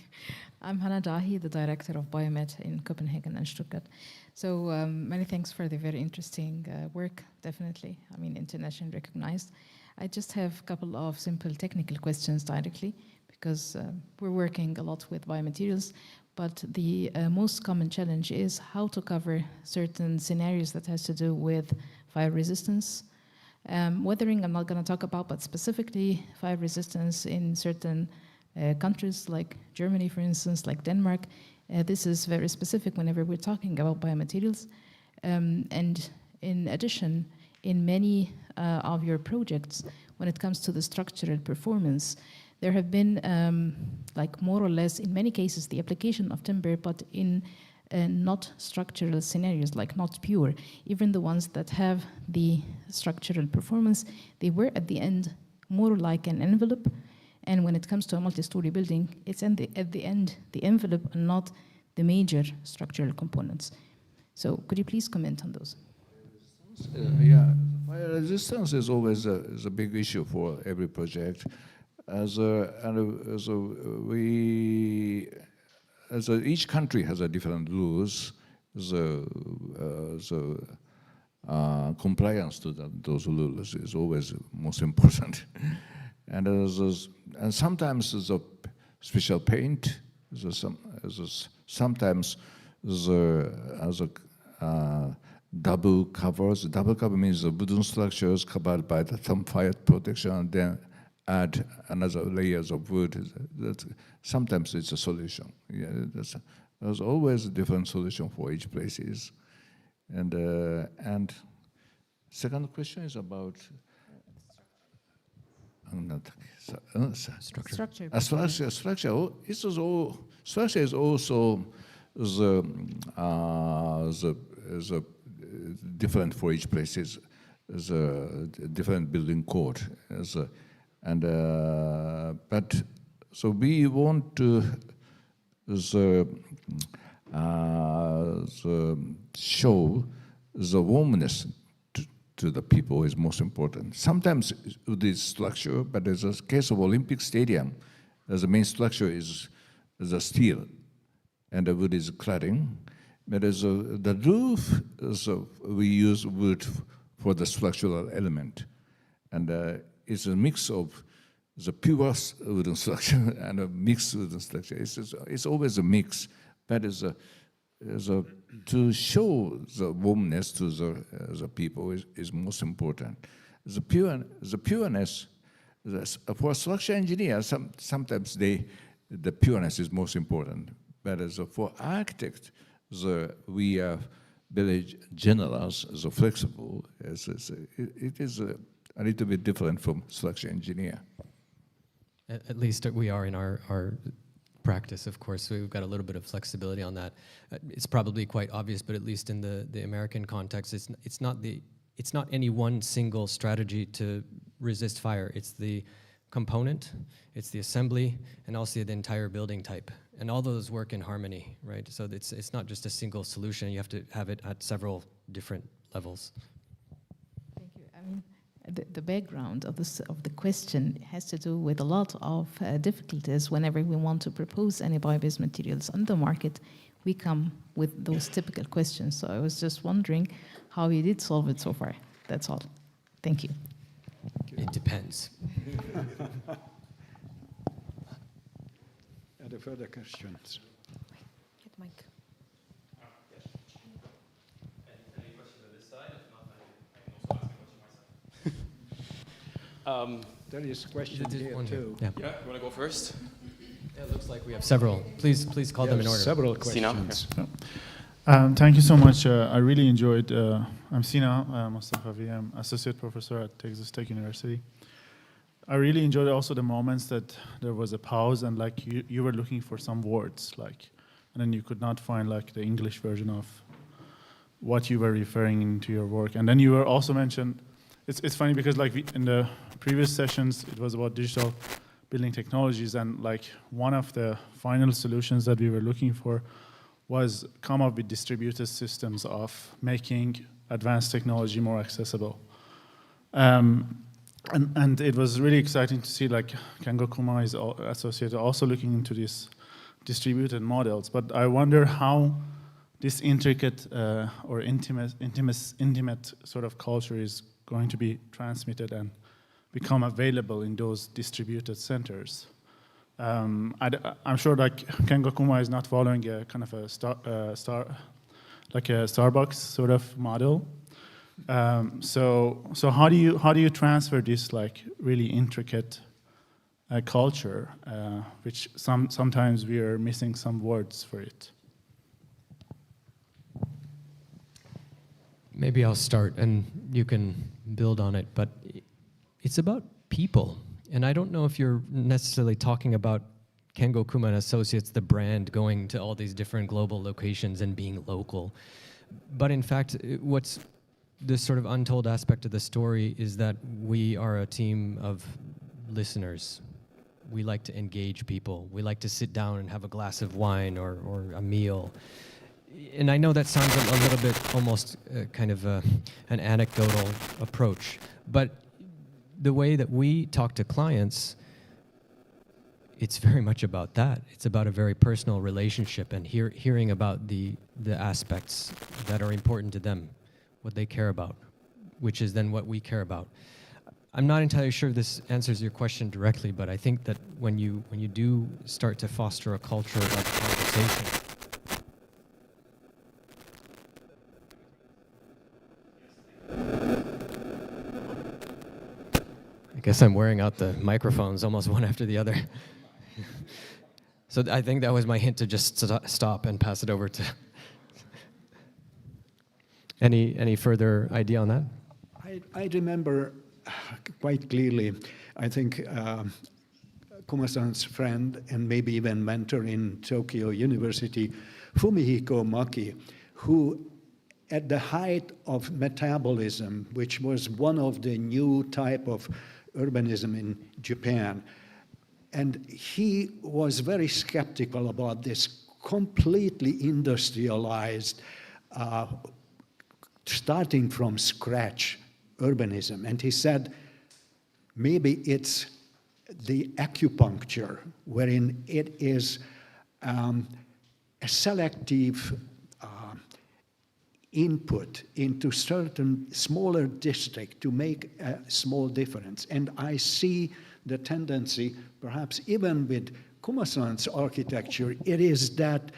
I'm Hannah Dahi, the director of Biomed in Copenhagen and Stuttgart. So many thanks for the very interesting work, definitely. I mean, internationally recognized. I just have a couple of simple technical questions directly, because we're working a lot with biomaterials, but the most common challenge is how to cover certain scenarios that has to do with fire resistance. Weathering, I'm not going to talk about, but specifically fire resistance in certain countries like Germany, for instance, like Denmark. This is very specific whenever we're talking about biomaterials. And in addition, in many of your projects, when it comes to the structural performance, there have been, like more or less, in many cases, the application of timber, but in not structural scenarios, like not pure. Even the ones that have the structural performance, they were at the end more like an envelope. And when it comes to a multi-story building, it's at the end, the envelope, and not the major structural components. So could you please comment on those? Yeah, fire resistance is always a big issue for every project. Each country has a different rules. Compliance to those rules is always most important. And sometimes there's a special paint. Sometimes there's double covers. Double cover means the wooden structures covered by some fire protection, and then add another layers of wood. Sometimes it's a solution. Yeah, there's always a different solution for each places. And second question is about structure. Structure is also the different for each places. There's a different building code. But so we want to show the warmness to the people is most important. Sometimes it is structure, but there's a case of Olympic Stadium. the main structure is the steel, and the wood is cladding. But the roof, we use wood for the structural element. And it's a mix of the pure wooden structure and a mixed wooden structure. It's always a mix, but to show the warmness to the people is most important. The pureness, for a structure engineer, sometimes the pureness is most important. But for architect, we are very generous, flexible. It is a little bit different from structure engineer. At least we are in our practice, of course. We've got a little bit of flexibility on that. It's probably quite obvious, but at least in the American context, it's not any one single strategy to resist fire. It's the component, it's the assembly, and also the entire building type. And all those work in harmony, right? So it's not just a single solution. You have to have it at several different levels. Thank you. I mean, the background of the question has to do with a lot of difficulties. Whenever we want to propose any bio-based materials on the market, we come with those typical questions. So I was just wondering how you did solve it so far. That's all. Thank you. It depends. Any further questions? Get the mic. Any questions on this side? If not, I can also ask a question myself. There is a question here too. Yeah. You want to go first? Yeah, it looks like we have several. Please call them in order. Several questions. Thank you so much. I really enjoyed. I'm Sina Mostafavi. I'm associate professor at Texas Tech University. I really enjoyed also the moments that there was a pause and like you were looking for some words, like, and then you could not find like the English version of what you were referring into your work. And then you were also mentioned. It's funny because like in the previous sessions it was about digital building technologies, and like one of the final solutions that we were looking for was come up with distributed systems of making advanced technology more accessible. And it was really exciting to see like Kengo Kuma is associated also looking into these distributed models. But I wonder how this intricate or intimate sort of culture is going to be transmitted and become available in those distributed centers. I'm sure like Kengo Kuma is not following a kind of a like a Starbucks sort of model. So how do you transfer this like really intricate culture, which sometimes we are missing some words for it? Maybe I'll start and you can build on it, but it's about people. And I don't know if you're necessarily talking about Kengo Kuma and Associates, the brand, going to all these different global locations and being local. But in fact, what's this sort of untold aspect of the story is that we are a team of listeners. We like to engage people. We like to sit down and have a glass of wine or a meal. And I know that sounds a little bit almost kind of an anecdotal approach, but the way that we talk to clients, it's very much about that. It's about a very personal relationship and hearing about the aspects that are important to them, what they care about, which is then what we care about. I'm not entirely sure this answers your question directly, but I think that when you do start to foster a culture of conversation, I guess I'm wearing out the microphones almost one after the other. So I think that was my hint to just stop and pass it over to... Any further idea on that? I remember quite clearly, I think Kuma-san's friend and maybe even mentor in Tokyo University, Fumihiko Maki, who at the height of metabolism, which was one of the new type of urbanism in Japan, and he was very skeptical about this completely industrialized, starting from scratch urbanism. And he said, maybe it's the acupuncture, wherein it is a selective input into certain smaller district to make a small difference. And I see the tendency, perhaps even with Kuma-san's architecture, it is that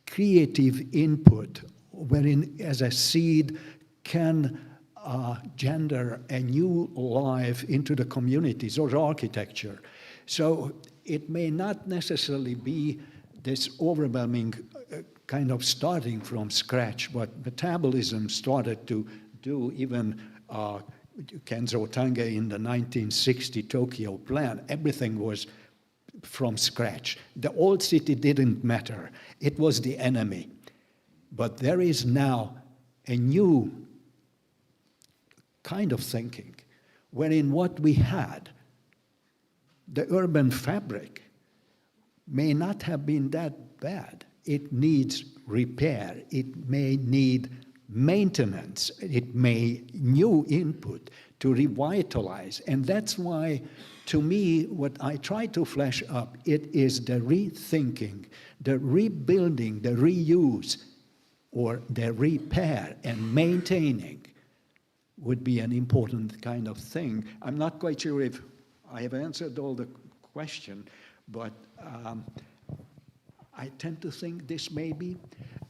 creative input wherein as a seed can gender a new life into the communities or architecture. So it may not necessarily be this overwhelming kind of starting from scratch, what metabolism started to do even Kenzo Tange in the 1960 Tokyo plan. Everything was from scratch. The old city didn't matter. It was the enemy. But there is now a new kind of thinking, wherein what we had, the urban fabric, may not have been that bad. It needs repair. It may need maintenance. It may new input to revitalize. And that's why, to me, what I try to flesh up, it is the rethinking, the rebuilding, the reuse, or the repair and maintaining would be an important kind of thing. I'm not quite sure if I have answered all the question, but I tend to think this may be.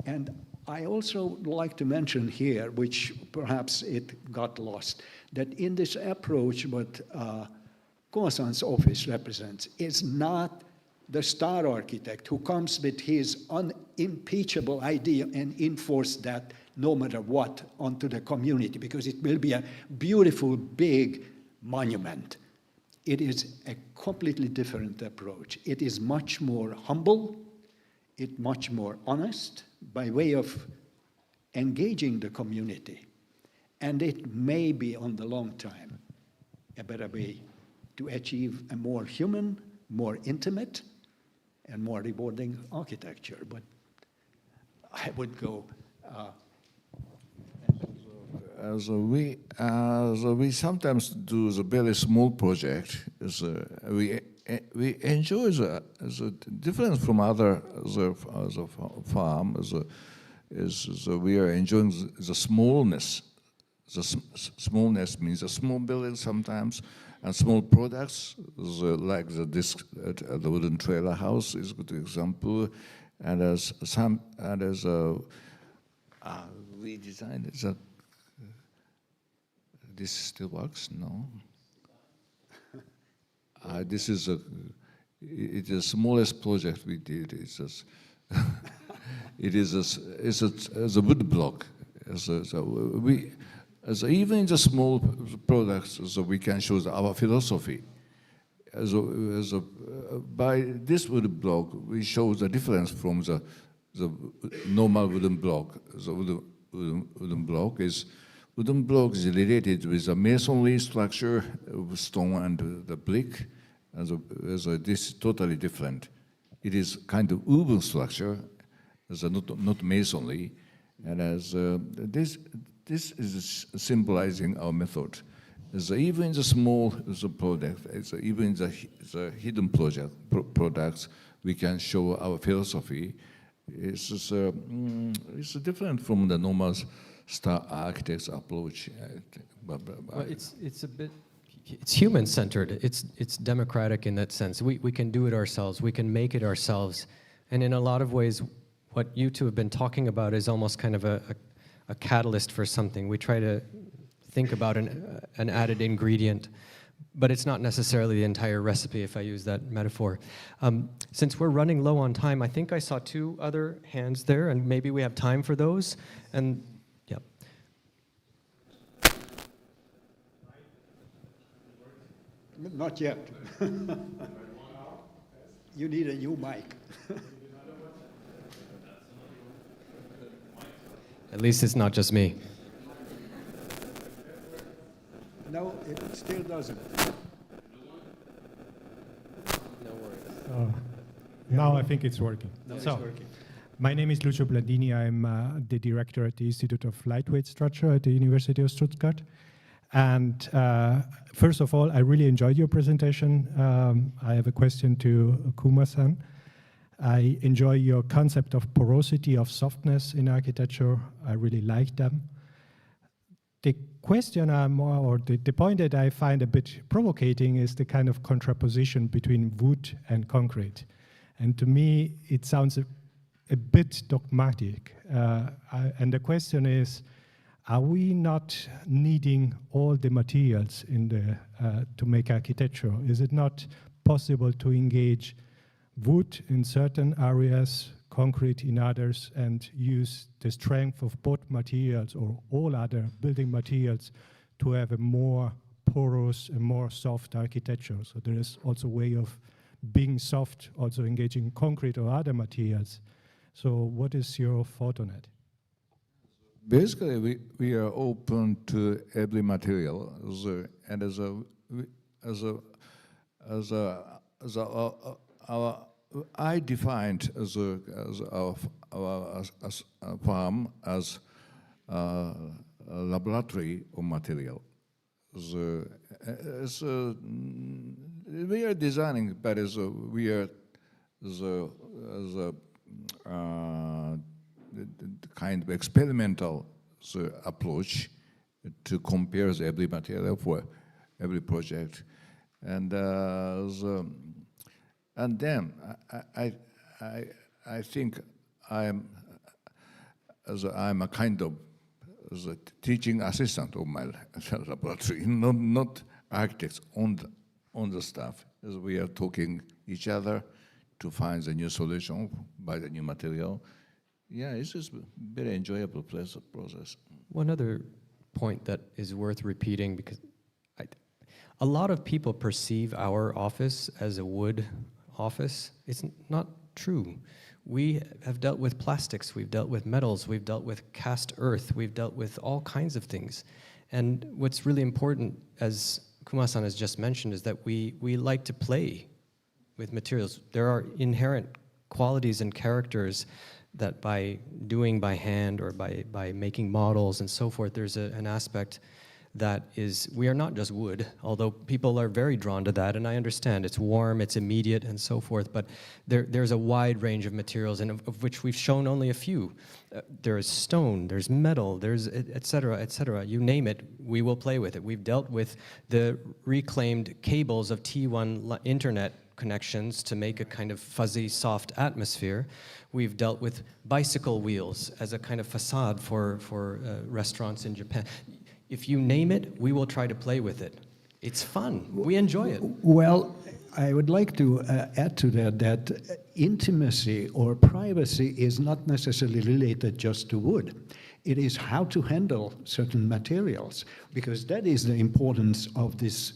And I also like to mention here, which perhaps it got lost, that in this approach what Kuma-san's office represents is not the star architect who comes with his unimpeachable idea and enforce that no matter what onto the community, because it will be a beautiful, big monument. It is a completely different approach. It is much more humble, it's much more honest by way of engaging the community. And it may be on the long time a better way to achieve a more human, more intimate, and more rewarding architecture. But I would go. We sometimes do the very small project. We enjoy the difference from other farm. We are enjoying the smallness. The smallness means a small building sometimes, and small products, like this the wooden trailer house is a good example. And we designed it. This still works? No. This is it's the smallest project we did. It's just it's a wood block. Even in the small products, so we can show our philosophy. By this wood block, we show the difference from the normal wooden block. The wooden block is related with the masonry structure of stone and the brick. This is totally different. It is kind of urban structure, not masonry, and this is symbolizing our method. Even the small product, even the hidden products, we can show our philosophy. It's different from the normal star architect's approach. Well, it's a bit. It's human-centered. It's democratic in that sense. We can do it ourselves. We can make it ourselves. And in a lot of ways, what you two have been talking about is almost kind of a catalyst for something. We try to think about an added ingredient, but it's not necessarily the entire recipe, if I use that metaphor. Since we're running low on time, I think I saw 2 other hands there, and maybe we have time for those. And yeah. Not yet. You need a new mic. At least it's not just me. No, it still doesn't. No worries. Now I think it's working. Now it's working. My name is Lucio Blandini. I'm the director at the Institute of Lightweight Structure at the University of Stuttgart. And first of all, I really enjoyed your presentation. I have a question to Kuma-san. I enjoy your concept of porosity, of softness in architecture. I really like them. The question the point that I find a bit provocating is the kind of contraposition between wood and concrete. And to me, it sounds a bit dogmatic. And the question is, are we not needing all the materials in to make architecture? Is it not possible to engage wood in certain areas, concrete in others, and use the strength of both materials or all other building materials to have a more porous and more soft architecture? So there is also a way of being soft, also engaging concrete or other materials. So what is your thought on it? Basically, we are open to every material, and I defined our farm as a laboratory of material. We are designing, but we are the kind of experimental approach to compare every material for every project, and then I think I'm a kind of teaching assistant of my laboratory, not architects on the staff, as we are talking each other to find the new solution by the new material. Yeah, it's just a very enjoyable process. One other point that is worth repeating, because a lot of people perceive our office as a wood office. It's not true. We have dealt with plastics, we've dealt with metals, we've dealt with cast earth, we've dealt with all kinds of things. And what's really important, as Kuma-san has just mentioned, is that we like to play with materials. There are inherent qualities and characters that by doing by hand or by making models and so forth, there's an aspect that is, we are not just wood, although people are very drawn to that, and I understand it's warm, it's immediate, and so forth, but there's a wide range of materials, and of which we've shown only a few. There's stone, there's metal, there's et cetera, you name it, we will play with it. We've dealt with the reclaimed cables of T1 internet connections to make a kind of fuzzy, soft atmosphere. We've dealt with bicycle wheels as a kind of facade for restaurants in Japan. If you name it, we will try to play with it. It's fun. We enjoy it. Well, I would like to add to that intimacy or privacy is not necessarily related just to wood. It is how to handle certain materials, because that is the importance of this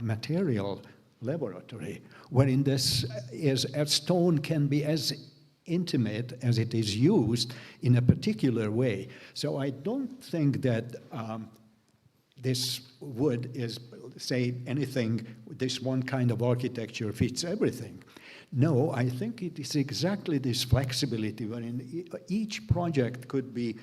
material laboratory, wherein this is a stone can be as intimate as it is used in a particular way. So I don't think that this wood is, say, anything, this one kind of architecture fits everything. No, I think it is exactly this flexibility wherein each project could be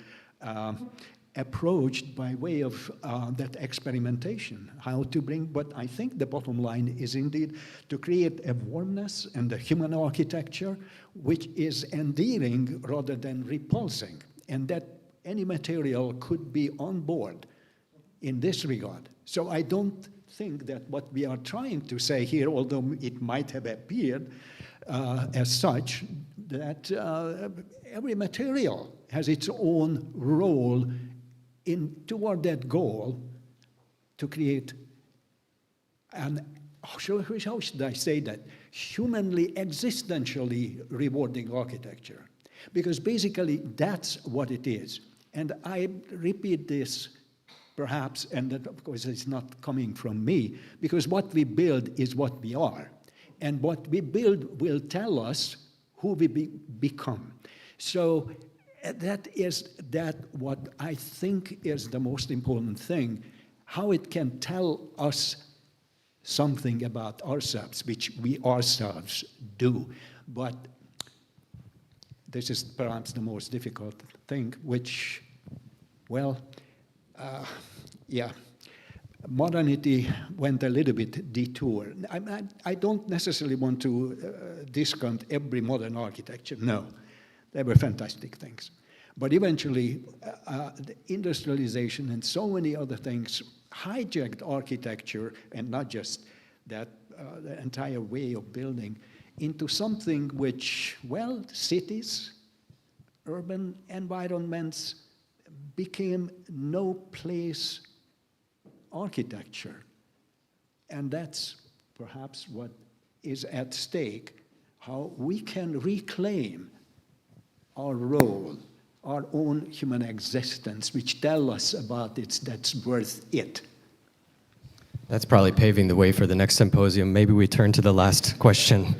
approached by way of that experimentation, how to bring, but I think the bottom line is indeed to create a warmness and a human architecture which is endearing rather than repulsing, and that any material could be on board in this regard. So I don't think that what we are trying to say here, although it might have appeared as such, that every material has its own role toward that goal to create an, how should I say that, humanly, existentially rewarding architecture. Because basically that's what it is. And I repeat this perhaps, and that of course it's not coming from me, because what we build is what we are. And what we build will tell us who we become. So that is what I think is the most important thing, how it can tell us something about ourselves, which we ourselves do. But this is perhaps the most difficult thing, which, well, yeah. modernity went a little bit detour. I don't necessarily want to discount every modern architecture. No, they were fantastic things. But eventually, the industrialization and so many other things hijacked architecture, and not just that, the entire way of building, into something which, well, cities, urban environments became no place architecture. And that's perhaps what is at stake, how we can reclaim our role, our own human existence, which tell us about it, that's worth it. That's probably paving the way for the next symposium. Maybe we turn to the last question.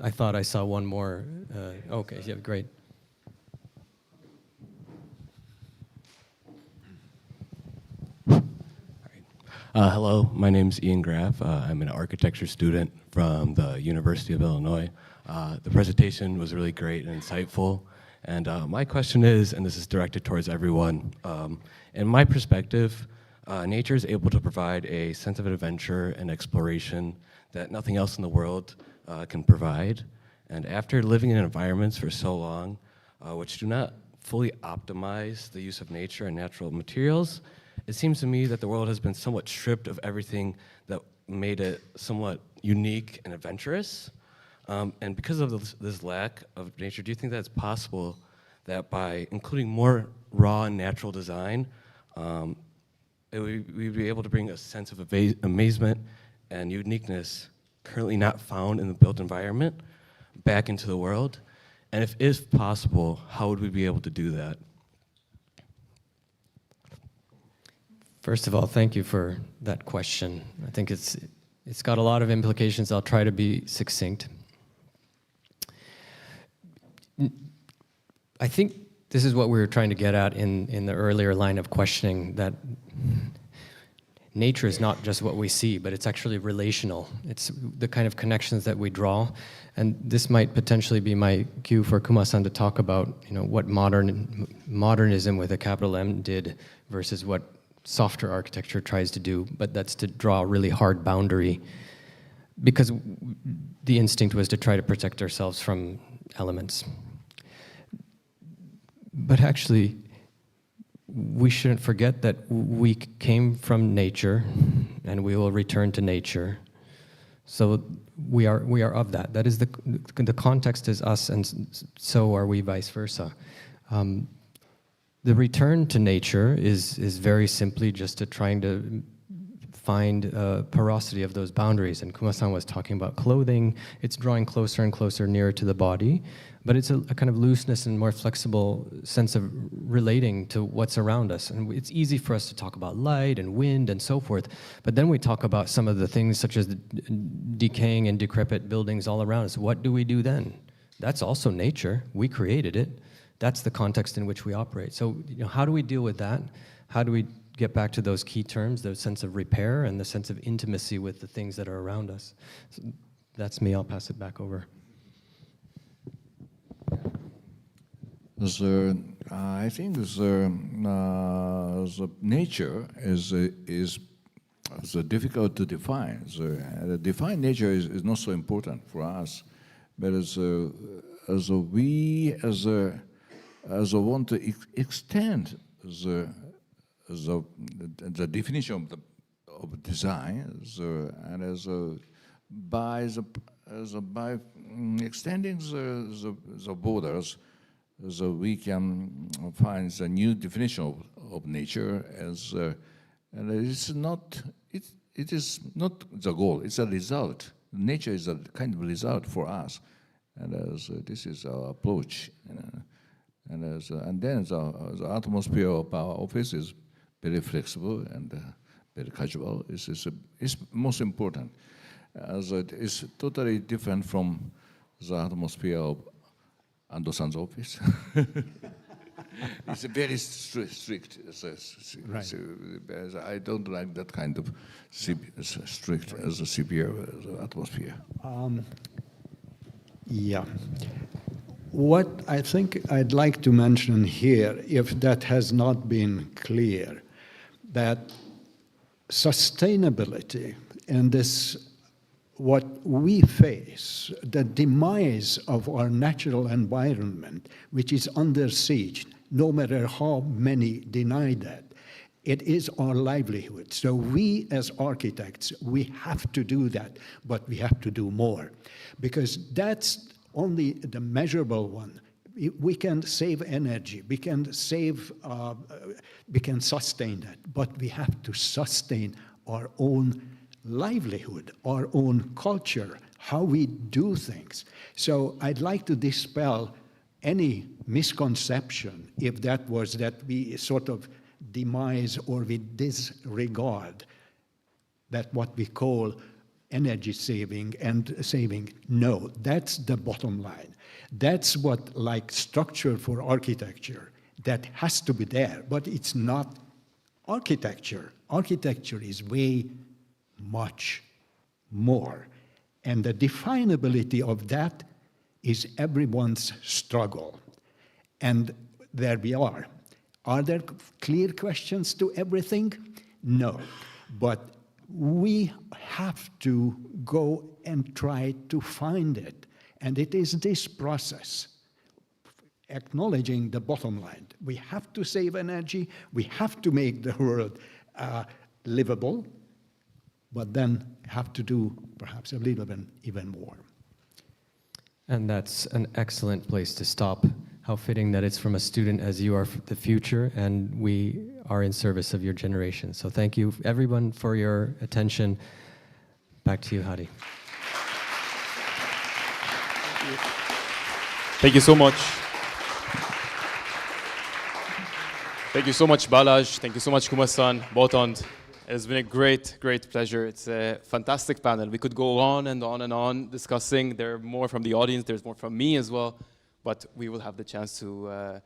I thought I saw one more. Okay, yeah, great. Hello, my name's Ian Graff. I'm an architecture student from the University of Illinois. The presentation was really great and insightful. And my question is, and this is directed towards everyone, in my perspective, nature is able to provide a sense of adventure and exploration that nothing else in the world can provide. And after living in environments for so long, which do not fully optimize the use of nature and natural materials, it seems to me that the world has been somewhat stripped of everything that made it somewhat unique and adventurous. And because of this lack of nature, do you think that it's possible that by including more raw and natural design, we'd be able to bring a sense of amazement and uniqueness currently not found in the built environment back into the world? And if possible, how would we be able to do that? First of all, thank you for that question. I think it's got a lot of implications. I'll try to be succinct. I think this is what we were trying to get at in the earlier line of questioning, that nature is not just what we see, but it's actually relational. It's the kind of connections that we draw. And this might potentially be my cue for Kuma-san to talk about, what modernism with a capital M did versus what softer architecture tries to do, but that's to draw a really hard boundary, because the instinct was to try to protect ourselves from elements. But actually, we shouldn't forget that we came from nature and we will return to nature. So we are of that. That is the context is us, and so are we vice versa. The return to nature is very simply just to trying to find porosity of those boundaries. And Kuma-san was talking about clothing. It's drawing closer and closer nearer to the body, but it's a kind of looseness and more flexible sense of relating to what's around us. And it's easy for us to talk about light and wind and so forth, but then we talk about some of the things such as the decaying and decrepit buildings all around us. What do we do then? That's also nature. We created it. That's the context in which we operate. So, how do we deal with that? How do we get back to those key terms, the sense of repair and the sense of intimacy with the things that are around us? So that's me. I'll pass it back over. I think the nature is difficult to define. The defined nature is not so important for us, but we want to extend the definition of design, and by extending the borders, so we can find the new definition of nature and it is not the goal, it's a result. Nature is a kind of result for us, and this is our approach. And then the atmosphere of our office is very flexible and very casual. It's most important. It's totally different from the atmosphere of Ando-san's office. It's very strict. Right. I don't like that kind of strict as a severe atmosphere. Yeah. What I think I'd like to mention here, if that has not been clear, that sustainability and this, what we face, the demise of our natural environment, which is under siege, no matter how many deny that, it is our livelihood. So we as architects, we have to do that, but we have to do more, because that's only the measurable one. We can save energy, we can save, we can sustain that, but we have to sustain our own livelihood, our own culture, how we do things. So I'd like to dispel any misconception, if that was that we sort of demise or we disregard that what we call energy saving and saving. No, that's the bottom line. That's what, like, structure for architecture, that has to be there, but it's not architecture. Architecture is way much more. And the definability of that is everyone's struggle. And there we are. Are there clear questions to everything? No. But we have to go and try to find it. And it is this process, acknowledging the bottom line. We have to save energy, we have to make the world livable, but then have to do perhaps a little bit even more. And that's an excellent place to stop. How fitting that it's from a student as you are the future, and we are in service of your generation. So thank you, everyone, for your attention. Back to you, Hadi. Thank you so much. Thank you so much, Balázs. Thank you so much, Kuma-san, Botond. It's been a great, great pleasure. It's a fantastic panel. We could go on and on and on discussing. There are more from the audience. There's more from me as well. But we will have the chance for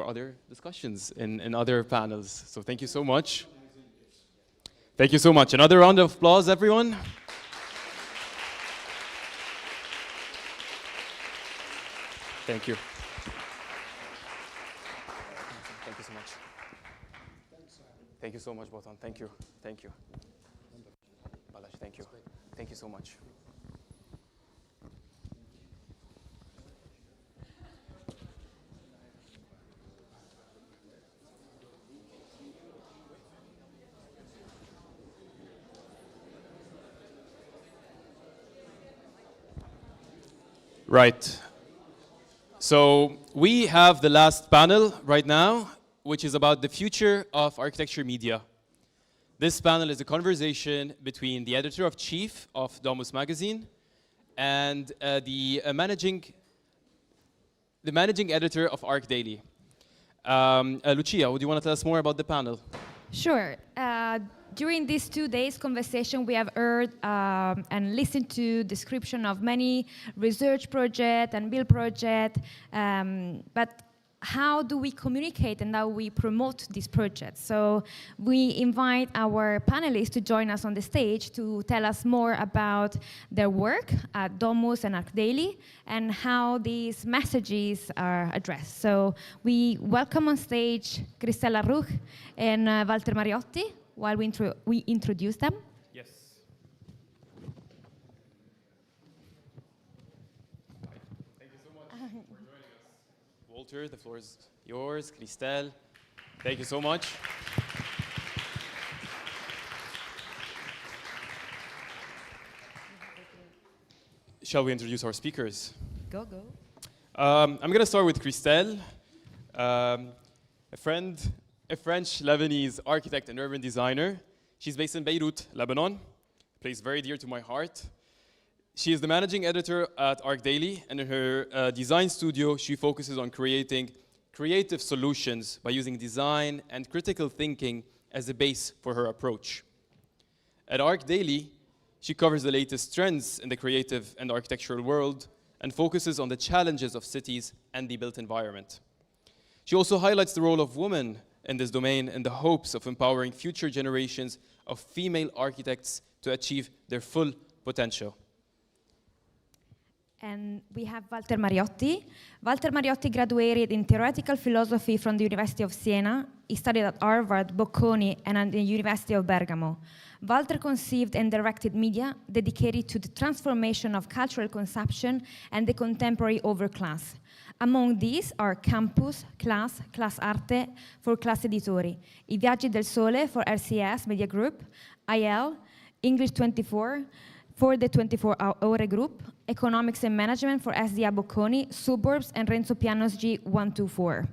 other discussions in other panels. So thank you so much. Thank you so much. Another round of applause, everyone. Thank you. Thank you so much. Thank you so much, Botond. Thank you. Thank you. Balázs, thank you. Thank you so much. Right. So we have the last panel right now, which is about the future of architecture media. This panel is a conversation between the editor-in-chief of Domus magazine and the managing editor of ArchDaily. Lucia, would you want to tell us more about the panel? Sure. During these 2 days conversation, we have heard and listened to description of many research projects and build projects, but how do we communicate and how we promote these projects? So we invite our panelists to join us on the stage to tell us more about their work at Domus and ArchDaily and how these messages are addressed. So we welcome on stage Christele Harrouk and Walter Mariotti while we introduce them. Yes. Thank you so much for joining us. Walter, the floor is yours. Christele, thank you so much. Shall we introduce our speakers? Go. I'm going to start with Christele, a French-Lebanese architect and urban designer. She's based in Beirut, Lebanon, a place very dear to my heart. She is the managing editor at ArchDaily, and in her design studio, she focuses on creating creative solutions by using design and critical thinking as a base for her approach. At ArchDaily, she covers the latest trends in the creative and architectural world and focuses on the challenges of cities and the built environment. She also highlights the role of women in this domain in the hopes of empowering future generations of female architects to achieve their full potential. And we have Walter Mariotti. Walter Mariotti graduated in theoretical philosophy from the University of Siena. He studied at Harvard, Bocconi, and at the University of Bergamo. Walter conceived and directed media dedicated to the transformation of cultural consumption and the contemporary overclass. Among these are Campus, Class, Class Arte for Class Editori, I Viaggi del Sole for RCS Media Group, IL, English 24 for the 24 Ore Group, Economics and Management for SDA Bocconi, Suburbs, and Renzo Piano's G124.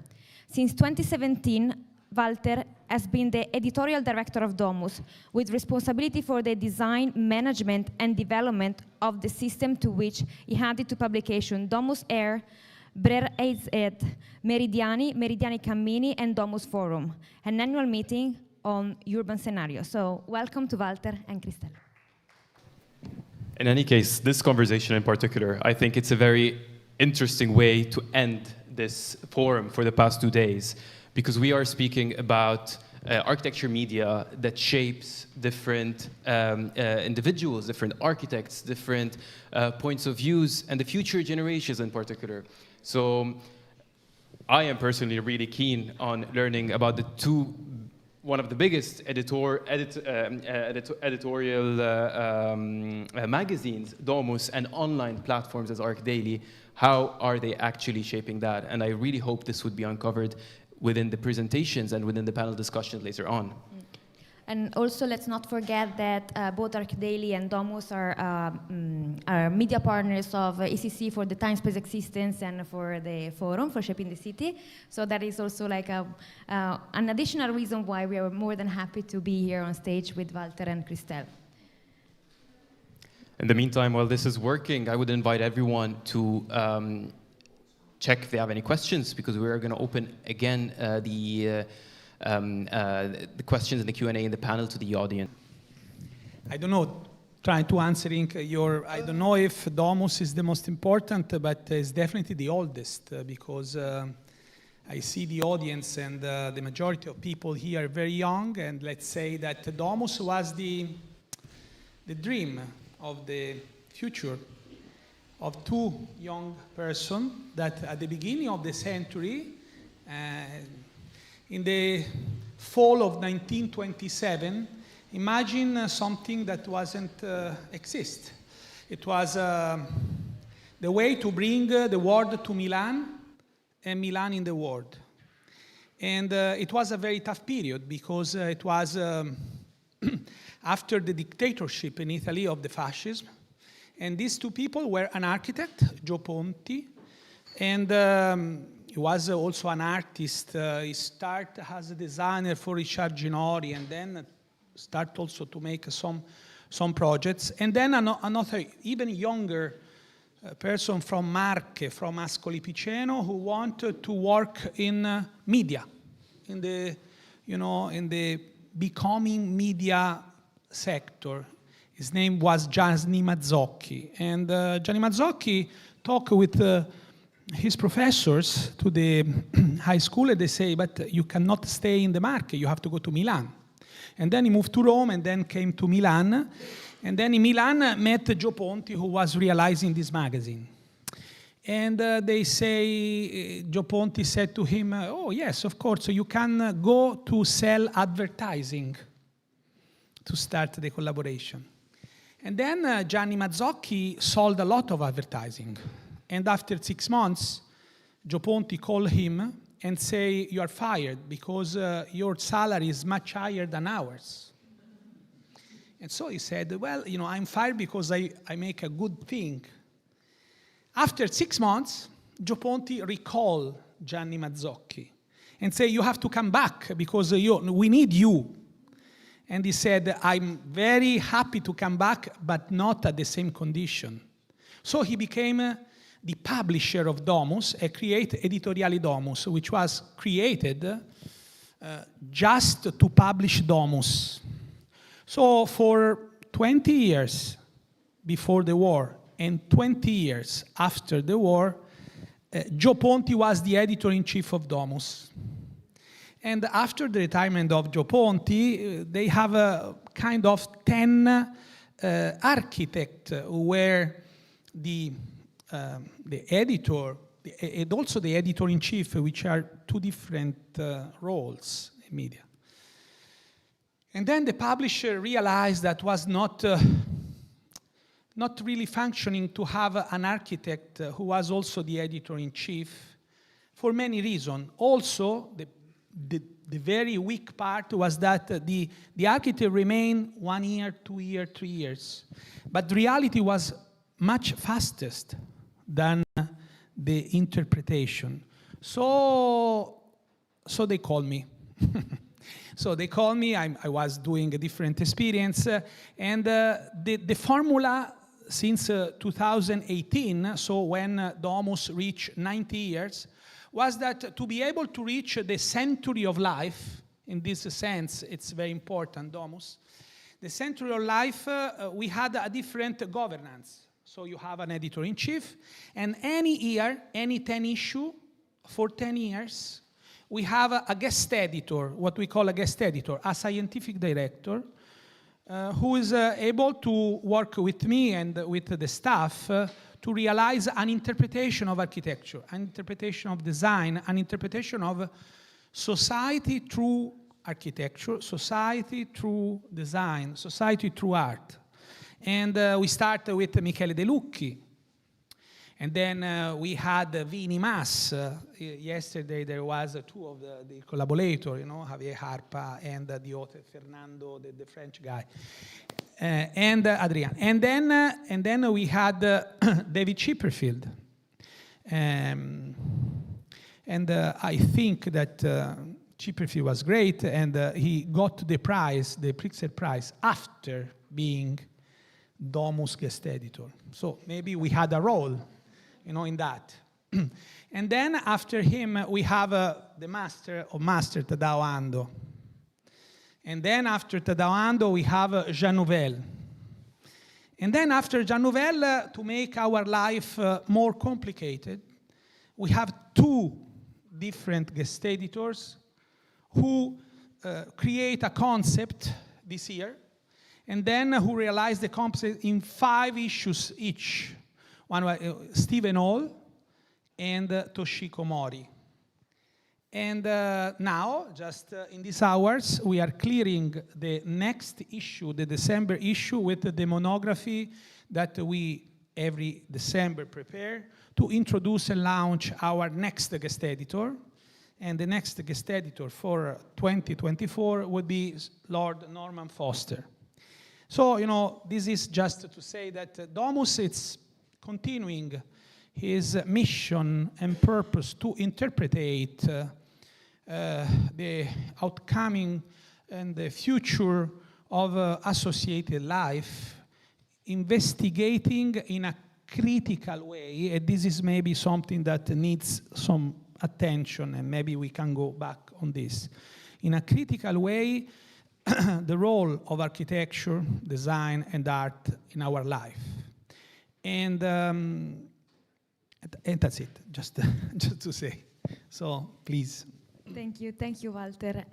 Since 2017, Walter has been the editorial director of Domus, with responsibility for the design, management, and development of the system to which he handed to publication Domus Air, Brer Ed, Meridiani, Meridiani Cammini, and Domus Forum, an annual meeting on urban scenarios. So welcome to Walter and Christele. In any case, this conversation in particular, I think it's a very interesting way to end this forum for the past 2 days, because we are speaking about architecture media that shapes different individuals, different architects, different points of views, and the future generations in particular. So I am personally really keen on learning about one of the biggest editorial magazines, Domus, and online platforms as ArchDaily. How are they actually shaping that? And I really hope this would be uncovered within the presentations and within the panel discussions later on. And also, let's not forget that both ArchDaily and Domus are media partners of ECC for the time space existence and for the forum for shaping the city. So that is also like an additional reason why we are more than happy to be here on stage with Walter and Christele. In the meantime, while this is working, I would invite everyone to check if they have any questions, because we're going to open again the questions in the Q&A in the panel to the audience. I don't know, trying to answering I don't know if Domus is the most important, but it's definitely the oldest, because I see the audience and the majority of people here are very young, and let's say that Domus was the dream of the future of two young persons that at the beginning of the century, in the fall of 1927, imagine something that wasn't exist. It was the way to bring the world to Milan and Milan in the world. And it was a very tough period, because it was after the dictatorship in Italy of the fascism. And these two people were an architect, Gio Ponti, and he was also an artist. He started as a designer for Richard Ginori, and then started also to make some projects. And then another, even younger person from Marche, from Ascoli Piceno, who wanted to work in media, in the becoming media sector. His name was Gianni Mazzocchi. And Gianni Mazzocchi talked with his professors to the high school, and they say, but you cannot stay in the Marche, you have to go to Milan. And then he moved to Rome and then came to Milan. And then in Milan met Gio Ponti, who was realizing this magazine. And they say, Gio Ponti said to him, oh yes, of course, so you can go to sell advertising to start the collaboration. And then Gianni Mazzocchi sold a lot of advertising. And after 6 months, Gio Ponti called him and say, you are fired because your salary is much higher than ours. And so he said, well, I'm fired because I make a good thing. After 6 months, Gio Ponti recalled Gianni Mazzocchi and say, you have to come back because we need you. And he said, I'm very happy to come back, but not at the same condition. So he became the publisher of Domus and created Editorial Domus, which was created just to publish Domus. So for 20 years before the war and 20 years after the war, Gio Ponti was the editor-in-chief of Domus. And after the retirement of Gio Ponti, they have a kind of 10 architects who were the the editor, and also the editor-in-chief, which are two different roles in media. And then the publisher realized that was not really functioning to have an architect who was also the editor-in-chief for many reasons. Also, the very weak part was that the architect remained 1 year, 2 years, 3 years. But the reality was much fastest than the interpretation. So they called me. So they called me, I was doing a different experience, and the formula since 2018, so when Domus reached 90 years, was that to be able to reach the century of life, in this sense, it's very important, Domus, the century of life, we had a different governance. So you have an editor-in-chief, and any year, any 10 issue, for 10 years, we have a guest editor, what we call a guest editor, a scientific director, who is able to work with me and with the staff to realize an interpretation of architecture, an interpretation of design, an interpretation of society through architecture, society through design, society through art. And we start with Michele De Lucchi. And then we had Vini Mas. Yesterday there was two of the collaborators, Javier Harpa and the author Fernando, the French guy, and Adrian. And then we had David Chipperfield. And I think that Chipperfield was great, and he got the prize, the Pritzker Prize, after being Domus guest editor. So maybe we had a role, in that. And then after him, we have the master of master, Tadao Ando. And then after Tadao Ando, we have Jean Nouvel. And then after Jean Nouvel, to make our life more complicated, we have two different guest editors who create a concept this year, and then who realize the concept in 5 issues each. One was Stephen Hall and Toshiko Mori. And now, just in these hours, we are clearing the next issue, the December issue, with the monography that we every December prepare to introduce and launch our next guest editor. And the next guest editor for 2024 would be Lord Norman Foster. So, this is just to say that Domus, it's continuing his mission and purpose to interpretate the outcoming and the future of associated life, investigating in a critical way, and this is maybe something that needs some attention, and maybe we can go back on this. In a critical way, the role of architecture, design, and art in our life. And that's it, just to say. So, please. Thank you, Walter.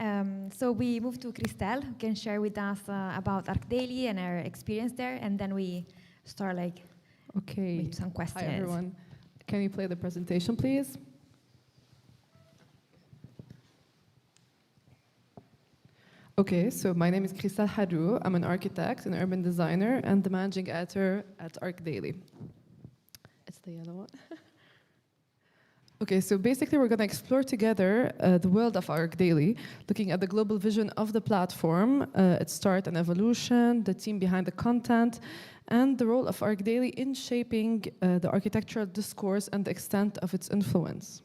So we move to Christele, who can share with us about ArchDaily and her experience there, and then we start with some questions. Hi everyone. Can we play the presentation, please? Okay, so my name is Christele Harrouk. I'm an architect and urban designer and the managing editor at ArchDaily. It's the yellow one. Okay, so basically we're going to explore together the world of ArchDaily, looking at the global vision of the platform, its start and evolution, the team behind the content, and the role of ArchDaily in shaping the architectural discourse and the extent of its influence.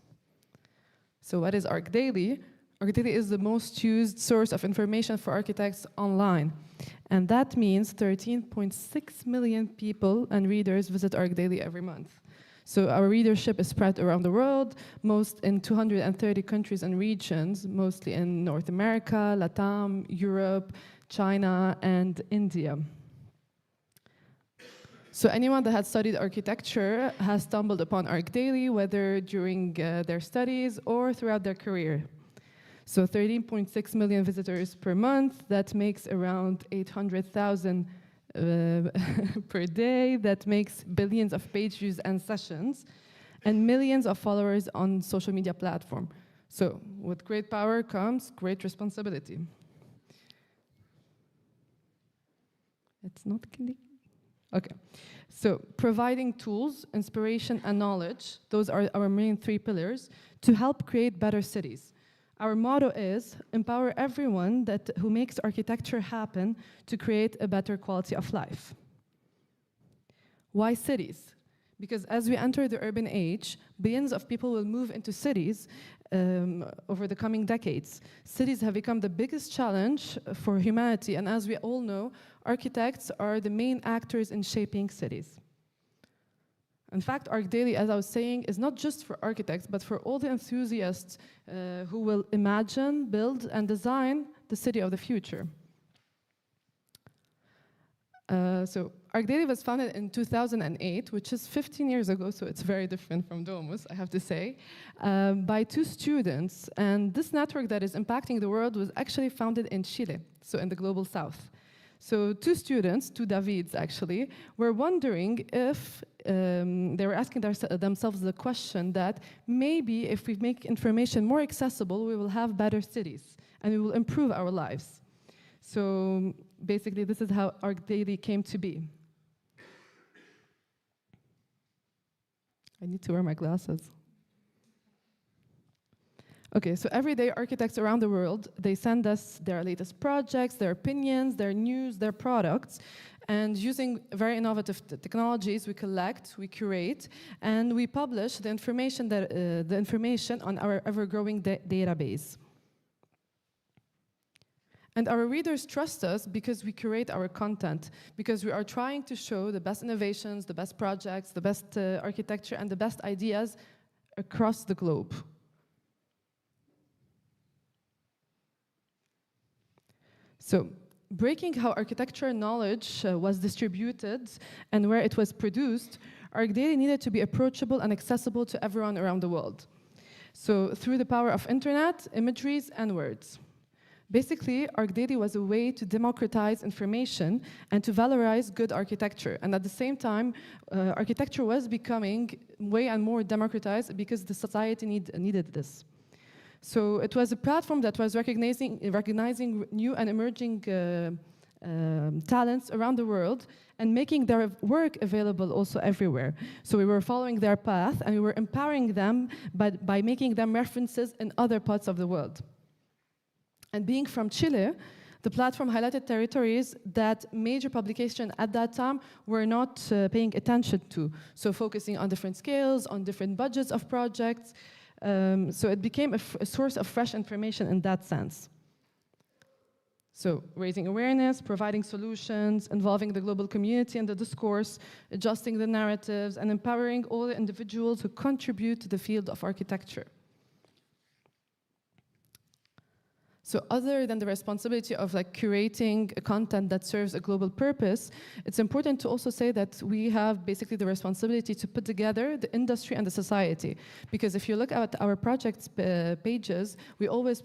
So what is ArchDaily? ArchDaily is the most used source of information for architects online. And that means 13.6 million people and readers visit ArchDaily every month. So our readership is spread around the world, most in 230 countries and regions, mostly in North America, Latam, Europe, China, and India. So anyone that has studied architecture has stumbled upon ArchDaily, whether during their studies or throughout their career. So 13.6 million visitors per month, that makes around 800,000 per day, that makes billions of page views and sessions, and millions of followers on social media platform. So with great power comes great responsibility. It's not clicking. Okay, so providing tools, inspiration, and knowledge, those are our main 3 pillars to help create better cities. Our motto is empower everyone who makes architecture happen to create a better quality of life. Why cities? Because as we enter the urban age, billions of people will move into cities over the coming decades. Cities have become the biggest challenge for humanity, and as we all know, architects are the main actors in shaping cities. In fact, ArchDaily, as I was saying, is not just for architects, but for all the enthusiasts who will imagine, build, and design the city of the future. So ArchDaily was founded in 2008, which is 15 years ago, so it's very different from Domus, I have to say, by 2 students. And this network that is impacting the world was actually founded in Chile, so in the global south. So 2 students, 2 Davids actually, were wondering if they were asking themselves the question that maybe if we make information more accessible, we will have better cities and we will improve our lives. So basically, this is how ArchDaily came to be. I need to wear my glasses. Okay, so every day architects around the world, they send us their latest projects, their opinions, their news, their products, and using very innovative technologies, we collect, we curate, and we publish the information on our ever-growing database. And our readers trust us because we curate our content, because we are trying to show the best innovations, the best projects, the best architecture, and the best ideas across the globe. So, breaking how architecture knowledge was distributed and where it was produced, ArchDaily needed to be approachable and accessible to everyone around the world. So, through the power of internet, imageries, and words. Basically, ArchDaily was a way to democratize information and to valorize good architecture. And at the same time, architecture was becoming way and more democratized because the society needed this. So it was a platform that was recognizing new and emerging talents around the world and making their work available also everywhere. So we were following their path and we were empowering them by making them references in other parts of the world. And being from Chile, the platform highlighted territories that major publications at that time were not paying attention to. So focusing on different scales, on different budgets of projects. So it became a source of fresh information in that sense. So raising awareness, providing solutions, involving the global community in the discourse, adjusting the narratives, and empowering all the individuals who contribute to the field of architecture. So other than the responsibility of curating a content that serves a global purpose, it's important to also say that we have basically the responsibility to put together the industry and the society. Because if you look at our projects pages, we always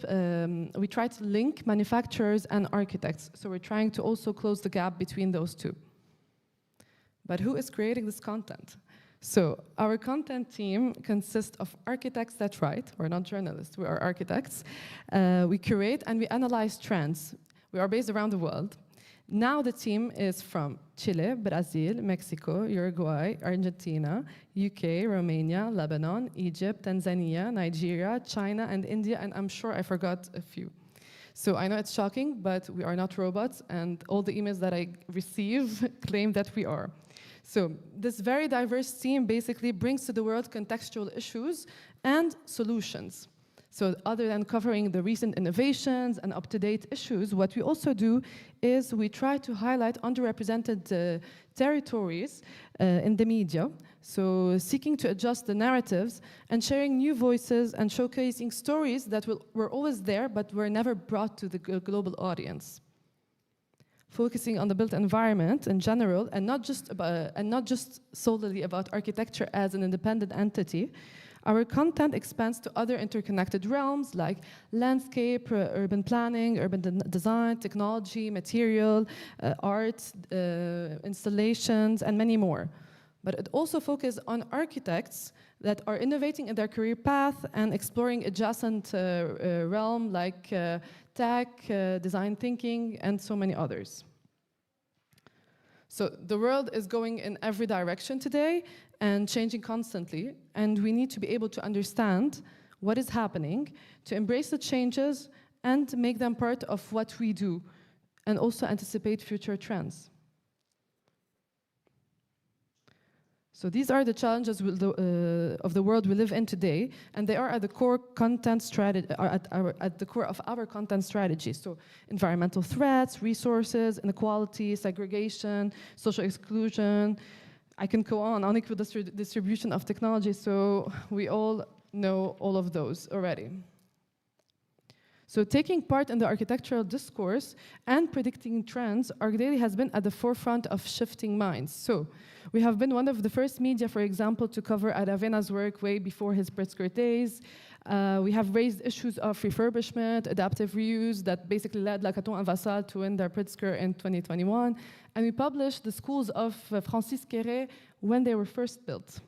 we try to link manufacturers and architects. So we're trying to also close the gap between those two. But who is creating this content? So our content team consists of architects that write. We're not journalists, we are architects. We curate and we analyze trends. We are based around the world. Now the team is from Chile, Brazil, Mexico, Uruguay, Argentina, UK, Romania, Lebanon, Egypt, Tanzania, Nigeria, China, and India, and I'm sure I forgot a few. So I know it's shocking, but we are not robots, and all the emails that I receive claim that we are. So this very diverse team basically brings to the world contextual issues and solutions. So other than covering the recent innovations and up-to-date issues, what we also do is we try to highlight underrepresented territories in the media. So seeking to adjust the narratives and sharing new voices and showcasing stories that were always there but were never brought to the global audience. Focusing on the built environment in general, and not just solely about architecture as an independent entity, Our content expands to other interconnected realms like landscape, urban planning, urban design, technology, material, art, installations, and many more. But it also focuses on architects that are innovating in their career path and exploring adjacent realm like tech, design thinking, and so many others. So the world is going in every direction today and changing constantly, and we need to be able to understand what is happening, to embrace the changes and make them part of what we do, and also anticipate future trends. So these are the challenges of the world we live in today, and they are at the core content strategy, at the core of our content strategy. So environmental threats, resources, inequality, segregation, social exclusion. I can go on, unequal distribution of technology. So we all know all of those already. So taking part in the architectural discourse and predicting trends, ArchDaily has been at the forefront of shifting minds. So we have been one of the first media, for example, to cover Aravena's work way before his Pritzker days. We have raised issues of refurbishment, adaptive reuse that basically led Lacaton and Vassal to win their Pritzker in 2021. And we published the schools of Francis Quéré when they were first built.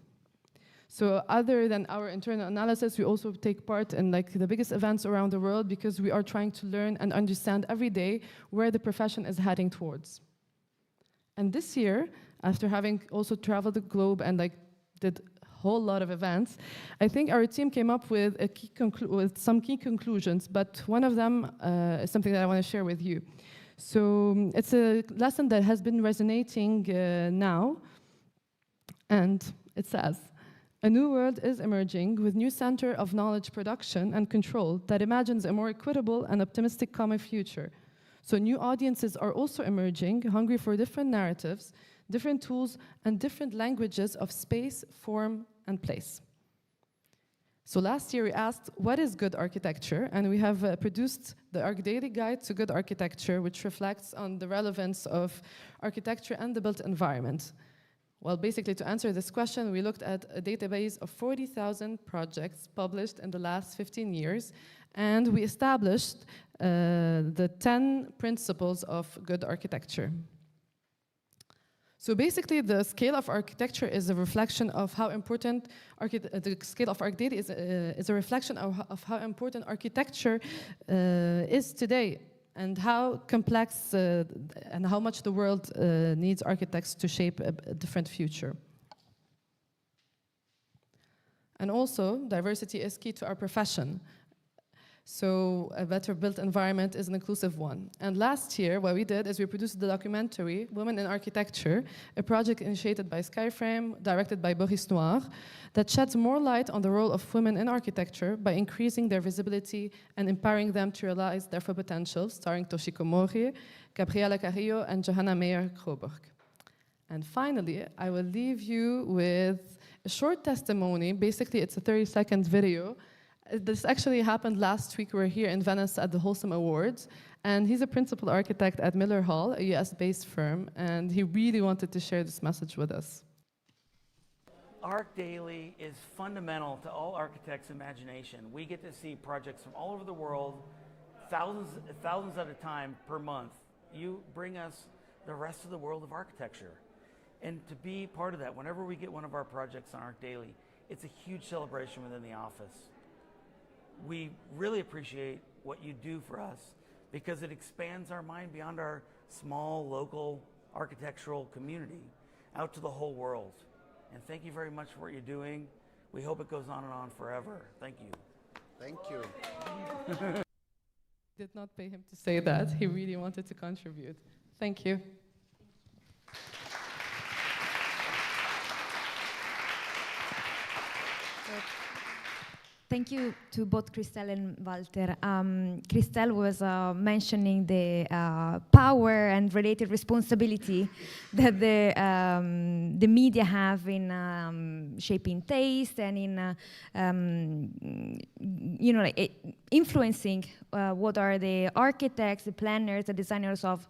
So other than our internal analysis, we also take part in like the biggest events around the world because we are trying to learn and understand every day where the profession is heading towards. And this year, after having also traveled the globe and like did a whole lot of events, I think our team came up with some key conclusions, but one of them is something that I want to share with you. So it's a lesson that has been resonating now, and it says, a new world is emerging with new center of knowledge production and control that imagines a more equitable and optimistic common future. So new audiences are also emerging, hungry for different narratives, different tools, and different languages of space, form, and place. So last year we asked, what is good architecture? And we have produced the ArchDaily Guide to Good Architecture, which reflects on the relevance of architecture and the built environment. Well, basically, to answer this question, we looked at a database of 40,000 projects published in the last 15 years, and we established the 10 principles of good architecture. So basically, the scale of architecture is a reflection of how important the scale of ArchDaily is a reflection of how important architecture is today, and how complex and how much the world needs architects to shape a different future. And also, diversity is key to our profession. So a better built environment is an inclusive one. And last year, what we did is we produced the documentary, Women in Architecture, a project initiated by Skyframe, directed by Boris Noir, that sheds more light on the role of women in architecture by increasing their visibility and empowering them to realize their full potential, starring Toshiko Mori, Gabriela Carrillo, and Johanna Meyer-Kroberg. And finally, I will leave you with a short testimony. Basically, it's a 30-second video. This actually happened last week. We were here in Venice at the Wholesome Awards, and he's a principal architect at Miller Hall, a US-based firm, and he really wanted to share this message with us. ArchDaily is fundamental to all architects' imagination. We get to see projects from all over the world, thousands at a time per month. You bring us the rest of the world of architecture. And to be part of that, whenever we get one of our projects on ArchDaily, it's a huge celebration within the office. We really appreciate what you do for us because it expands our mind beyond our small local architectural community out to the whole world. And thank you very much for what you're doing. We hope it goes on and on forever. Thank you. Thank you. Did not pay him to say that. He really wanted to contribute. Thank you. Thank you to both Christele and Walter. Christele was mentioning the power and related responsibility that the media have in shaping taste and in influencing what are the architects, the planners, the designers of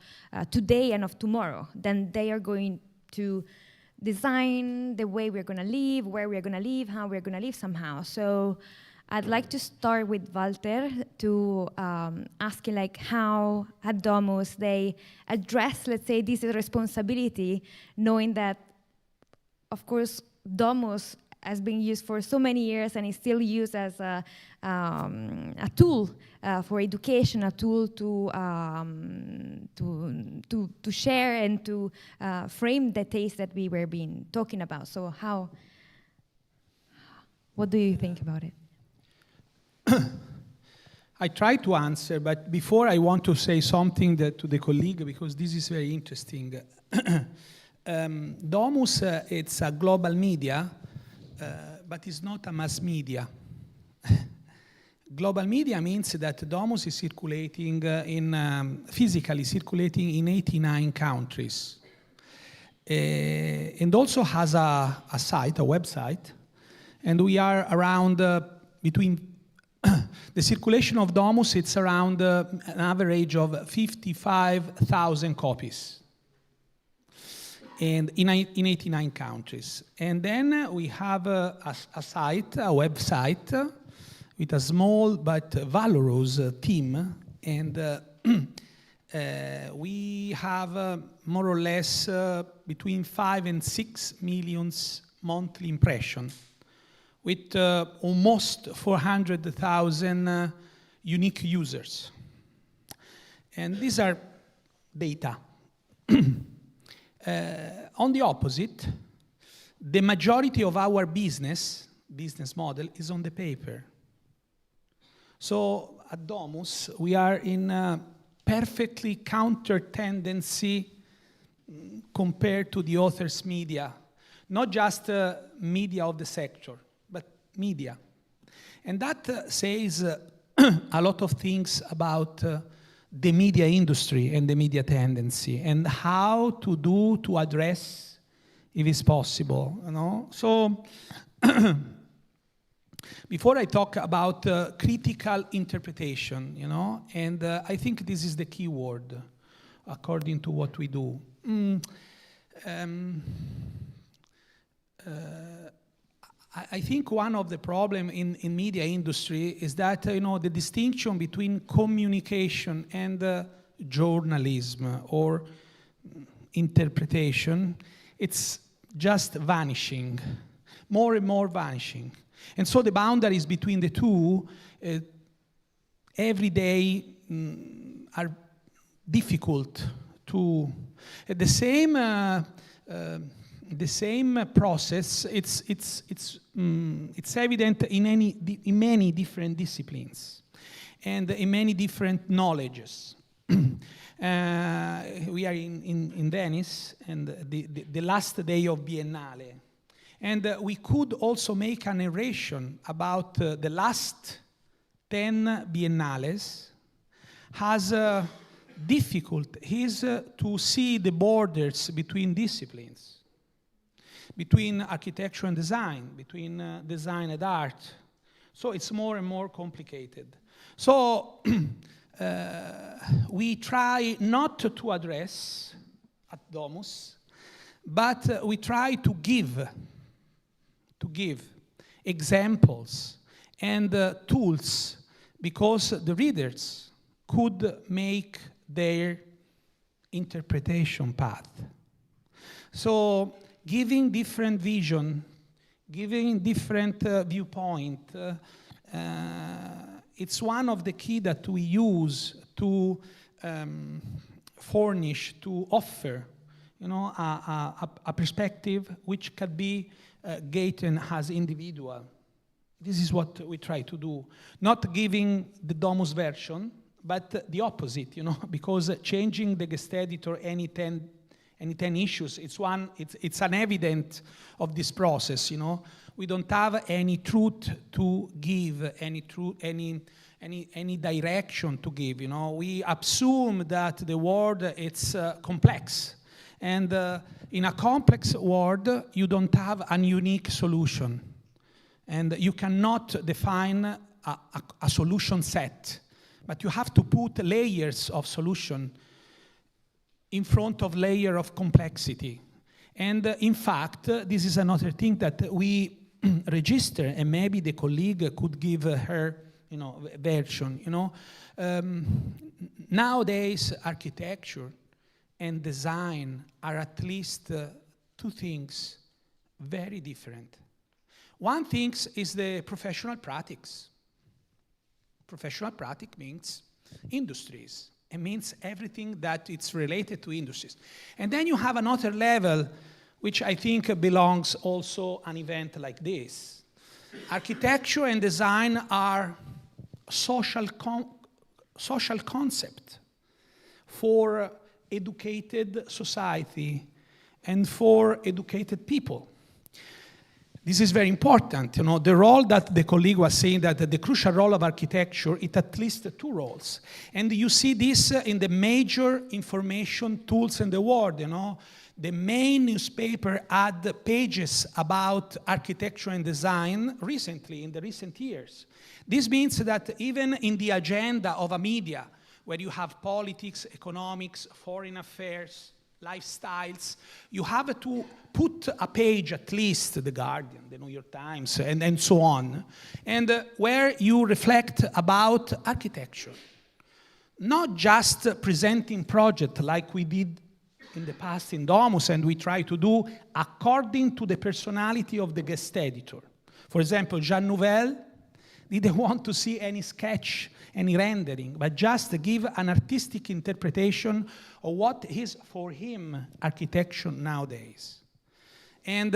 today and of tomorrow. Then they are going to design the way we're going to live, where we're going to live, how we're going to live somehow. So I'd like to start with Walter to ask you like how at Domus they address, let's say, this responsibility, knowing that, of course, Domus has been used for so many years and is still used as a tool for education, a tool to share and to frame the taste that we were been talking about. So what do you think about it? I try to answer, but before I want to say something to the colleague, because this is very interesting. Domus, it's a global media, but it's not a mass media. Global media means that Domus is circulating physically circulating in 89 countries. And also has a site, a website, and we are around between the circulation of Domus, it's around an average of 55,000 copies and in 89 countries. And then we have a site, a website, with a small but valorous team. And we have more or less between 5 and 6 million monthly impressions, with almost 400,000 unique users. And these are data. On the opposite, the majority of our business model is on the paper. So at Domus, we are in a perfectly counter tendency compared to the author's media, not just media of the sector, media. And that says a lot of things about the media industry and the media tendency and how to address if it's possible, you know? So before I talk about critical interpretation, you know, and I think this is the key word according to what we do. I think one of the problems in media industry is that, you know, the distinction between communication and journalism or interpretation, it's just vanishing, more and more vanishing. And so the boundaries between the two every day are difficult to, at the same process, it's evident in many different disciplines and in many different knowledges. We are in Venice, and the last day of Biennale, and we could also make a narration about the last 10 Biennales. Has difficult is to see the borders between disciplines, between architecture and design, between design and art. So it's more and more complicated. So we try not to address at Domus, but we try to give examples and tools, because the readers could make their interpretation path. So giving different vision, giving different viewpoint, it's one of the key that we use to furnish, to offer, you know, a perspective which can be gated as individual. This is what we try to do. Not giving the Domus version, but the opposite, you know, because changing the guest editor any 10 issues, it's an evidence of this process, you know. We don't have any truth to give, any direction to give, you know. We assume that the world it's complex, and in a complex world you don't have a unique solution, and you cannot define a solution set, but you have to put layers of solution in front of layer of complexity. And in fact, this is another thing that we register, and maybe the colleague could give her, version. Nowadays, architecture and design are at least two things very different. One thing is the professional practice. Professional practice means industries. It means everything that it's related to industries. And then you have another level, which I think belongs also an event like this. Architecture and design are social concept for educated society and for educated people. This is very important. The role that the colleague was saying, that the crucial role of architecture, it at least two roles. And you see this in the major information tools in the world. The main newspaper had pages about architecture and design recently, in the recent years. This means that even in the agenda of a media, where you have politics, economics, foreign affairs, lifestyles, you have to put a page, at least The Guardian, the New York Times, and so on, and where you reflect about architecture. Not just presenting projects like we did in the past in Domus, and we try to do according to the personality of the guest editor. For example, Jean Nouvel didn't want to see any sketch, any rendering, but just give an artistic interpretation of what is, for him, architecture nowadays. And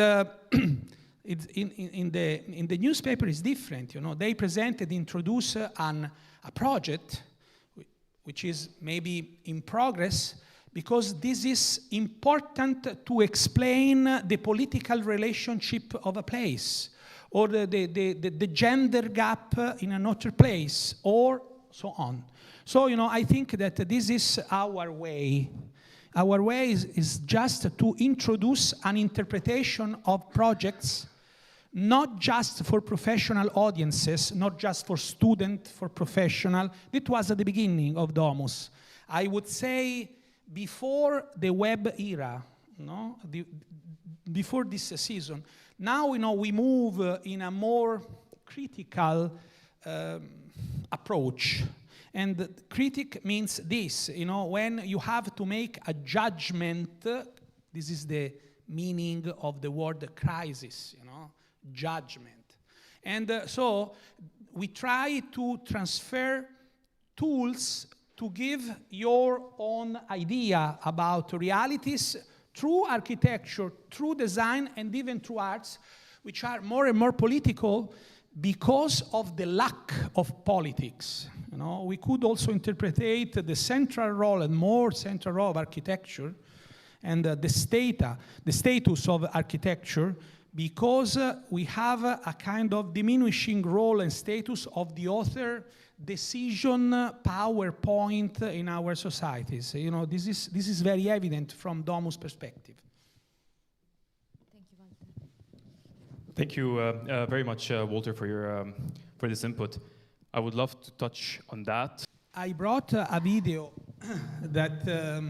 in the newspaper is different. They presented, introduced a project, which is maybe in progress, because this is important to explain the political relationship of a place, or the gender gap in another place, or so on. So, I think that this is our way. Our way is just to introduce an interpretation of projects, not just for professional audiences, not just for student, for professional. It was at the beginning of Domus. I would say before the web era, before this season. Now, we move in a more critical approach. And critic means this, when you have to make a judgment, this is the meaning of the word crisis, judgment. And so we try to transfer tools to give your own idea about realities through architecture, through design, and even through arts, which are more and more political because of the lack of politics. We could also interpret the central role and more central role of architecture and the status of architecture, because we have a kind of diminishing role and status of the author decision PowerPoint in our societies. This is very evident from Domus' perspective. Thank you very much, Walter, for this input. I would love to touch on that. I brought a video that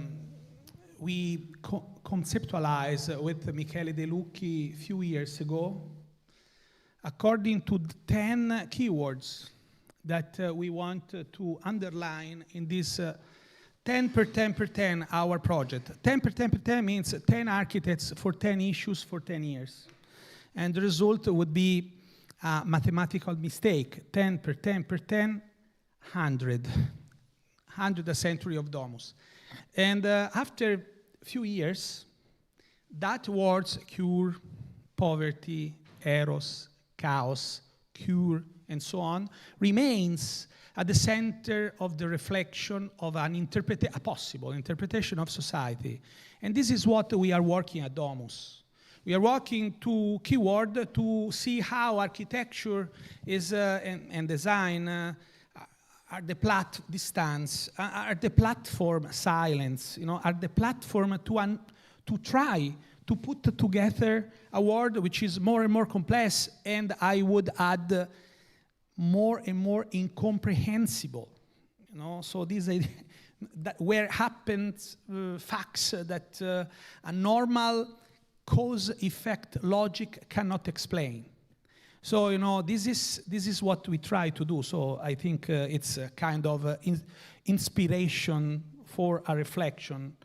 we conceptualized with Michele De Lucchi a few years ago, according to 10 keywords that we want to underline in this 10 per 10 per 10 hour project. 10 per 10 per 10 means 10 architects for 10 issues for 10 years. And the result would be a mathematical mistake. 10 per 10 per 10, 100. 100 a century of Domus. And after a few years, that words cure, poverty, eros, chaos, cure, and so on, remains at the center of the reflection of a possible interpretation of society. And this is what we are working at Domus. We are working to keyword to see how architecture is and design are the are the platform silence, are the platform to try to put together a world which is more and more complex, and I would add more and more incomprehensible. So these are where happens facts that a normal cause-effect logic cannot explain. So, you know, this is what we try to do. So I think it's a kind of inspiration for a reflection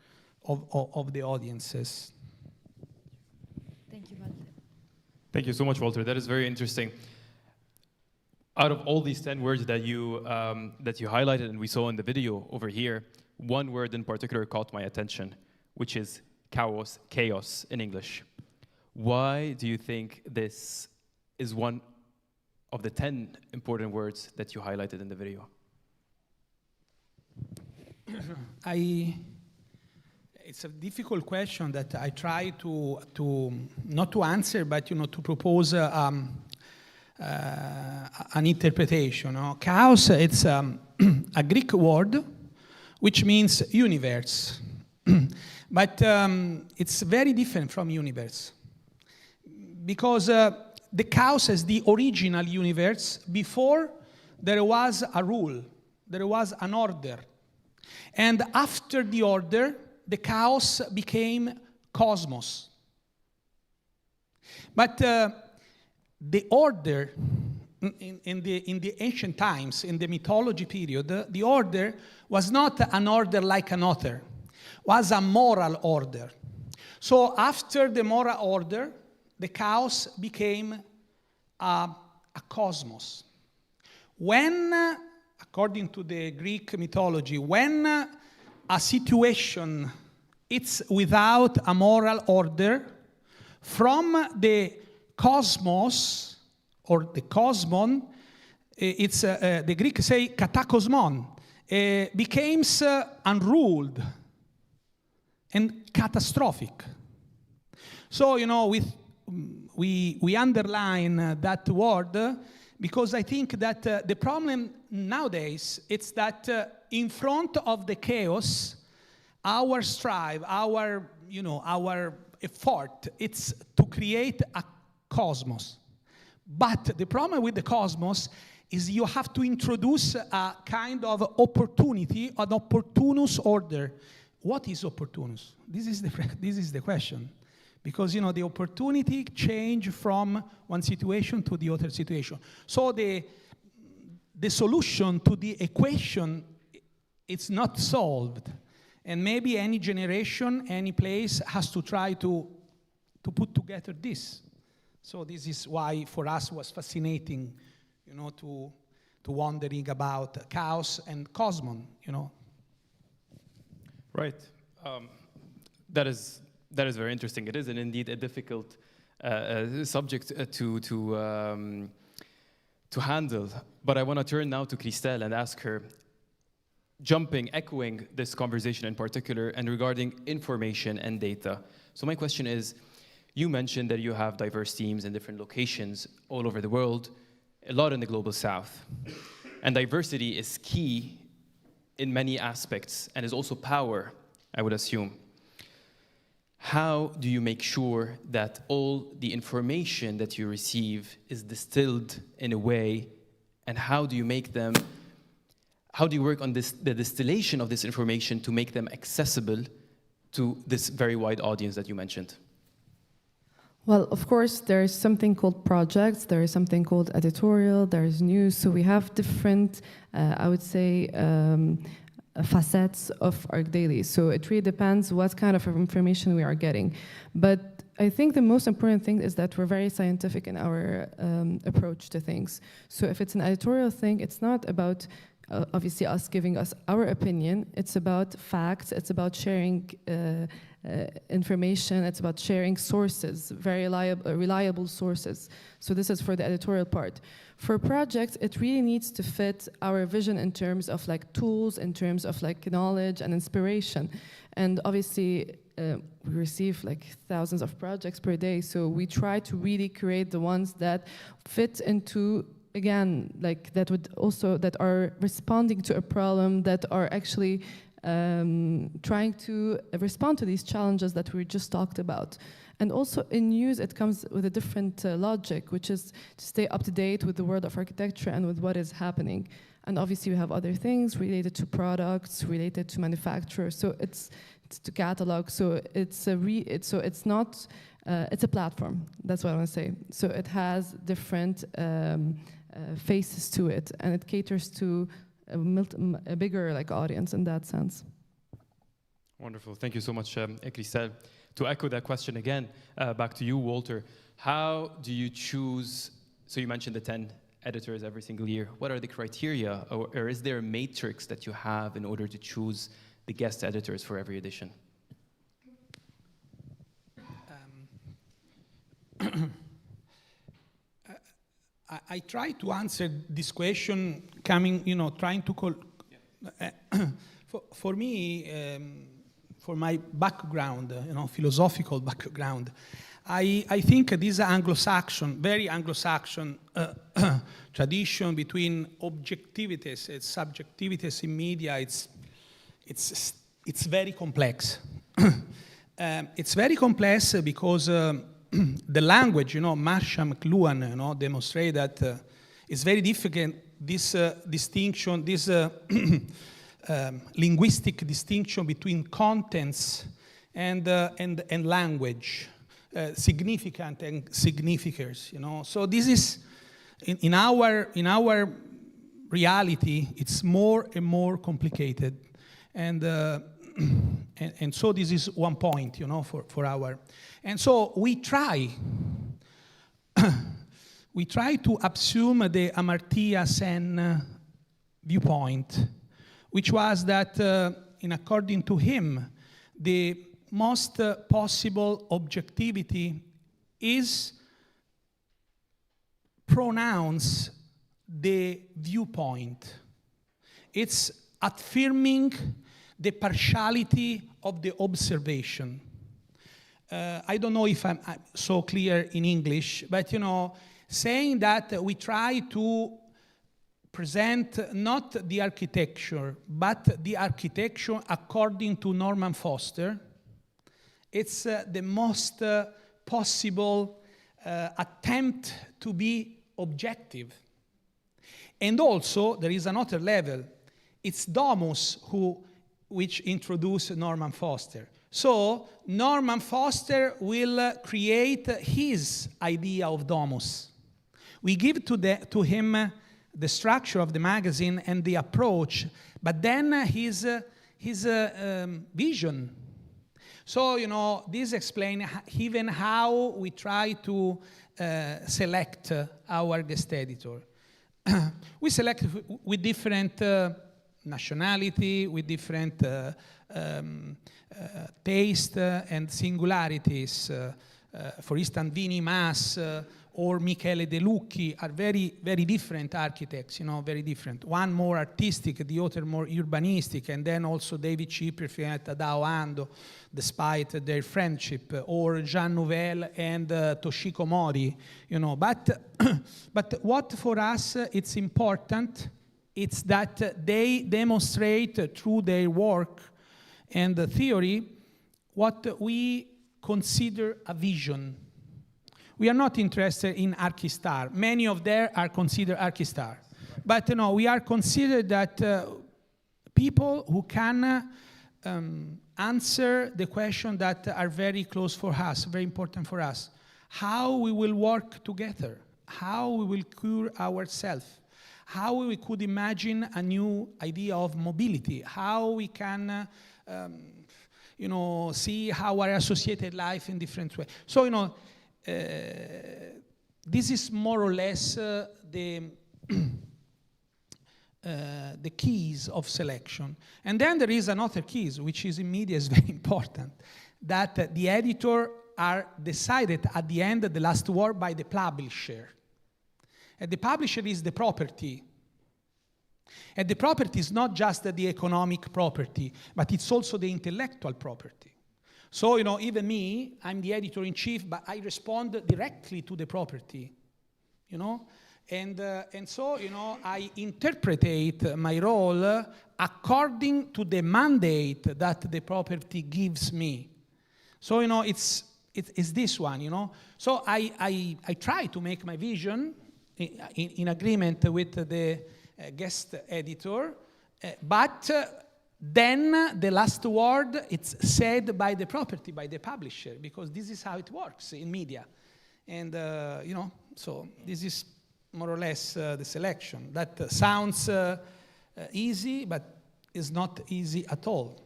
of the audiences. Thank you, Walter. Thank you so much, Walter. That is very interesting. Out of all these 10 words that you highlighted and we saw in the video over here, one word in particular caught my attention, which is chaos in English. Why do you think this is one of the 10 important words that you highlighted in the video? It's a difficult question that I try to not to answer, but, you know, to propose an interpretation. No? Chaos, it's a Greek word which means universe. But it's very different from universe. Because the chaos is the original universe before there was a rule, there was an order. And after the order, the chaos became cosmos. But the order, in the ancient times, in the mythology period, the order was not an order like another, was a moral order. So after the moral order, the chaos became a cosmos. When, according to the Greek mythology, when a situation it's without a moral order, from the cosmos or the cosmon, it's the Greek say katakosmon, becomes unruled and catastrophic. So, you know, we underline that word because I think that the problem nowadays is that in front of the chaos, our strive, our effort, it's to create a cosmos. But the problem with the cosmos is you have to introduce a kind of opportunity, an opportunus order. What is opportunus? This is the question. Because, you know, the opportunity change from one situation to the other situation. So the solution to the equation, it's not solved. And maybe any generation, any place has to try to put together this. So this is why for us was fascinating, you know, to wondering about chaos and cosmon, you know. Right. That is very interesting. It is indeed a difficult subject to handle. But I want to turn now to Christele and ask her, echoing this conversation in particular, and regarding information and data. So my question is, you mentioned that you have diverse teams in different locations all over the world, a lot in the global south. And diversity is key in many aspects and is also power, I would assume. How do you make sure that all the information that you receive is distilled in a way, and how do you work on the distillation of this information to make them accessible to this very wide audience that you mentioned? Well, of course, there is something called projects, there is something called editorial, there is news, so we have different, I would say, facets of ArchDaily. So it really depends what kind of information we are getting. But I think the most important thing is that we're very scientific in our approach to things. So if it's an editorial thing, it's not about obviously us giving us our opinion, it's about facts, it's about sharing information, it's about sharing sources, very reliable sources. So this is for the editorial part. For projects, it really needs to fit our vision in terms of like tools, in terms of like knowledge and inspiration. And obviously, we receive like thousands of projects per day, so we try to really create the ones that fit into, again, like that are responding to a problem, that are actually trying to respond to these challenges that we just talked about. And also in news, it comes with a different logic, which is to stay up to date with the world of architecture and with what is happening. And obviously we have other things related to products, related to manufacturers. So it's to catalog. So it's not It's a platform, that's what I want to say. So it has different faces to it, and it caters to a bigger audience in that sense. Wonderful, thank you so much, Christele. To echo that question again, back to you, Walter. How do you choose, so you mentioned the 10 editors every single year. What are the criteria, or is there a matrix that you have in order to choose the guest editors for every edition? I try to answer this question coming, trying to call, for me, for my background, philosophical background, I think this Anglo-Saxon, very Anglo-Saxon tradition between objectivities and subjectivities in media, it's very complex. It's very complex because the language, Marshall McLuhan, demonstrate that it's very difficult, this distinction, this linguistic distinction between contents and language. Significant and significers, So this is, in our reality, it's more and more complicated. And so this is one point, for our, and so we try to assume the Amartya Sen viewpoint, which was that, according to him, the most possible objectivity is pronounce the viewpoint. It's affirming the partiality of the observation. I don't know if I'm so clear in English, but saying that we try to present not the architecture, but the architecture according to Norman Foster. It's the most possible attempt to be objective. And also, there is another level. It's Domus which introduced Norman Foster. So, Norman Foster will create his idea of Domus. We give to him the structure of the magazine and the approach, but then his vision. So, this explains even how we try to select our guest editor. We select with different nationality, with different taste and singularities. For instance, Vini Mas or Michele De Lucchi are very, very different architects, very different. One more artistic, the other more urbanistic, and then also David Chipperfield and Tadao Ando, despite their friendship, or Jean Nouvel and Toshiko Mori, But what for us it's important, it's that they demonstrate through their work and the theory what we consider a vision. We are not interested in Archistar. Many of them are considered Archistar. But we are considered that people who can answer the questions that are very close for us, very important for us. How we will work together, how we will cure ourselves, how we could imagine a new idea of mobility, how we can see how our associated life in different ways. So, this is more or less the keys of selection. And then there is another keys, which is in media is very important, that the editor are decided at the end of the last word by the publisher. And the publisher is the property. And the property is not just the economic property, but it's also the intellectual property. So, even me, I'm the editor-in-chief, but I respond directly to the property, And so, I interpret my role according to the mandate that the property gives me. So, it's this one, So I try to make my vision in agreement with the guest editor, but then the last word, it's said by the property, by the publisher, because this is how it works in media. And, you know, so this is more or less the selection. That sounds easy, but is not easy at all.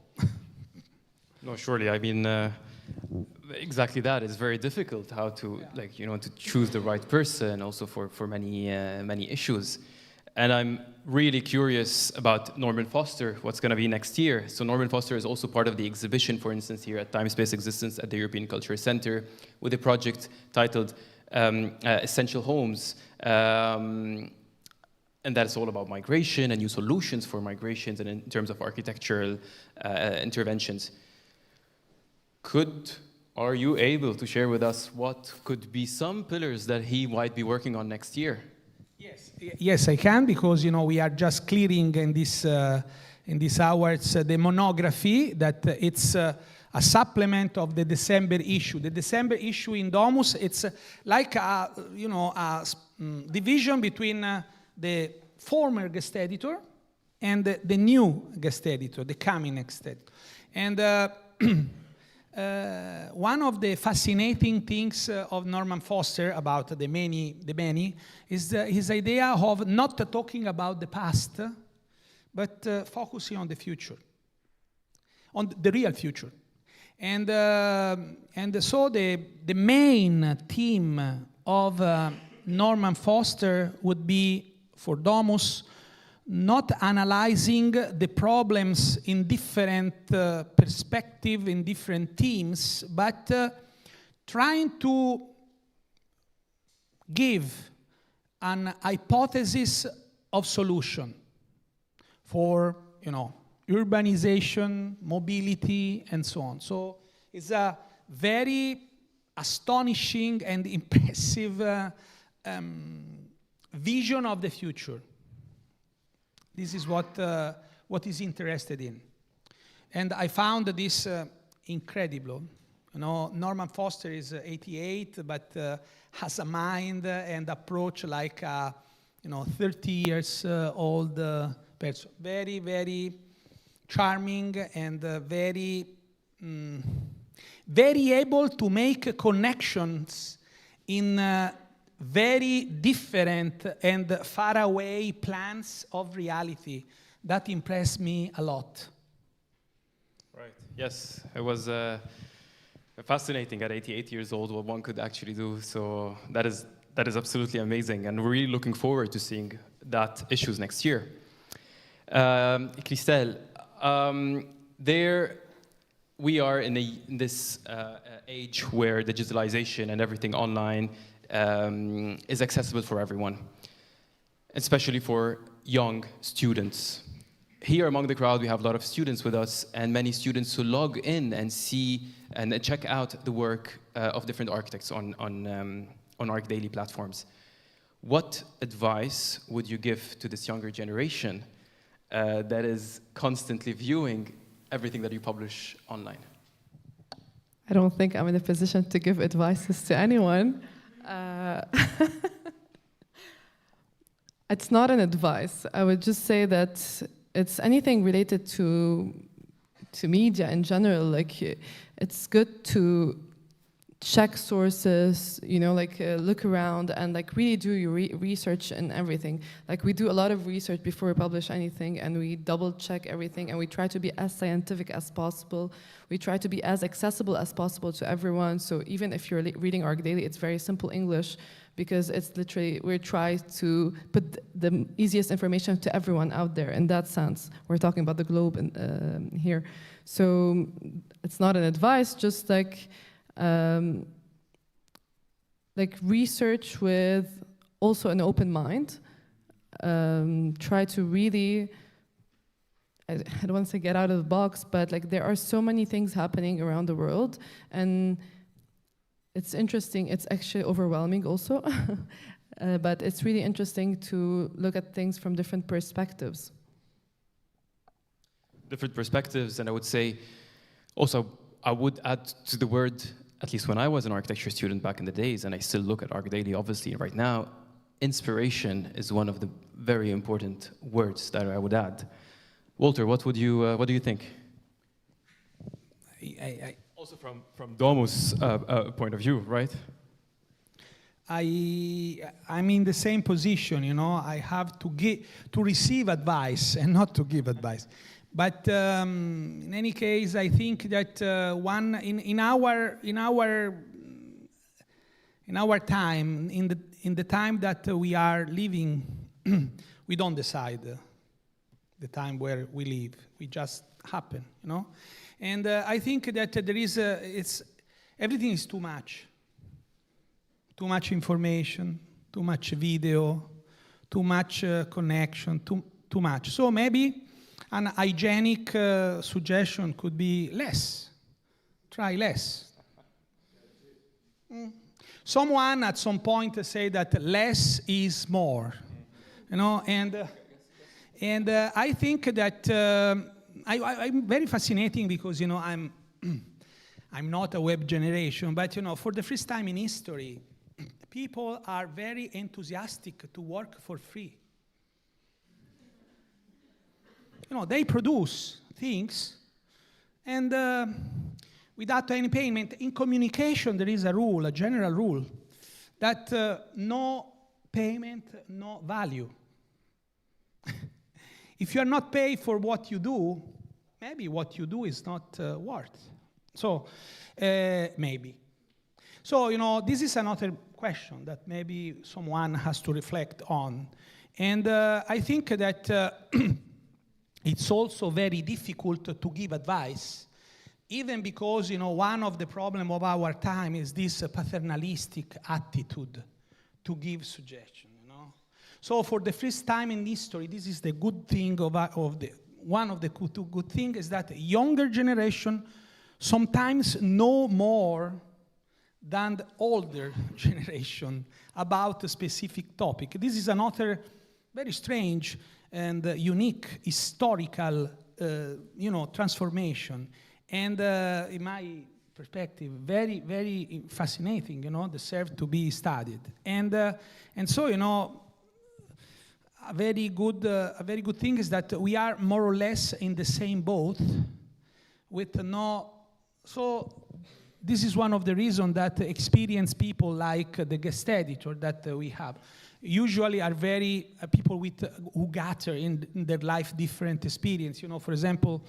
No, surely. I mean, exactly that. It's very difficult how to, like, you know, to choose the right person also for many, many issues. And I'm really curious about Norman Foster, what's going to be next year. So Norman Foster is also part of the exhibition, for instance, here at Time Space Existence at the European Culture Center with a project titled Essential Homes. And that's all about migration and new solutions for migrations and in terms of architectural interventions. Are you able to share with us what could be some pillars that he might be working on next year? Yes, I can, because, you know, we are just clearing in this hours the monography that it's a supplement of the December issue. The December issue in Domus, it's like a, you know, a division between the former guest editor and the new guest editor, the coming guest editor. And one of the fascinating things of Norman Foster about the many is his idea of not talking about the past, but focusing on the future, on the real future. And so the main theme of Norman Foster would be, for Domus, not analyzing the problems in different perspective, in different themes, but trying to give an hypothesis of solution for, you know, urbanization, mobility, and so on. So it's a very astonishing and impressive vision of the future. This is what is interested in. And I found this incredible. You know, Norman Foster is 88, but has a mind and approach like a, you know, 30 years old person. Very, very charming and very able to make connections in very different and faraway plans of reality. That impressed me a lot. Right. Yes, it was fascinating at 88 years old what one could actually do. So that is absolutely amazing, and we're really looking forward to seeing that issues next year. Christele, there we are in this age where digitalization and everything online is accessible for everyone, especially for young students. Here among the crowd, we have a lot of students with us, and many students who log in and see and check out the work of different architects on ArchDaily platforms. What advice would you give to this younger generation that is constantly viewing everything that you publish online? I don't think I'm in a position to give advices to anyone. It's not an advice. I would just say that it's anything related to media in general. Like, it's good to check sources, you know, like look around and like really do your research and everything. Like, we do a lot of research before we publish anything, and we double check everything, and we try to be as scientific as possible. We try to be as accessible as possible to everyone. So even if you're reading ArchDaily, it's very simple English, because it's literally, we try to put the easiest information to everyone out there. In that sense, we're talking about the globe here. So it's not an advice, just like research with also an open mind. Try to really, I don't want to say get out of the box, but like there are so many things happening around the world, and it's interesting. It's actually overwhelming also, but it's really interesting to look at things from different perspectives. Different perspectives, and I would say also, I would add to the word, at least when I was an architecture student back in the days, and I still look at ArchDaily obviously right now, inspiration is one of the very important words that I would add. Walter, what do you think? Also from Domus' point of view, right? I'm in the same position, you know. I have to receive advice and not to give advice. But in any case, I think that in our time, in the time that we are living, we don't decide the time where we live. We just happen, you know. And I think that there is everything is too much. Too much information, too much video, too much connection, too much. So maybe an hygienic suggestion could be less. Try less. Someone at some point said that less is more, you know, and I think that I'm very fascinating because, you know, I'm not a web generation, but, you know, for the first time in history, people are very enthusiastic to work for free. You know, they produce things and without any payment. In communication, there is a rule, a general rule, that no payment, no value. If you are not paid for what you do, maybe what you do is not worth. So, maybe. So, you know, this is another question that maybe someone has to reflect on. And I think that it's also very difficult to give advice, even because, you know, one of the problems of our time is this paternalistic attitude to give suggestions, you know. So for the first time in history, this is the good thing one of the good things is that younger generation sometimes know more than the older generation about a specific topic. This is another very strange and unique historical, you know, transformation. And in my perspective, very, very fascinating, you know, deserve to be studied. And so, you know, a very good thing is that we are more or less in the same boat with so this is one of the reasons that experienced people like the guest editor that we have usually are very people who gather in their life different experience. You know, for example,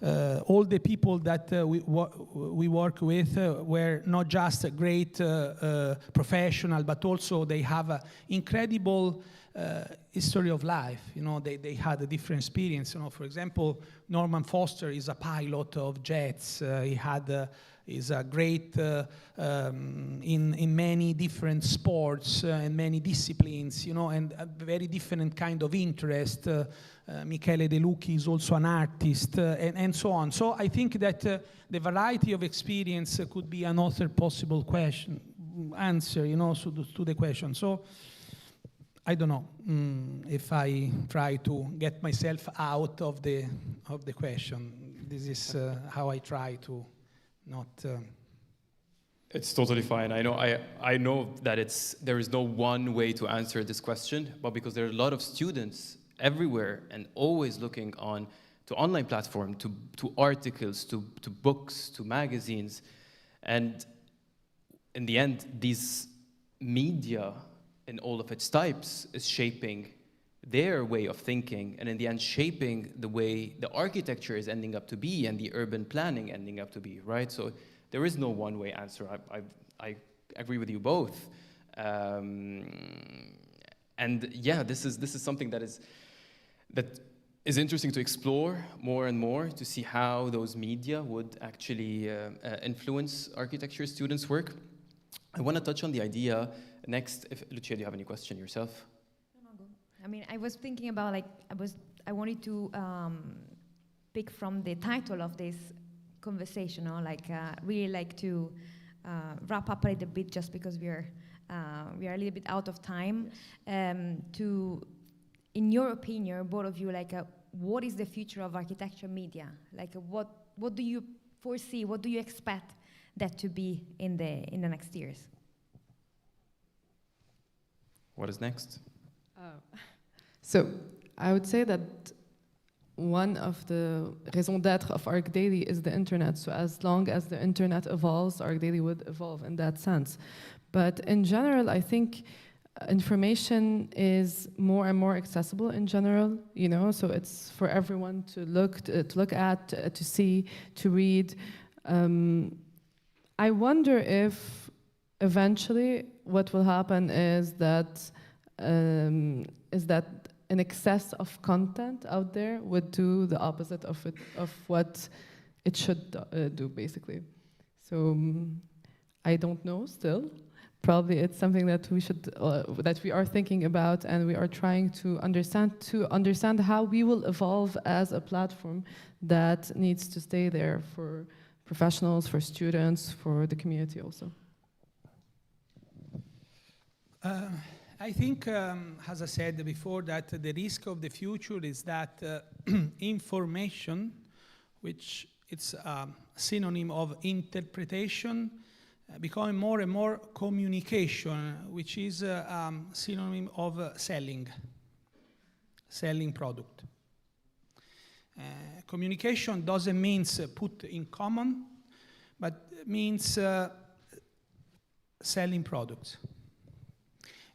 all the people that we work with were not just a great professional, but also they have an incredible history of life. You know, they had a different experience. You know, for example, Norman Foster is a pilot of jets. He had is a great in many different sports and many disciplines, you know, and a very different kind of interest. Michele De Lucchi is also an artist, and so on. So I think that the variety of experience could be another possible answer, you know, to the question. So I don't know if I try to get myself out of the question. This is how I try to not. It's totally fine. I know that there is no one way to answer this question, but because there are a lot of students everywhere and always looking to online platform, to articles, to books, to magazines, and in the end, these media in all of its types is shaping their way of thinking, and in the end shaping the way the architecture is ending up to be and the urban planning ending up to be, right? So there is no one-way answer. I agree with you both. And yeah, this is something that is interesting to explore more and more, to see how those media would actually influence architecture students' work. I want to touch on the idea next. If Lucia, do you have any question yourself? I mean, I was thinking about, like, I wanted to pick from the title of this conversation, or like really like to wrap up a little bit, just because we are a little bit out of time. To, in your opinion, both of you, like, what is the future of architecture media? Like, what do you foresee? What do you expect that to be in the next years? What is next? So I would say that one of the raison d'être of ArchDaily is the internet. So as long as the internet evolves, ArchDaily would evolve in that sense. But in general, I think information is more and more accessible in general, you know, so it's for everyone to look at, to see, to read. I wonder if eventually what will happen is that an excess of content out there would do the opposite of what it should do, basically. So I don't know still. Probably it's something that we should that we are thinking about, and we are trying to understand how we will evolve as a platform that needs to stay there for professionals, for students, for the community also. I think, as I said before, that the risk of the future is that information, which it's a synonym of interpretation, becoming more and more communication, which is a synonym of selling product. Communication doesn't mean put in common, but means selling products.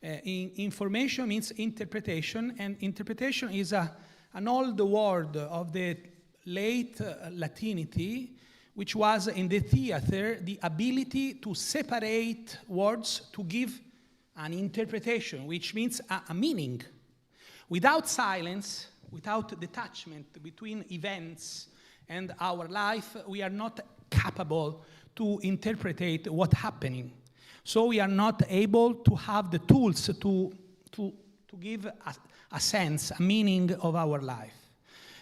Information means interpretation, and interpretation is an old word of the late Latinity, which was in the theater the ability to separate words to give an interpretation, which means a meaning. Without silence, without detachment between events and our life, we are not capable to interpret what's happening. So we are not able to have the tools to give a sense, a meaning of our life.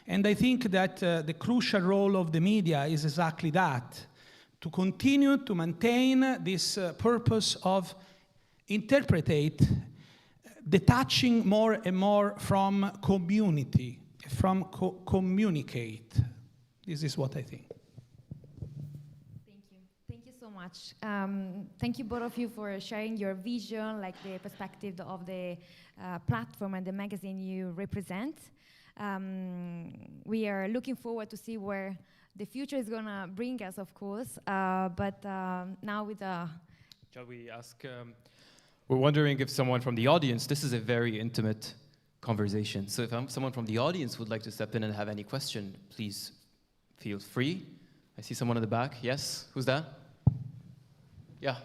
And I think that the crucial role of the media is exactly that, to continue to maintain this purpose of interpret, detaching more and more from community, from communicate. This is what I think. Thank you so much. Thank you both of you for sharing your vision, like the perspective of the platform and the magazine you represent. We are looking forward to see where the future is going to bring us, of course. But now with a... Shall we ask... we're wondering if someone from the audience, this is a very intimate conversation. So if someone from the audience would like to step in and have any question, please feel free. I see someone in the back. Yes, who's that? Yeah.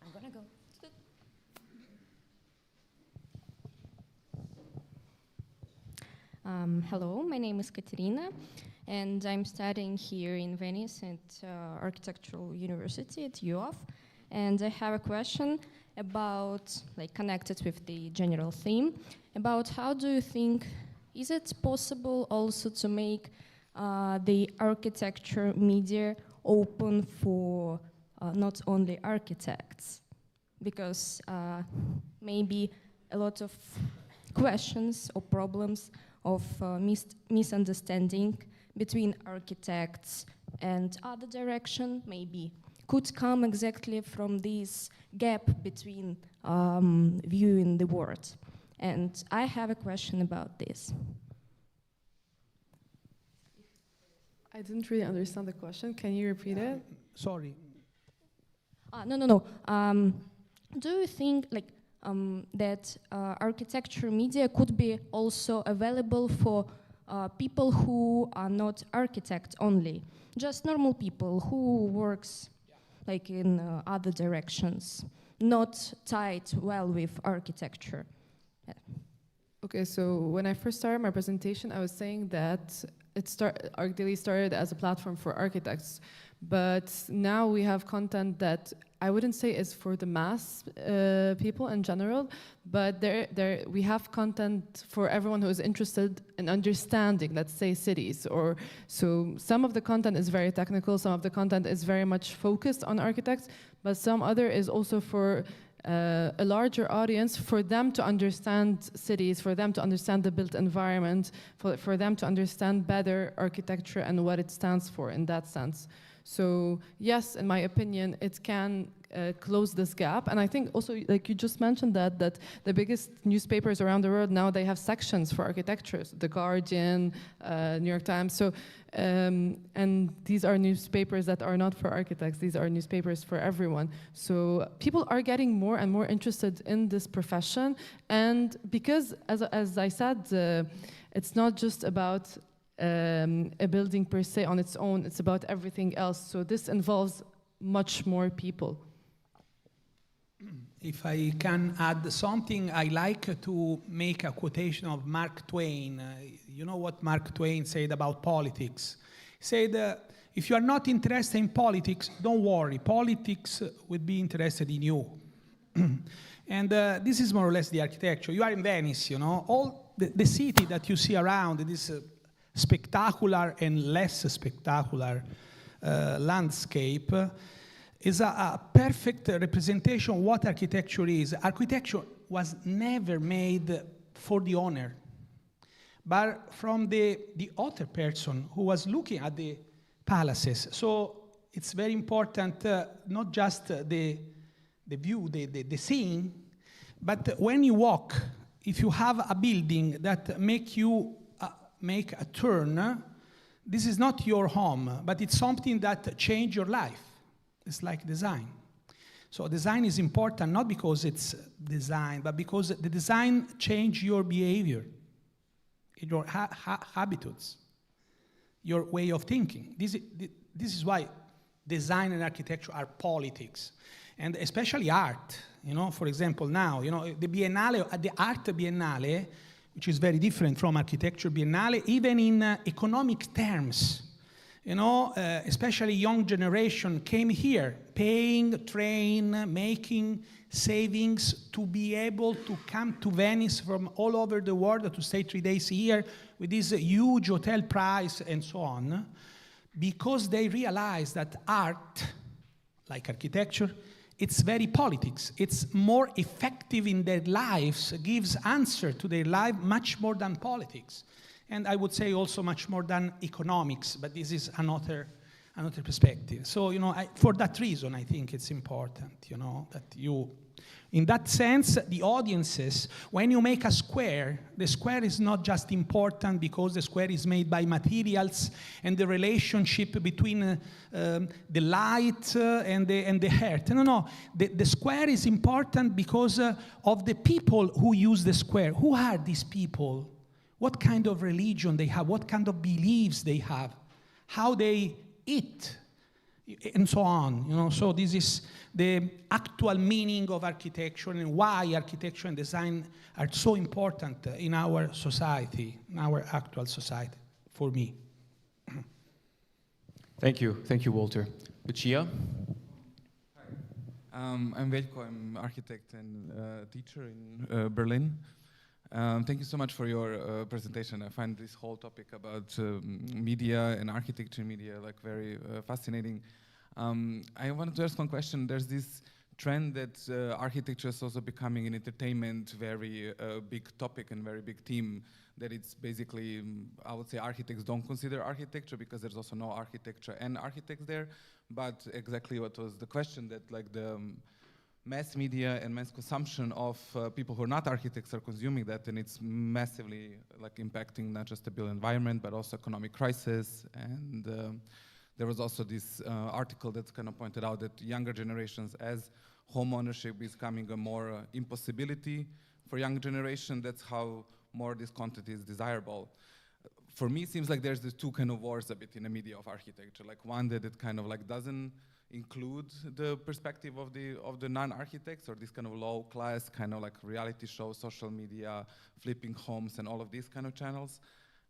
I'm going to go. Hello, my name is Katerina, and I'm studying here in Venice at Architectural University at UOF. And I have a question about, like, connected with the general theme, about how do you think, is it possible also to make the architecture media open for not only architects? Because maybe a lot of questions or problems of misunderstanding between architects and other direction maybe could come exactly from this gap between viewing the world. And I have a question about this. I didn't really understand the question. Can you repeat it? Sorry. No. Do you think that architecture media could be also available for people who are not architects only, just normal people who works like in other directions, not tied well with architecture? Okay, so when I first started my presentation, I was saying that ArchDaily started as a platform for architects, but now we have content that I wouldn't say is for the mass people in general, but we have content for everyone who is interested in understanding, let's say, cities. Or so some of the content is very technical, some of the content is very much focused on architects, but some other is also for a larger audience, for them to understand cities, for them to understand the built environment, for them to understand better architecture and what it stands for in that sense. So yes, in my opinion, it can close this gap. And I think also, like you just mentioned that the biggest newspapers around the world now, they have sections for architecture, The Guardian, New York Times. So, and these are newspapers that are not for architects. These are newspapers for everyone. So people are getting more and more interested in this profession. And because, as I said, it's not just about a building per se on its own, it's about everything else. So this involves much more people. If I can add something, I like to make a quotation of Mark Twain. You know what Mark Twain said about politics? He said, if you are not interested in politics, don't worry, politics will be interested in you. And this is more or less the architecture. You are in Venice, you know, all the city that you see around, this spectacular and less spectacular landscape, is a perfect representation of what architecture is. Architecture was never made for the owner, but from the other person who was looking at the palaces. So it's very important, not just the view, the scene, but when you walk, if you have a building that make you make a turn, this is not your home, but it's something that change your life. It's like design. So design is important not because it's design, but because the design change your behavior, your habits, your way of thinking. This is why design and architecture are politics, and especially art. You know, for example, now, you know, the Biennale, the Art Biennale, which is very different from Architecture Biennale, even in economic terms. You know, especially young generation came here, paying, train, making savings to be able to come to Venice from all over the world to stay 3 days here with this huge hotel price and so on, because they realize that art, like architecture, it's very politics. It's more effective in their lives, gives answer to their life much more than politics. And I would say also much more than economics, but this is another perspective. So, you know, for that reason, I think it's important, you know, that you, in that sense, the audiences, when you make a square, the square is not just important because the square is made by materials and the relationship between the light and the earth. No, the square is important because of the people who use the square. Who are these people? What kind of religion they have, what kind of beliefs they have, how they eat, and so on. You know, so this is the actual meaning of architecture and why architecture and design are so important in our society, in our actual society, for me. Thank you, Walter. Lucia? I'm Veljko, I'm architect and teacher in Berlin. Thank you so much for your presentation. I find this whole topic about media and architecture media like very fascinating. I wanted to ask one question. There's this trend that architecture is also becoming an entertainment, very big topic and very big theme, that it's basically, I would say architects don't consider architecture because there's also no architecture and architects there, but exactly what was the question, that like the mass media and mass consumption of people who are not architects are consuming that, and it's massively like impacting not just the built environment but also economic crisis. And there was also this article that's kind of pointed out that younger generations, as home ownership is becoming a more impossibility for young generation, that's how more this content is desirable. For me, it seems like there's the two kind of wars a bit in the media of architecture. Like one that it kind of like doesn't include the perspective of the non-architects, or this kind of low class kind of like reality shows, social media, flipping homes and all of these kind of channels,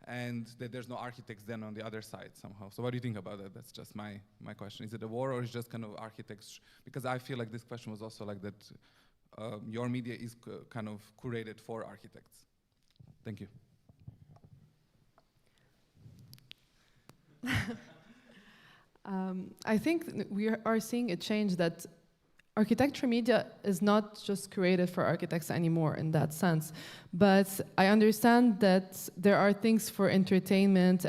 and that there's no architects then on the other side somehow. So what do you think about that? That's just my question. Is it a war, or is it just kind of architects? Because I feel like this question was also like that your media is kind of curated for architects. Thank you. I think we are seeing a change that architecture media is not just created for architects anymore in that sense, but I understand that there are things for entertainment,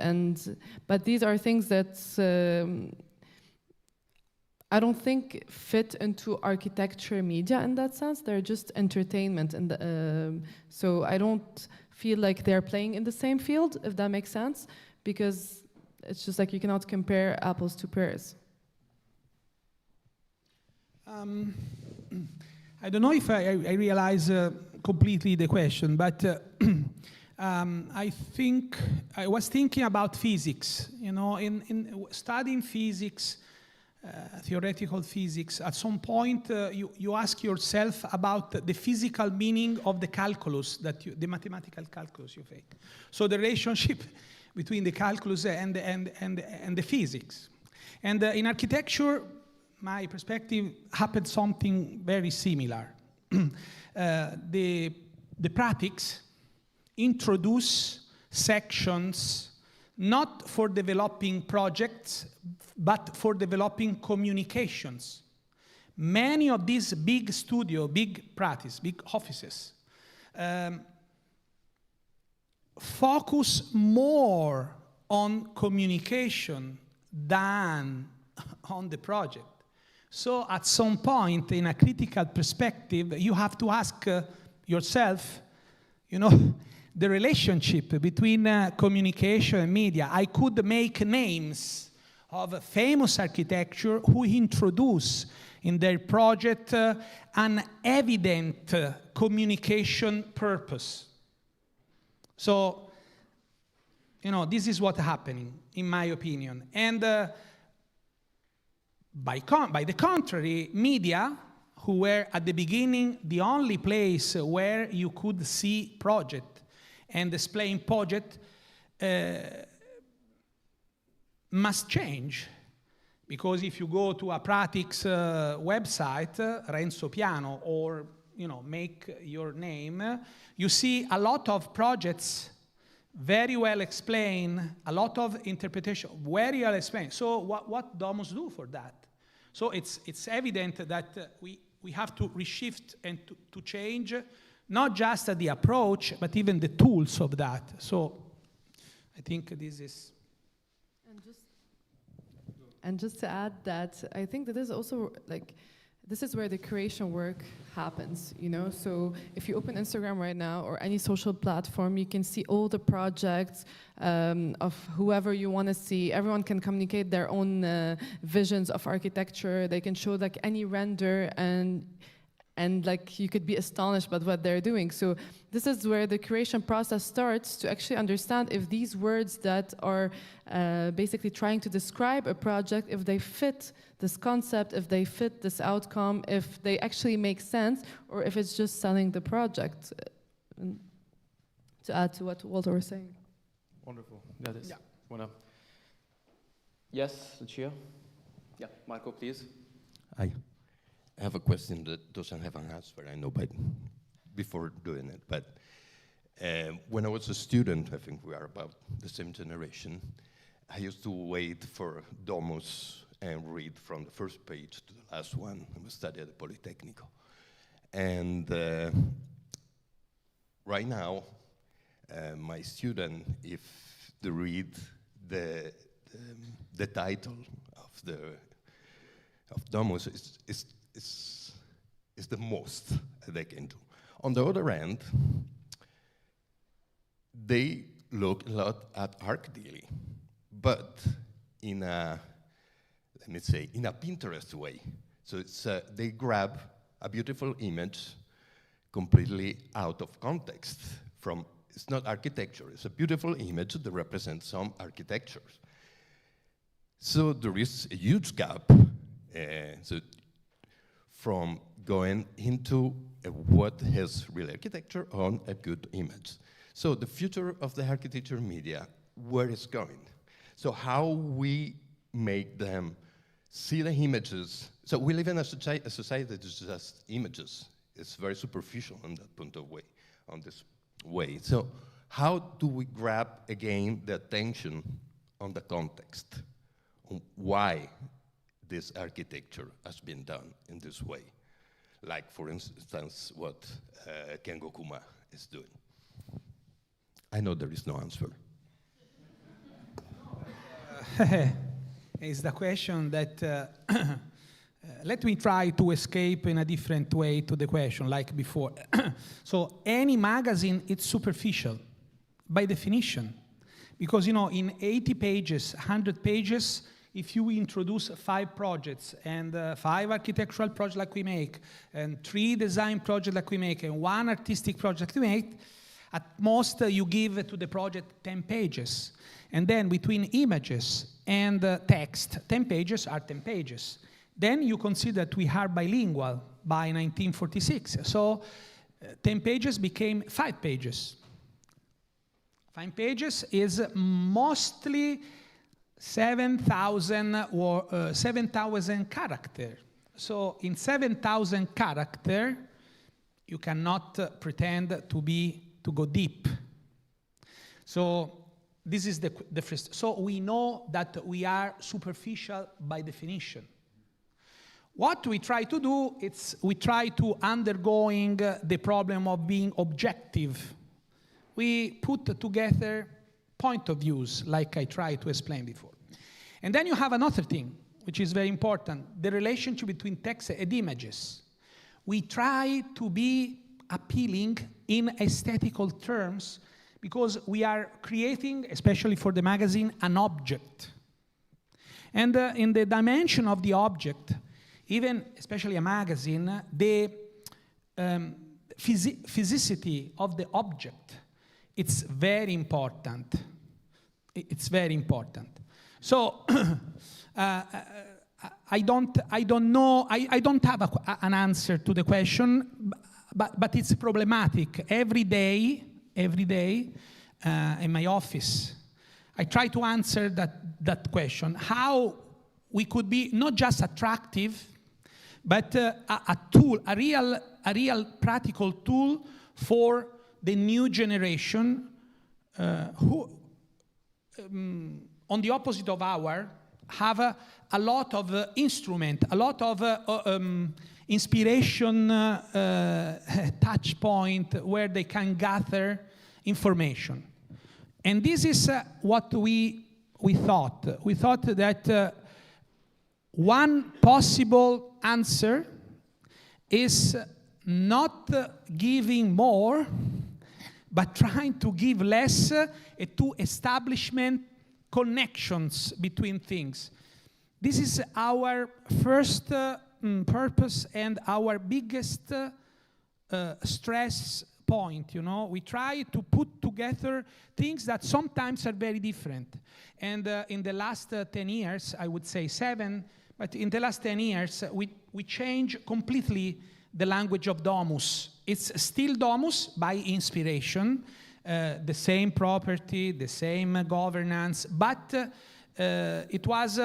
but these are things that I don't think fit into architecture media in that sense. They're just entertainment, and so I don't feel like they're playing in the same field, if that makes sense, because it's just like you cannot compare apples to pears. I don't know if I realize completely the question, but I think I was thinking about physics. You know, in studying physics, theoretical physics, at some point you ask yourself about the physical meaning of the calculus, the mathematical calculus you take. So the relationship between the calculus and the physics. And in architecture, my perspective happened something very similar. The practice introduce sections not for developing projects, but for developing communications. Many of these big studios, big practice, big offices, focus more on communication than on the project. So at some point, in a critical perspective, you have to ask yourself, you know, the relationship between communication and media. I could make names of famous architecture who introduce in their project an evident communication purpose. So, you know, this is what's happening, in my opinion. And by the contrary, media, who were at the beginning the only place where you could see project and displaying project, must change. Because if you go to a practice website, Renzo Piano, or you know, make your name, you see a lot of projects very well explained, a lot of interpretation, very well explained. So what Domus do for that? So it's evident that we have to reshift and to change, not just the approach, but even the tools of that. So I think this is... And just to add that, I think that is also like, this is where the creation work happens, you know? So if you open Instagram right now or any social platform, you can see all the projects of whoever you want to see. Everyone can communicate their own visions of architecture. They can show like any render, and like you could be astonished by what they're doing. So this is where the creation process starts, to actually understand if these words that are basically trying to describe a project, if they fit this concept, if they fit this outcome, if they actually make sense, or if it's just selling the project. To add to what Walter was saying. Wonderful. That is. Yeah. Yes, Lucia? Yeah, Marco, please. Hi. I have a question that doesn't have an answer, I know, but before doing it. But when I was a student, I think we are about the same generation, I used to wait for Domus and read from the first page to the last one. I was studying at the Politecnico. And right now, my student, if they read the title of Domus, is the most they can do. On the other hand, they look a lot at ArchDaily, but in a, let me say, in a Pinterest way. So it's they grab a beautiful image completely out of context from, it's not architecture, it's a beautiful image that represents some architecture. So there is a huge gap from going into what has real architecture on a good image. So the future of the architecture media, where it's going. So how we make them see the images. So we live in a society that is just images. It's very superficial on that point of way, on this way. So how do we grab again the attention on the context, on why this architecture has been done in this way? Like, for instance, what Kengo Kuma is doing. I know there is no answer. It's the question that Let me try to escape in a different way to the question, like before. So any magazine, it's superficial, by definition. Because, you know, in 80 pages, 100 pages, if you introduce 5 projects and 5 architectural projects like we make, and 3 design projects like we make, and 1 artistic project we make, at most you give to the project 10 pages. And then between images and text, 10 pages are 10 pages. Then you consider that we are bilingual by 1946. So 10 pages became 5 pages. 5 pages is mostly 7,000 characters. So in 7,000 characters, you cannot pretend to go deep. So this is the first. So we know that we are superficial by definition. What we try to do, we try to undergoing the problem of being objective. We put together point of views, like I tried to explain before. And then you have another thing, which is very important, the relationship between text and images. We try to be appealing in aesthetical terms because we are creating, especially for the magazine, an object. And in the dimension of the object, even especially a magazine, the physicity of the object, it's very important. It's very important. So I don't know. I don't have an answer to the question, but it's problematic. Every day in my office, I try to answer that question: how we could be not just attractive, but a tool, a real practical tool for the new generation who, on the opposite of our, have a lot of instrument, a lot of inspiration touch point where they can gather information. And this is what we thought. We thought that one possible answer is not giving more, but trying to give less to establishment connections between things. This is our first purpose and our biggest stress point, you know. We try to put together things that sometimes are very different. And in the last 10 years, I would say 7, but in the last 10 years, we changed completely the language of Domus. It's still Domus by inspiration, the same property, the same governance, but it was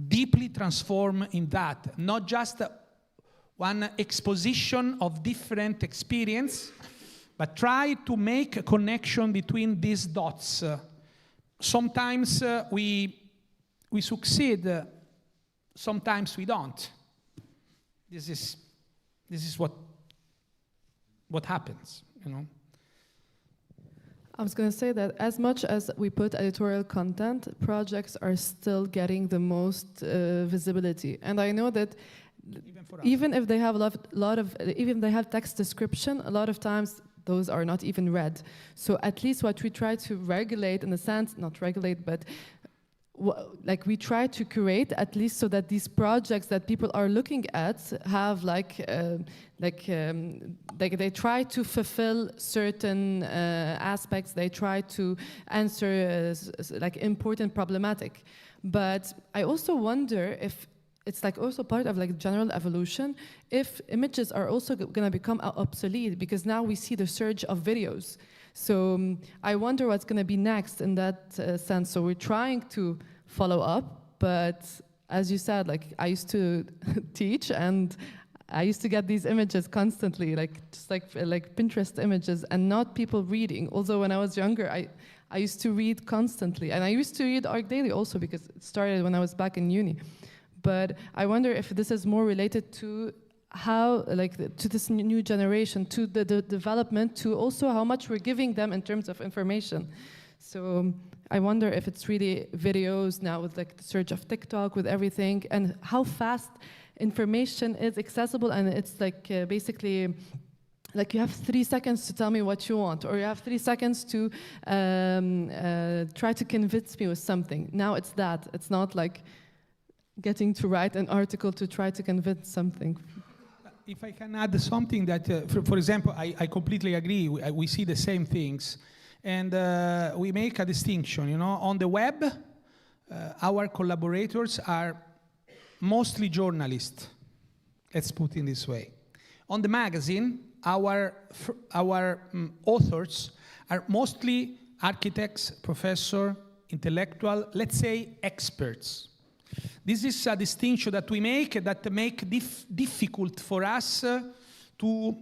deeply transformed in that. Not just one exposition of different experience, but try to make a connection between these dots. Sometimes we succeed, sometimes we don't. This is what happens, you know. I was going to say that as much as we put editorial content, projects are still getting the most visibility. And I know that even if they have even they have text description, a lot of times those are not even read. So at least what we try to regulate, in a sense, not regulate, but like we try to curate at least so that these projects that people are looking at have they try to fulfill certain aspects. They try to answer like important problematic. But I also wonder if it's like also part of like general evolution, if images are also going to become obsolete, because now we see the surge of videos. So I wonder what's going to be next in that sense. So we're trying to follow up, but as you said, like I used to teach and I used to get these images constantly, just like Pinterest images, and not people reading. Although when I was younger, I used to read constantly, and I used to read ArchDaily also because it started when I was back in uni. But I wonder if this is more related to how, to this new generation, to the development, to also how much we're giving them in terms of information. So I wonder if it's really videos now with like the surge of TikTok, with everything, and how fast information is accessible, and it's like basically like you have 3 seconds to tell me what you want, or you have 3 seconds to try to convince me with something. Now it's that. It's not like getting to write an article to try to convince something. If I can add something that, for example, I completely agree. We see the same things. And we make a distinction, you know. On the web, our collaborators are mostly journalists. Let's put it this way. On the magazine, our authors are mostly architects, professors, intellectual, let's say experts. This is a distinction that we make difficult for us to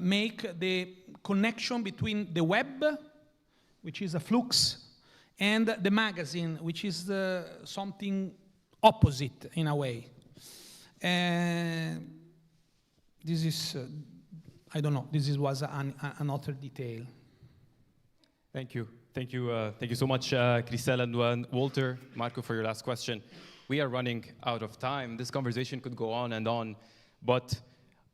make the connection between the web, which is a flux, and the magazine, which is something opposite in a way. This is, I don't know, was another detail. Thank you. Thank you so much, Christele and Walter, Marco, for your last question. We are running out of time. This conversation could go on and on, but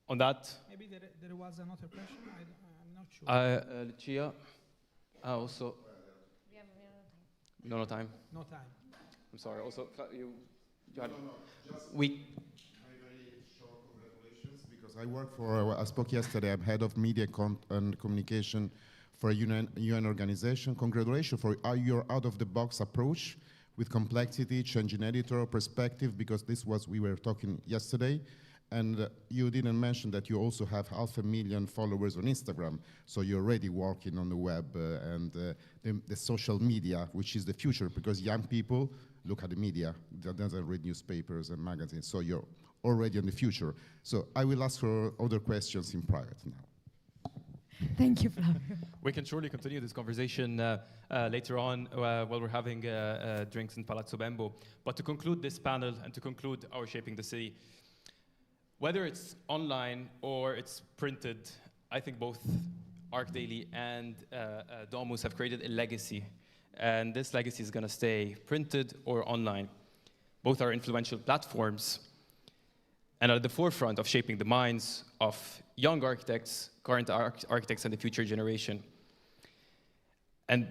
on that... Maybe there was another question, I'm not sure. Lucia, also... No time. No time. I'm sorry, also, you had... Very short congratulations, because I work for, I spoke yesterday, I'm head of media and communication for a UN organization. Congratulations for your out-of-the-box approach with complexity, changing editorial perspective, because we were talking yesterday, and you didn't mention that you also have 500,000 followers on Instagram, so you're already working on the web and the social media, which is the future, because young people look at the media, they don't read newspapers and magazines, so you're already in the future. So I will ask for other questions in private now. Thank you, Flavio. We can surely continue this conversation later on while we're having drinks in Palazzo Bembo. But to conclude this panel and to conclude our Shaping the City, whether it's online or it's printed, I think both ArchDaily and Domus have created a legacy. And this legacy is going to stay printed or online. Both are influential platforms and are at the forefront of shaping the minds of young architects, current architects, and the future generation. And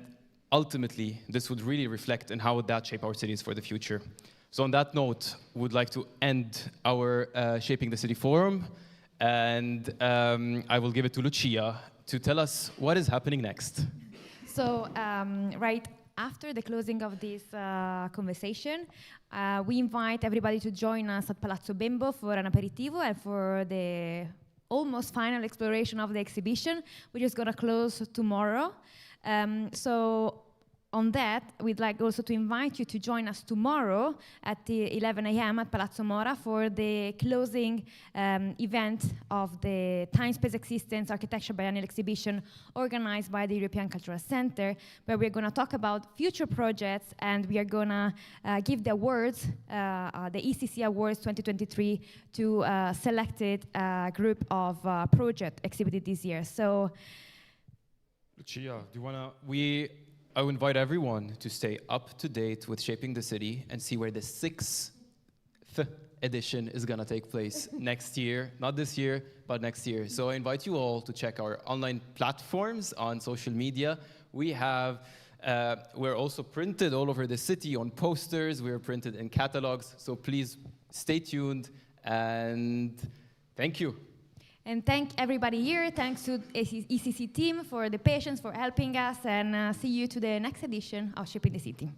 ultimately, this would really reflect in how would that shape our cities for the future. So on that note, we would like to end our Shaping the City Forum, and I will give it to Lucia to tell us what is happening next. So right after the closing of this conversation, we invite everybody to join us at Palazzo Bembo for an aperitivo and for the almost final exploration of the exhibition, which is going to close tomorrow. So on that, we'd like also to invite you to join us tomorrow at 11 a.m. at Palazzo Mora for the closing event of the Time Space Existence Architecture Biennial exhibition organized by the European Cultural Center, where we're going to talk about future projects, and we are going to give the awards, the ECC Awards 2023, to a selected group of projects exhibited this year. So, Lucia, do you want to... I would invite everyone to stay up to date with Shaping the City and see where the 6th edition is going to take place next year. Not this year, but next year. So I invite you all to check our online platforms on social media. We're also printed all over the city on posters. We're printed in catalogs. So please stay tuned, and thank you. And thank everybody here. Thanks to ECC team for the patience, for helping us, and see you to the next edition of Shaping the City.